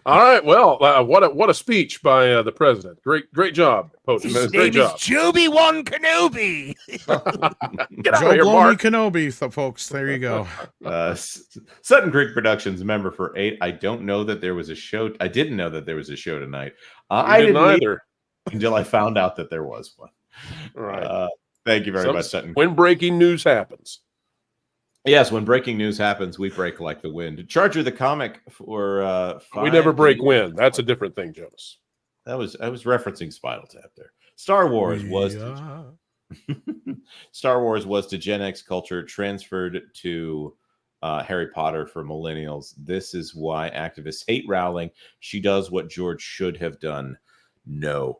All right. Well, what a speech by the president. Great job, Postman. Great job. Obi-Wan Kenobi. Get out of here, Mark. Kenobi, folks. There you go. Sutton Creek Productions, member for 8. I don't know that there was a show. I didn't know that there was a show tonight. I didn't either until I found out that there was one. All right. Thank you very much, Sutton. When breaking news happens. Yes, when breaking news happens, we break like the wind. Charger the comic for we never break wind. That's a different thing, Jonas. I was referencing Spinal Tap there. Star Wars was to Gen X culture, transferred to Harry Potter for millennials. This is why activists hate Rowling. She does what George should have done. No.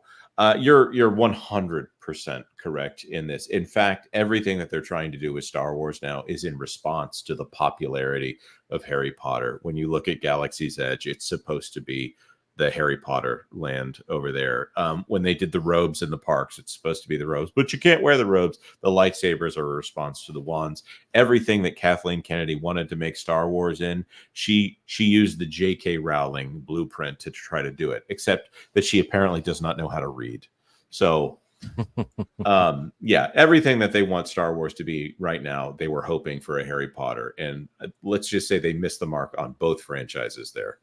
You're 100% correct in this. In fact, everything that they're trying to do with Star Wars now is in response to the popularity of Harry Potter. When you look at Galaxy's Edge, it's supposed to be the Harry Potter land over there. When they did the robes in the parks, it's supposed to be the robes, but you can't wear the robes. The lightsabers are a response to the wands. Everything that Kathleen Kennedy wanted to make Star Wars in, she used the J.K. Rowling blueprint to try to do it, except that she apparently does not know how to read. So, yeah, everything that they want Star Wars to be right now, they were hoping for a Harry Potter. And let's just say they missed the mark on both franchises there.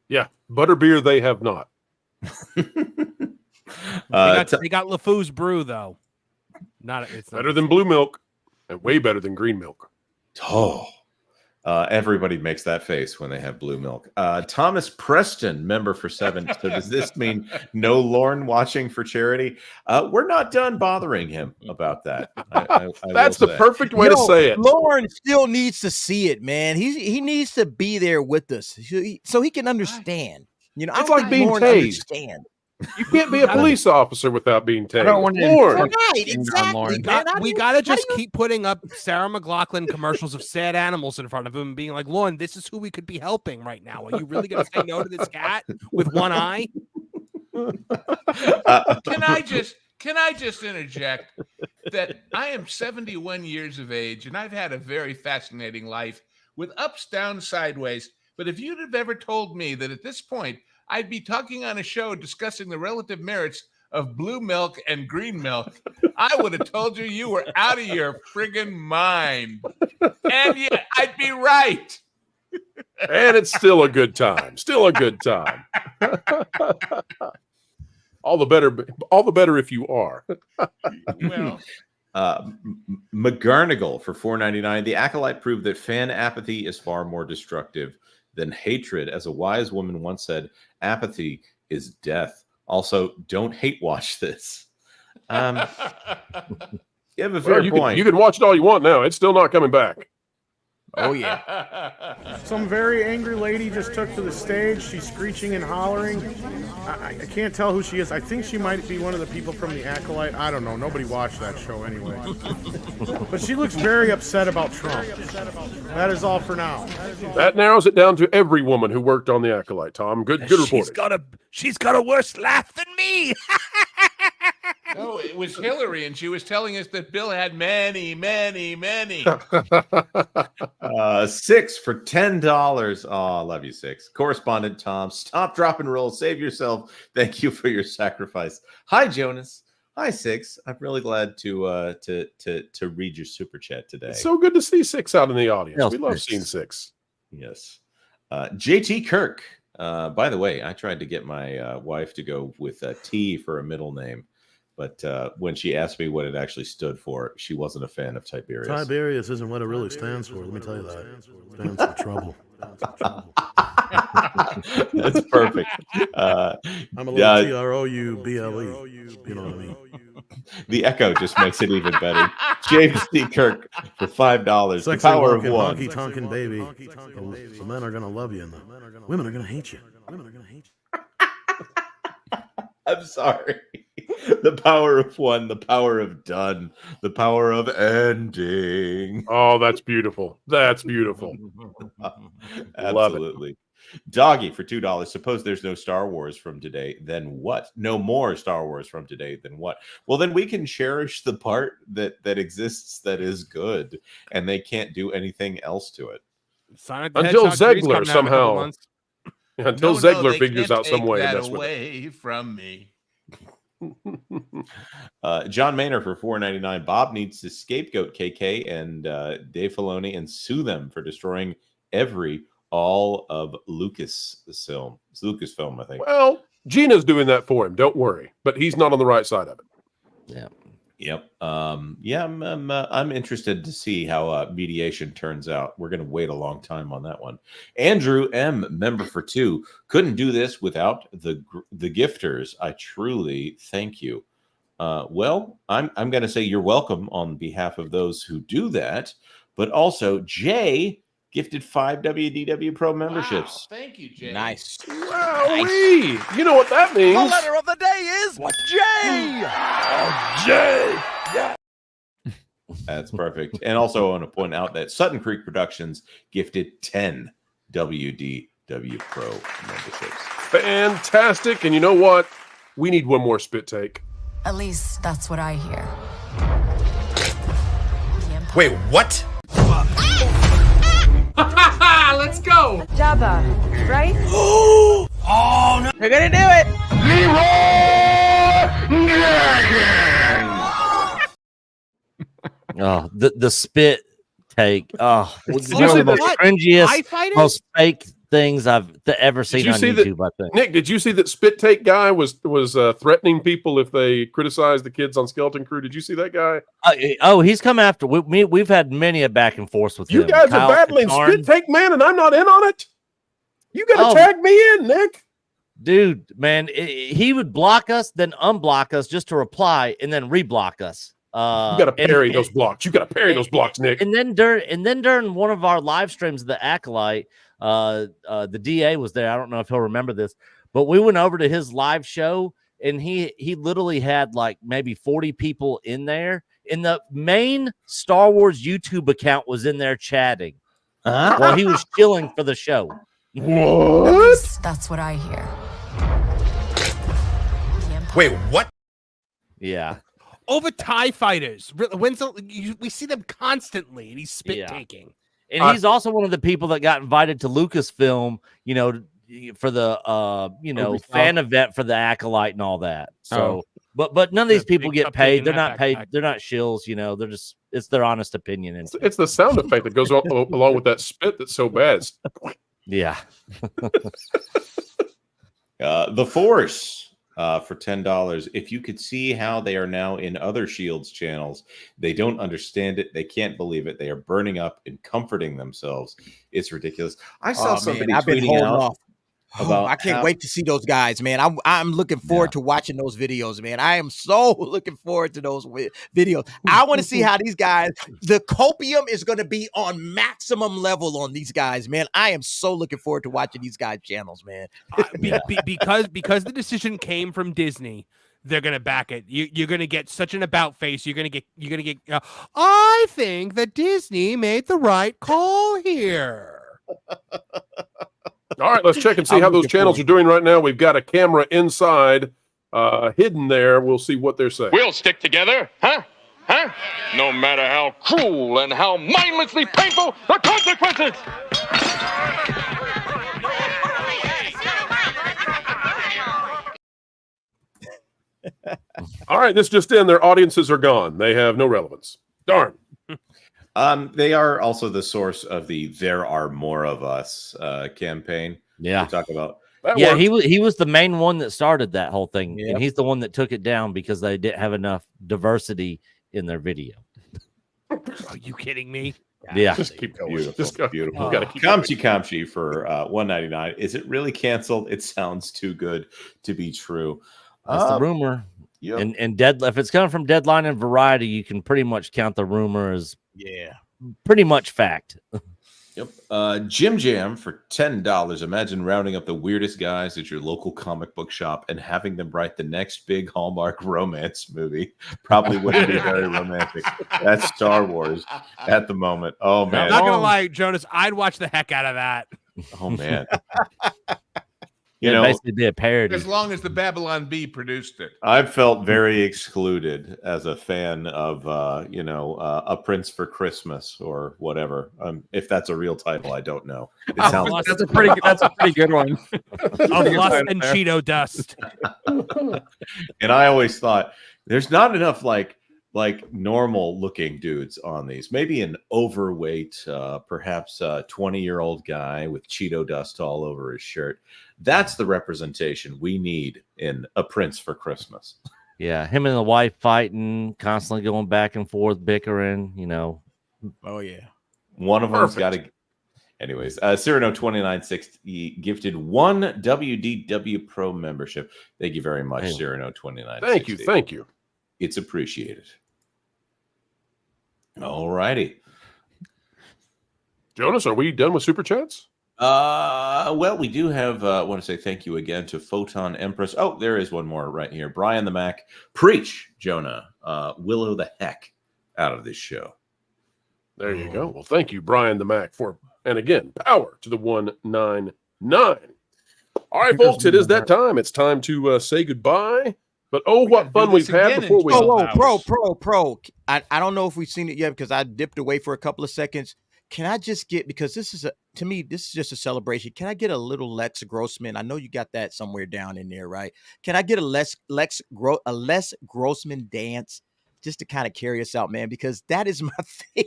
Yeah, butterbeer they have not. They got LeFou's brew though. It's better than blue milk, and way better than green milk. Oh, everybody makes that face when they have blue milk. Thomas Preston, member for 7. So does this mean no Lorne watching for charity? We're not done bothering him about that. I That's the perfect way to say it. Lorne still needs to see it, man. He needs to be there with us so he can understand. You know, it's like being tased. You can't be a police officer without being tased. I don't want to. Right, exactly. We gotta just keep putting up Sarah McLachlan commercials of sad animals in front of him and being like, Lauren, this is who we could be helping right now. Are you really gonna say no to this cat with one eye? Can I just interject? that I am 71 years of age and I've had a very fascinating life with ups, downs, sideways. But if you'd have ever told me that at this point I'd be talking on a show discussing the relative merits of blue milk and green milk, I would have told you were out of your friggin' mind. And yet I'd be right. And it's still a good time. Still a good time. All the better if you are. Well, McGarnagle for $4.99. The Acolyte proved that fan apathy is far more destructive than hatred. As a wise woman once said, apathy is death. Also, don't hate watch this. You have a fair point. You can watch it all you want now. It's still not coming back. Oh, yeah. Some very angry lady just took to the stage. She's screeching and hollering. I can't tell who she is. I think she might be one of the people from the Acolyte. I don't know. Nobody watched that show anyway. But she looks very upset about Trump. That is all for now. That narrows it down to every woman who worked on the Acolyte, Tom. Good reporting. She's got a worse laugh than me. No, it was Hillary, and she was telling us that Bill had many. 6 for $10. Oh, I love you, 6. Correspondent Tom, stop, drop, and roll. Save yourself. Thank you for your sacrifice. Hi, Jonas. Hi, 6. I'm really glad to read your super chat today. It's so good to see 6 out in the audience. Yes, We love 6. seeing 6. Yes. JT Kirk. By the way, I tried to get my wife to go with T for a middle name. But when she asked me what it actually stood for, she wasn't a fan of Tiberius. Tiberius isn't what it really stands for. Let me tell you that. It stands for trouble. That's perfect. I'm a little TROUBLE. You know what I mean? The echo just makes it even better. James D. Kirk for $5. The power of one. Honky tonkin' baby. The men are gonna love you, and the women are gonna hate you. I'm sorry. The power of one, the power of done, the power of ending. Oh, that's beautiful. That's beautiful. Absolutely. Doggy for $2. Suppose there's no Star Wars from today, then what? No more Star Wars from today, then what? Well, then we can cherish the part that exists that is good, and they can't do anything else to it. Until Zegler somehow. Until Zegler figures out some way. That away from me. John Maynard for $4.99. Bob needs to scapegoat KK and Dave Filoni and sue them for destroying all of Lucasfilm. It's Lucasfilm, I think. Well, Gina's doing that for him. Don't worry. But he's not on the right side of it. Yeah. Yep. I'm interested to see how mediation turns out. We're going to wait a long time on that one. Andrew M, member for 2, couldn't do this without the gifters. I truly thank you. Well, I'm going to say you're welcome on behalf of those who do that, but also Jay gifted 5 WDW Pro memberships. Wow, thank you, Jay. Nice. Wowee! You know what that means? The letter of the day is J. Jay. Yeah. That's perfect. And also I want to point out that Sutton Creek Productions gifted 10 WDW Pro memberships. Fantastic. And you know what? We need one more spit take. At least that's what I hear. Wait, what? Let's go. Jabba, right? Oh no! We're gonna do it. Oh, the spit take. Oh, it's Did you one of see the most that? cringiest, most fake things I've ever seen on YouTube. I think. Nick, did you see that spit take guy was threatening people if they criticized the kids on Skeleton Crew? Did you see that guy? He's come after we've had many a back and forth with You him. guys Kyle are battling Katarn. spit take man, and I'm not in on it. You got to tag me in, Nick. Dude, man, he would block us, then unblock us just to reply, and then reblock us. You got to parry those blocks. You got to parry those blocks, Nick. And then during one of our live streams of the Acolyte, the DA was there. I don't know if he'll remember this, but we went over to his live show, and he literally had like maybe 40 people in there. And the main Star Wars YouTube account was in there chatting while he was chilling for the show. What? That's what I hear. Wait, what? Yeah. over TIE fighters. We see them constantly, and he's spit taking. And he's also one of the people that got invited to Lucasfilm, for the fan event for the Acolyte and all that. So, but none of these people get paid. They're not paid. They're not shills. They're just, it's their honest opinion. And it's the sound effect that goes along with that spit that's so bad. Yeah. The Force for $10. If you could see how they are now in other Shields channels, they don't understand it. They can't believe it. They are burning up and comforting themselves. It's ridiculous. I saw somebody tweeting out. I can't wait to see those guys, man. I'm looking forward to watching those videos, man. I am so looking forward to those videos. I want to see how these guys, the copium is going to be on maximum level on these guys, man. I am so looking forward to watching these guys' channels, man. Because the decision came from Disney, they're gonna back it. You're gonna get such an about face. You're gonna get. I think that Disney made the right call here. All right, let's check and see how those channels are doing right now. We've got a camera inside, hidden there. We'll see what they're saying. We'll stick together, huh? Huh? No matter how cruel and how mindlessly painful the consequences. All right, this just in. Their audiences are gone. They have no relevance. Darn. They are also the source of the "There Are More of Us" campaign. Yeah, we talk about. He was the main one that started that whole thing, and he's the one that took it down because they didn't have enough diversity in their video. Are you kidding me? Yeah, just keep going. Beautiful, beautiful. Kamchi for $1.99. Is it really canceled? It sounds too good to be true. That's the rumor. Yep. And if it's coming from Deadline and Variety, you can pretty much count the rumor as pretty much fact. Yep. Jim Jam for $10. Imagine rounding up the weirdest guys at your local comic book shop and having them write the next big Hallmark romance movie. Probably wouldn't be very romantic. That's Star Wars at the moment. Oh man, I'm not gonna lie, Jonas. I'd watch the heck out of that. Oh man. Basically be a parody. As long as the Babylon Bee produced it. I felt very excluded as a fan of, A Prince for Christmas or whatever. If that's a real title, I don't know. It sounds that's a pretty good one. Of Lust and Cheeto Dust. And I always thought there's not enough like normal looking dudes on these. Maybe an overweight, perhaps 20-year-old guy with Cheeto dust all over his shirt. That's the representation we need in A Prince for Christmas. Yeah, him and the wife fighting, constantly going back and forth, bickering, Oh, yeah. One of them's got to... Anyways, Cyrano 2960 gifted one WDW Pro membership. Thank you very much, Cyrano 2960. Thank you. It's appreciated. All righty. Jonas, are we done with Super Chats? Well, we do have, want to say thank you again to Photon Empress. Oh, there is one more right here. Brian the Mac. Preach, Jonah. Willow the heck out of this show. There you go. Well, thank you, Brian the Mac, and again, power to the 199. All right, folks, it is that time. It's time to say goodbye. But what fun we've had before we... Pro. I don't know if we've seen it yet because I dipped away for a couple of seconds. Can I just get, because this is to me, this is just a celebration. Can I get a little Lex Grossman? I know you got that somewhere down in there, right? Can I get a Les Grossman dance just to kind of carry us out, man? Because that is my thing.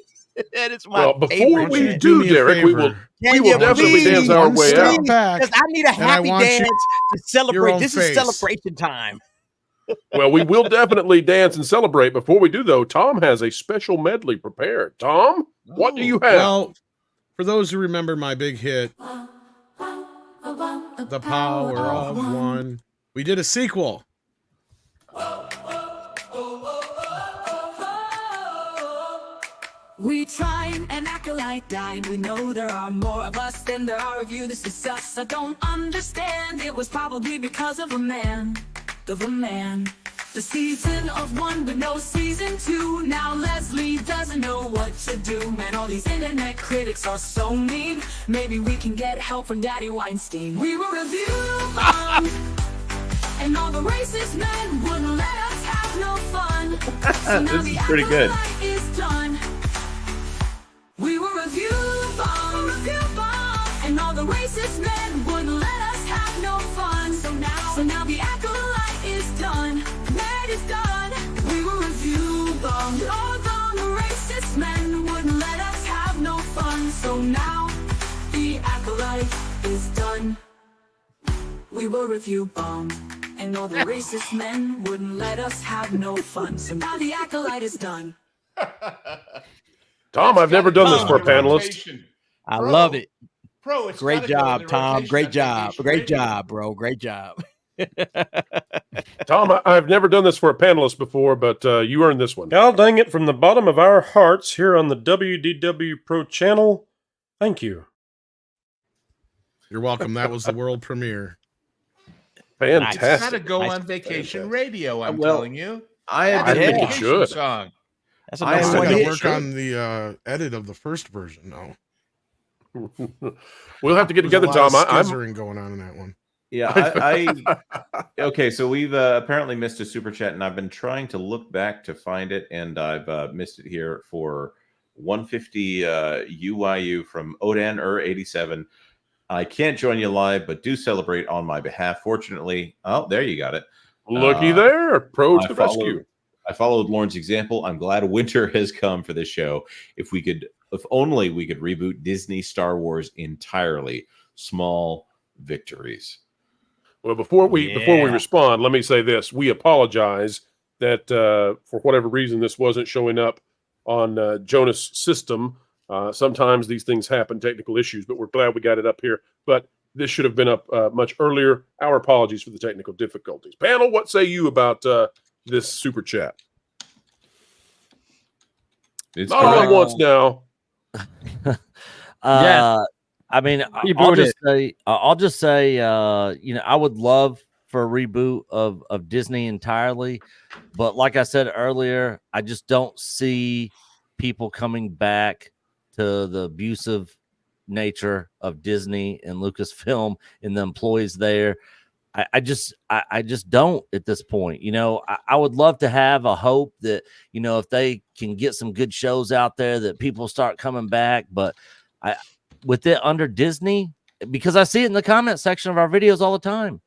That is my before we do, Derek, we will definitely dance our way out. Because I need a happy dance to celebrate. This is celebration time. Well, we will definitely dance and celebrate. Before we do, though, Tom has a special medley prepared. Tom, what do you have? Well, for those who remember my big hit, The Power of One, we did a sequel. We tried an acolyte died. We know there are more of us than there are of you. This is us. I don't understand. It was probably because of a man. The season of one with no season two. Now Leslie doesn't know what to do. Man, all these internet critics are so mean. Maybe we can get help from Daddy Weinstein. We were review bombed, and all the racist men wouldn't let us have have no fun. So now This the is pretty good. Acolyte is done. We were review bomb, and all the racist men wouldn't let us have no fun. So now the Acolyte is done. That is done. We were review bombed. All the racist men wouldn't let us have no fun. So now the Acolyte is done. We were review bombed, and all the racist men wouldn't let us have no fun. So now the Acolyte is done. Tom, I've never done this for a panelist. I love it. Pro, it's Great gotta go in job, the Tom. rotation Great of job. Vacation Great Radio. job, bro. Great job. Tom, I've never done this for a panelist before, but you earned this one. God dang it, from the bottom of our hearts here on the WDW Pro Channel, thank you. You're welcome. That was the world premiere. Fantastic. It's got to go on Vacation Radio, I'm telling you. I have I been think it Vacation should. song. That's I a still one got to hit. work on the edit of the first version, though. We'll have to get There's together, a lot Tom. of I'm scissoring going on in that one. Yeah, I okay. So we've apparently missed a super chat, and I've been trying to look back to find it, and I've missed it here for 150 UYU from Odan 87. I can't join you live, but do celebrate on my behalf. Fortunately, oh, there you got it. looky there. Pro to the rescue. I followed Lauren's example. I'm glad winter has come for this show. If only we could reboot Disney Star Wars entirely. Small victories. Well, before we respond, let me say this: we apologize that for whatever reason this wasn't showing up on Jonas' system. Sometimes these things happen, technical issues, but we're glad we got it up here. But this should have been up much earlier. Our apologies for the technical difficulties. Panel, what say you about this super chat? It's not all at once now. I mean, I'll just say, I would love for a reboot of Disney entirely, but like I said earlier, I just don't see people coming back to the abusive nature of Disney and Lucasfilm and the employees there. I just don't at this point. I would love to have a hope that, if they can get some good shows out there, that people start coming back. But with it under Disney, because I see it in the comment section of our videos all the time,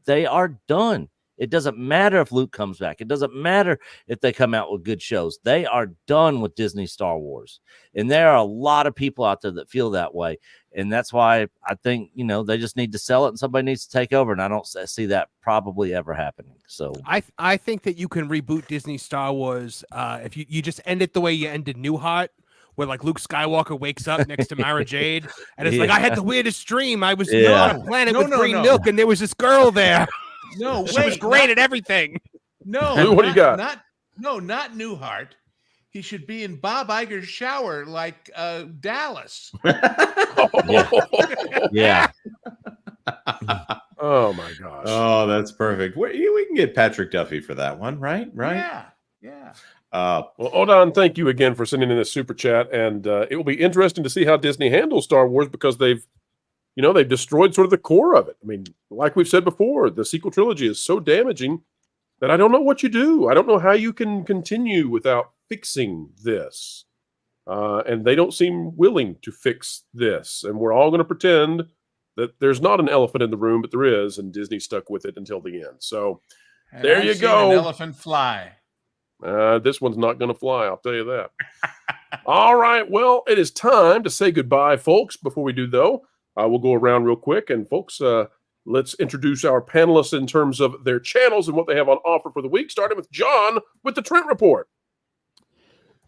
they are done. It doesn't matter if Luke comes back. It doesn't matter if they come out with good shows. They are done with Disney Star Wars. And there are a lot of people out there that feel that way. And that's why I think, they just need to sell it and somebody needs to take over. And I don't see that probably ever happening. So I think that you can reboot Disney Star Wars if you just end it the way you ended New Heart, where like Luke Skywalker wakes up next to Mara Jade. And it's like, I had the weirdest dream. I was on a planet with green milk and there was this girl there. No, she was great at everything. No, what do you got? Not Newhart. He should be in Bob Iger's shower like Dallas. Yeah. Oh my gosh. Oh, that's perfect. We can get Patrick Duffy for that one, right? Yeah. Well, Odon, thank you again for sending in this super chat, and it will be interesting to see how Disney handles Star Wars because they've destroyed sort of the core of it. I mean, like we've said before, the sequel trilogy is so damaging that I don't know what you do. I don't know how you can continue without fixing this. And they don't seem willing to fix this. And we're all going to pretend that there's not an elephant in the room, but there is, and Disney stuck with it until the end. So there you go. An elephant fly. This one's not going to fly, I'll tell you that. All right, well, it is time to say goodbye, folks. Before we do, though, we'll go around real quick. And, folks, let's introduce our panelists in terms of their channels and what they have on offer for the week, starting with John with the Trent Report.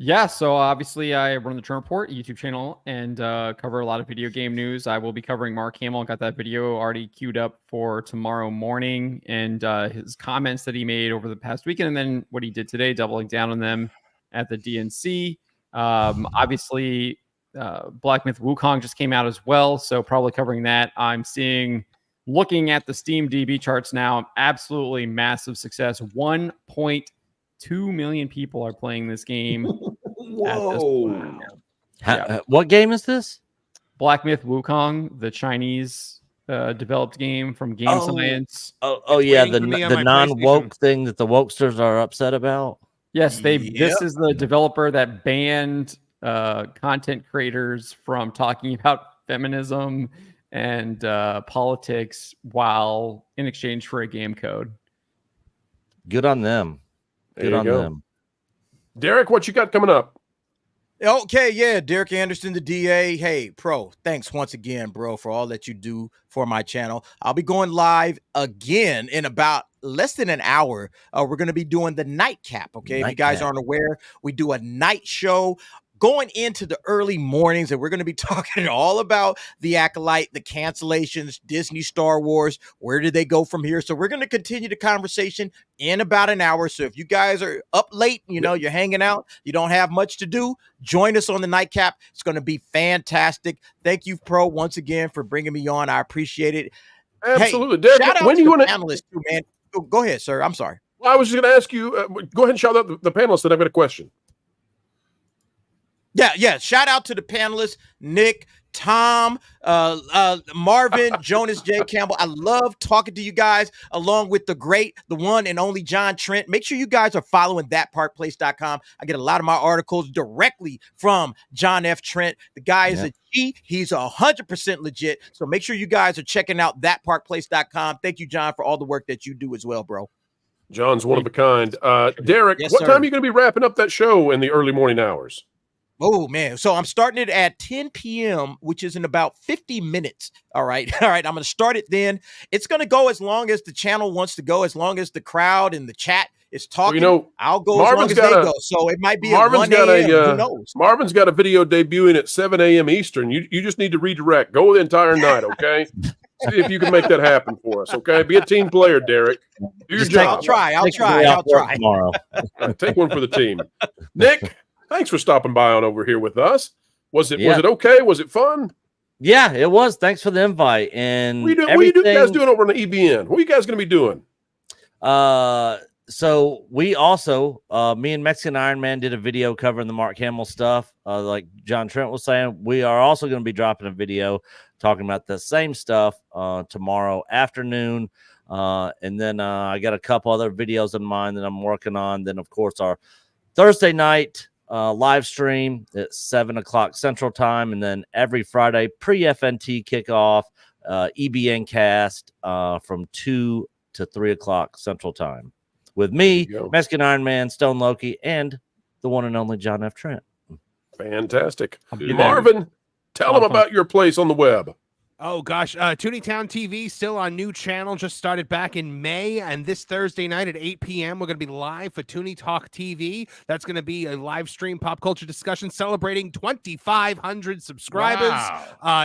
Yeah, so obviously I run the Trent Report YouTube channel and cover a lot of video game news. I will be covering Mark Hamill. Got that video already queued up for tomorrow morning, and his comments that he made over the past weekend, and then what he did today, doubling down on them at the DNC. Obviously, Black Myth Wukong just came out as well, so probably covering that. I'm looking at the Steam DB charts now, absolutely massive success. 1.2 million people are playing this game. Whoa. What game is this? Black Myth Wukong, the Chinese developed game from Game Science. Yeah, the non-woke thing that the wokesters are upset about. Yes, this is the developer that banned content creators from talking about feminism and politics while in exchange for a game code. Good on them. Good on them. Derek, what you got coming up? Okay, yeah, Derek Anderson, the DA. Hey, Pro, thanks once again, bro, for all that you do for my channel. I'll be going live again in about less than an hour. We're going to be doing the nightcap, okay? If you guys aren't aware, we do a night show going into the early mornings, and we're going to be talking all about the Acolyte, the cancellations, Disney, Star Wars, where did they go from here? So we're going to continue the conversation in about an hour. So if you guys are up late, you know, you're hanging out, you don't have much to do, join us on the nightcap. It's going to be fantastic. Thank you, Pro, once again for bringing me on. I appreciate it. Absolutely. Hey, Derek, shout out when to you the want to panelists too, man. Go ahead, sir. I'm sorry. Well, I was just going to ask you, go ahead and shout out the panelists that I've got a question. Yeah. Shout out to the panelists, Nick, Tom, Marvin, Jonas J. Campbell. I love talking to you guys, along with the one and only John Trent. Make sure you guys are following thatparkplace.com. I get a lot of my articles directly from John F. Trent. The guy is a G. He's 100% legit. So make sure you guys are checking out thatparkplace.com. Thank you, John, for all the work that you do as well, bro. John's one of a kind. Derek, what time are you going to be wrapping up that show in the early morning hours? Oh, man. So I'm starting it at 10 p.m., which is in about 50 minutes. All right. I'm going to start it then. It's going to go as long as the channel wants to go, as long as the crowd and the chat is talking. Well, I'll go as long as they go. So it might be at 1 a.m. Who knows? Marvin's got a video debuting at 7 a.m. Eastern. You just need to redirect. Go the entire night, okay? See if you can make that happen for us, okay? Be a team player, Derek. Do your job. I'll try. Tomorrow. Take one for the team. Nick, thanks for stopping by on over here with us. Was it okay? Was it fun? Yeah, it was. Thanks for the invite. And what are you guys doing over on the EBN? What are you guys going to be doing? So we also, me and Mexican Iron Man did a video covering the Mark Hamill stuff. Like John Trent was saying, we are also going to be dropping a video talking about the same stuff tomorrow afternoon. And then I got a couple other videos in mind that I'm working on. Then, of course, our Thursday night live stream at 7 o'clock Central Time. And then every Friday, pre-FNT kickoff, EBN cast from 2 to 3 o'clock Central Time. With me, Mexican Iron Man, Stone Loki, and the one and only John F. Trent. Fantastic. Marvin, tell them about your place on the web. Oh, gosh. Tooneytown TV, still on new channel, just started back in May. And this Thursday night at 8 p.m., we're going to be live for Toonie Talk TV. That's going to be a live stream pop culture discussion celebrating 2,500 subscribers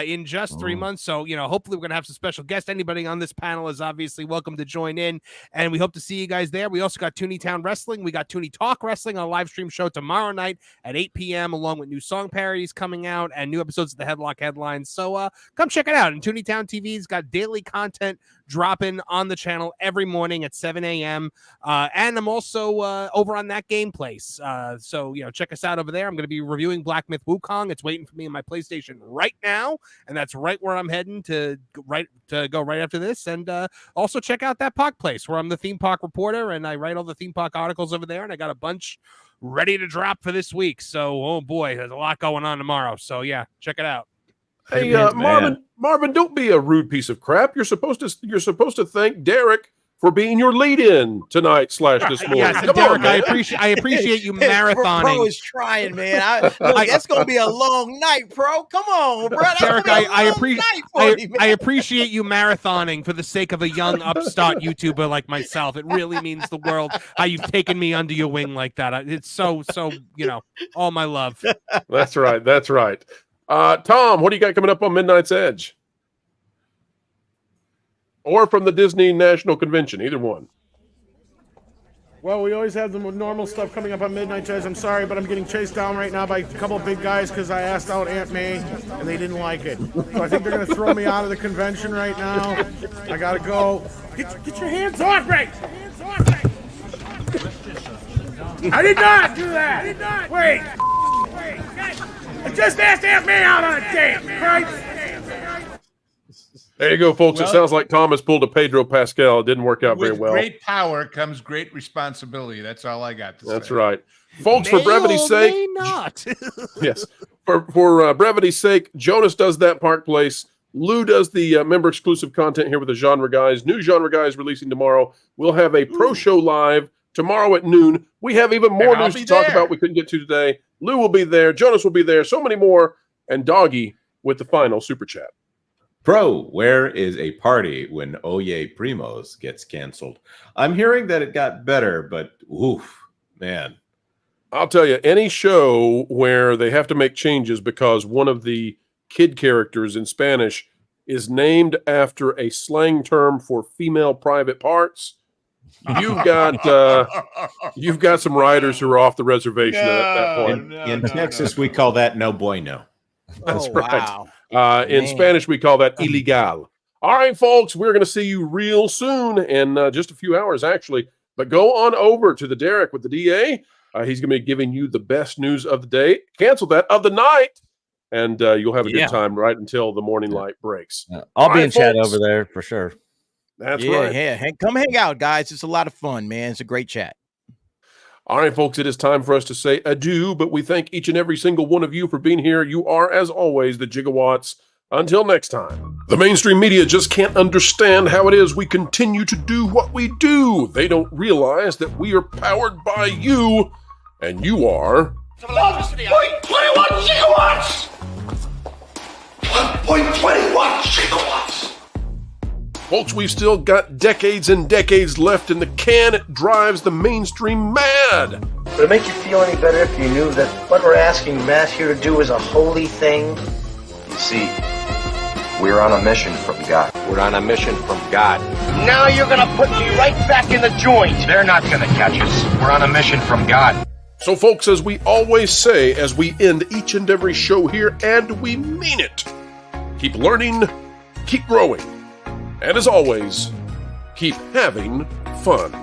in just 3 months. So, hopefully we're going to have some special guests. Anybody on this panel is obviously welcome to join in. And we hope to see you guys there. We also got Tooneytown Wrestling. We got Toonie Talk Wrestling on a live stream show tomorrow night at 8 p.m., along with new song parodies coming out and new episodes of the Headlock Headlines. So come check it out. And Tooneytown TV's got daily content dropping on the channel every morning at 7 a.m. And I'm also over on That Game Place. So, check us out over there. I'm going to be reviewing Black Myth Wukong. It's waiting for me on my PlayStation right now. And that's right where I'm heading to go right after this. And also check out That Park Place, where I'm the theme park reporter and I write all the theme park articles over there. And I got a bunch ready to drop for this week. So, oh boy, there's a lot going on tomorrow. So, yeah, check it out. Hey, Marvin, don't be a rude piece of crap. You're supposed to thank Derek for being your lead-in tonight / this morning. Yes, Derek, I appreciate you marathoning. Pro is trying, man. That's gonna be a long night, Pro. Come on, bro. Derek, I appreciate you marathoning for the sake of a young upstart YouTuber like myself. It really means the world how you've taken me under your wing like that. It's so all my love. That's right. Tom, what do you got coming up on Midnight's Edge? Or from the Disney National Convention, either one. Well, we always have the normal stuff coming up on Midnight's Edge. I'm sorry, but I'm getting chased down right now by a couple of big guys because I asked out Aunt May, and they didn't like it. So I think they're going to throw me out of the convention right now. I got to go. Get your hands off me! I did not do that! Wait! I just asked Aunt May out on a date, right? There you go, folks. Well, it sounds like Thomas pulled a Pedro Pascal. It didn't work out very with well. great power comes great responsibility. That's all I got to say. That's right. Folks, for brevity's sake. May not. Yes. For brevity's sake, Jonas does that Park Place. Lou does the member-exclusive content here with the Genre Guys. New Genre Guys releasing tomorrow. We'll have a pro show live tomorrow at noon. We have even more news to talk about we couldn't get to today. Lou will be there. Jonas will be there. So many more. And Doggy with the final super chat. Pro, where is a party when Oye Primos gets canceled? I'm hearing that it got better, but oof, man. I'll tell you, any show where they have to make changes because one of the kid characters in Spanish is named after a slang term for female private parts, you've got some writers who are off the reservation at that point. In Texas, we call that no bueno. That's right. In Spanish, we call that ilegal. All right, folks, we're going to see you real soon in just a few hours, actually. But go on over to the Derek with the DA. He's going to be giving you the best news of the day. Cancel that of the night. And you'll have a good time right until the morning light breaks. I'll be in chat over there for sure. That's right. Yeah, come hang out, guys. It's a lot of fun, man. It's a great chat. All right, folks, it is time for us to say adieu, but we thank each and every single one of you for being here. You are, as always, the Gigawatts. Until next time. The mainstream media just can't understand how it is we continue to do what we do. They don't realize that we are powered by you, and you are... 1.21 gigawatts! 1.21 gigawatts! Folks, we've still got decades and decades left in the can. It drives the mainstream mad. Would it make you feel any better if you knew that what we're asking Matt here to do is a holy thing? You see, we're on a mission from God. We're on a mission from God. Now you're gonna put me right back in the joint. They're not gonna catch us. We're on a mission from God. So, folks, as we always say, as we end each and every show here, and we mean it, keep learning, keep growing, and as always, keep having fun.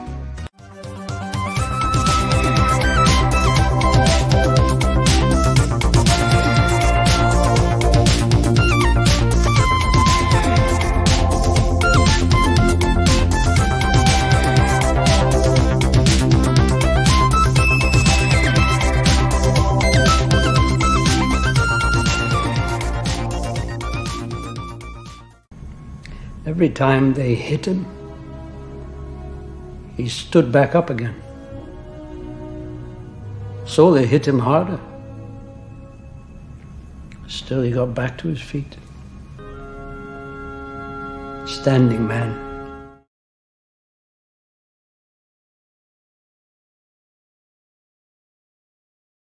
Every time they hit him, he stood back up again. So they hit him harder. Still, he got back to his feet. Standing man.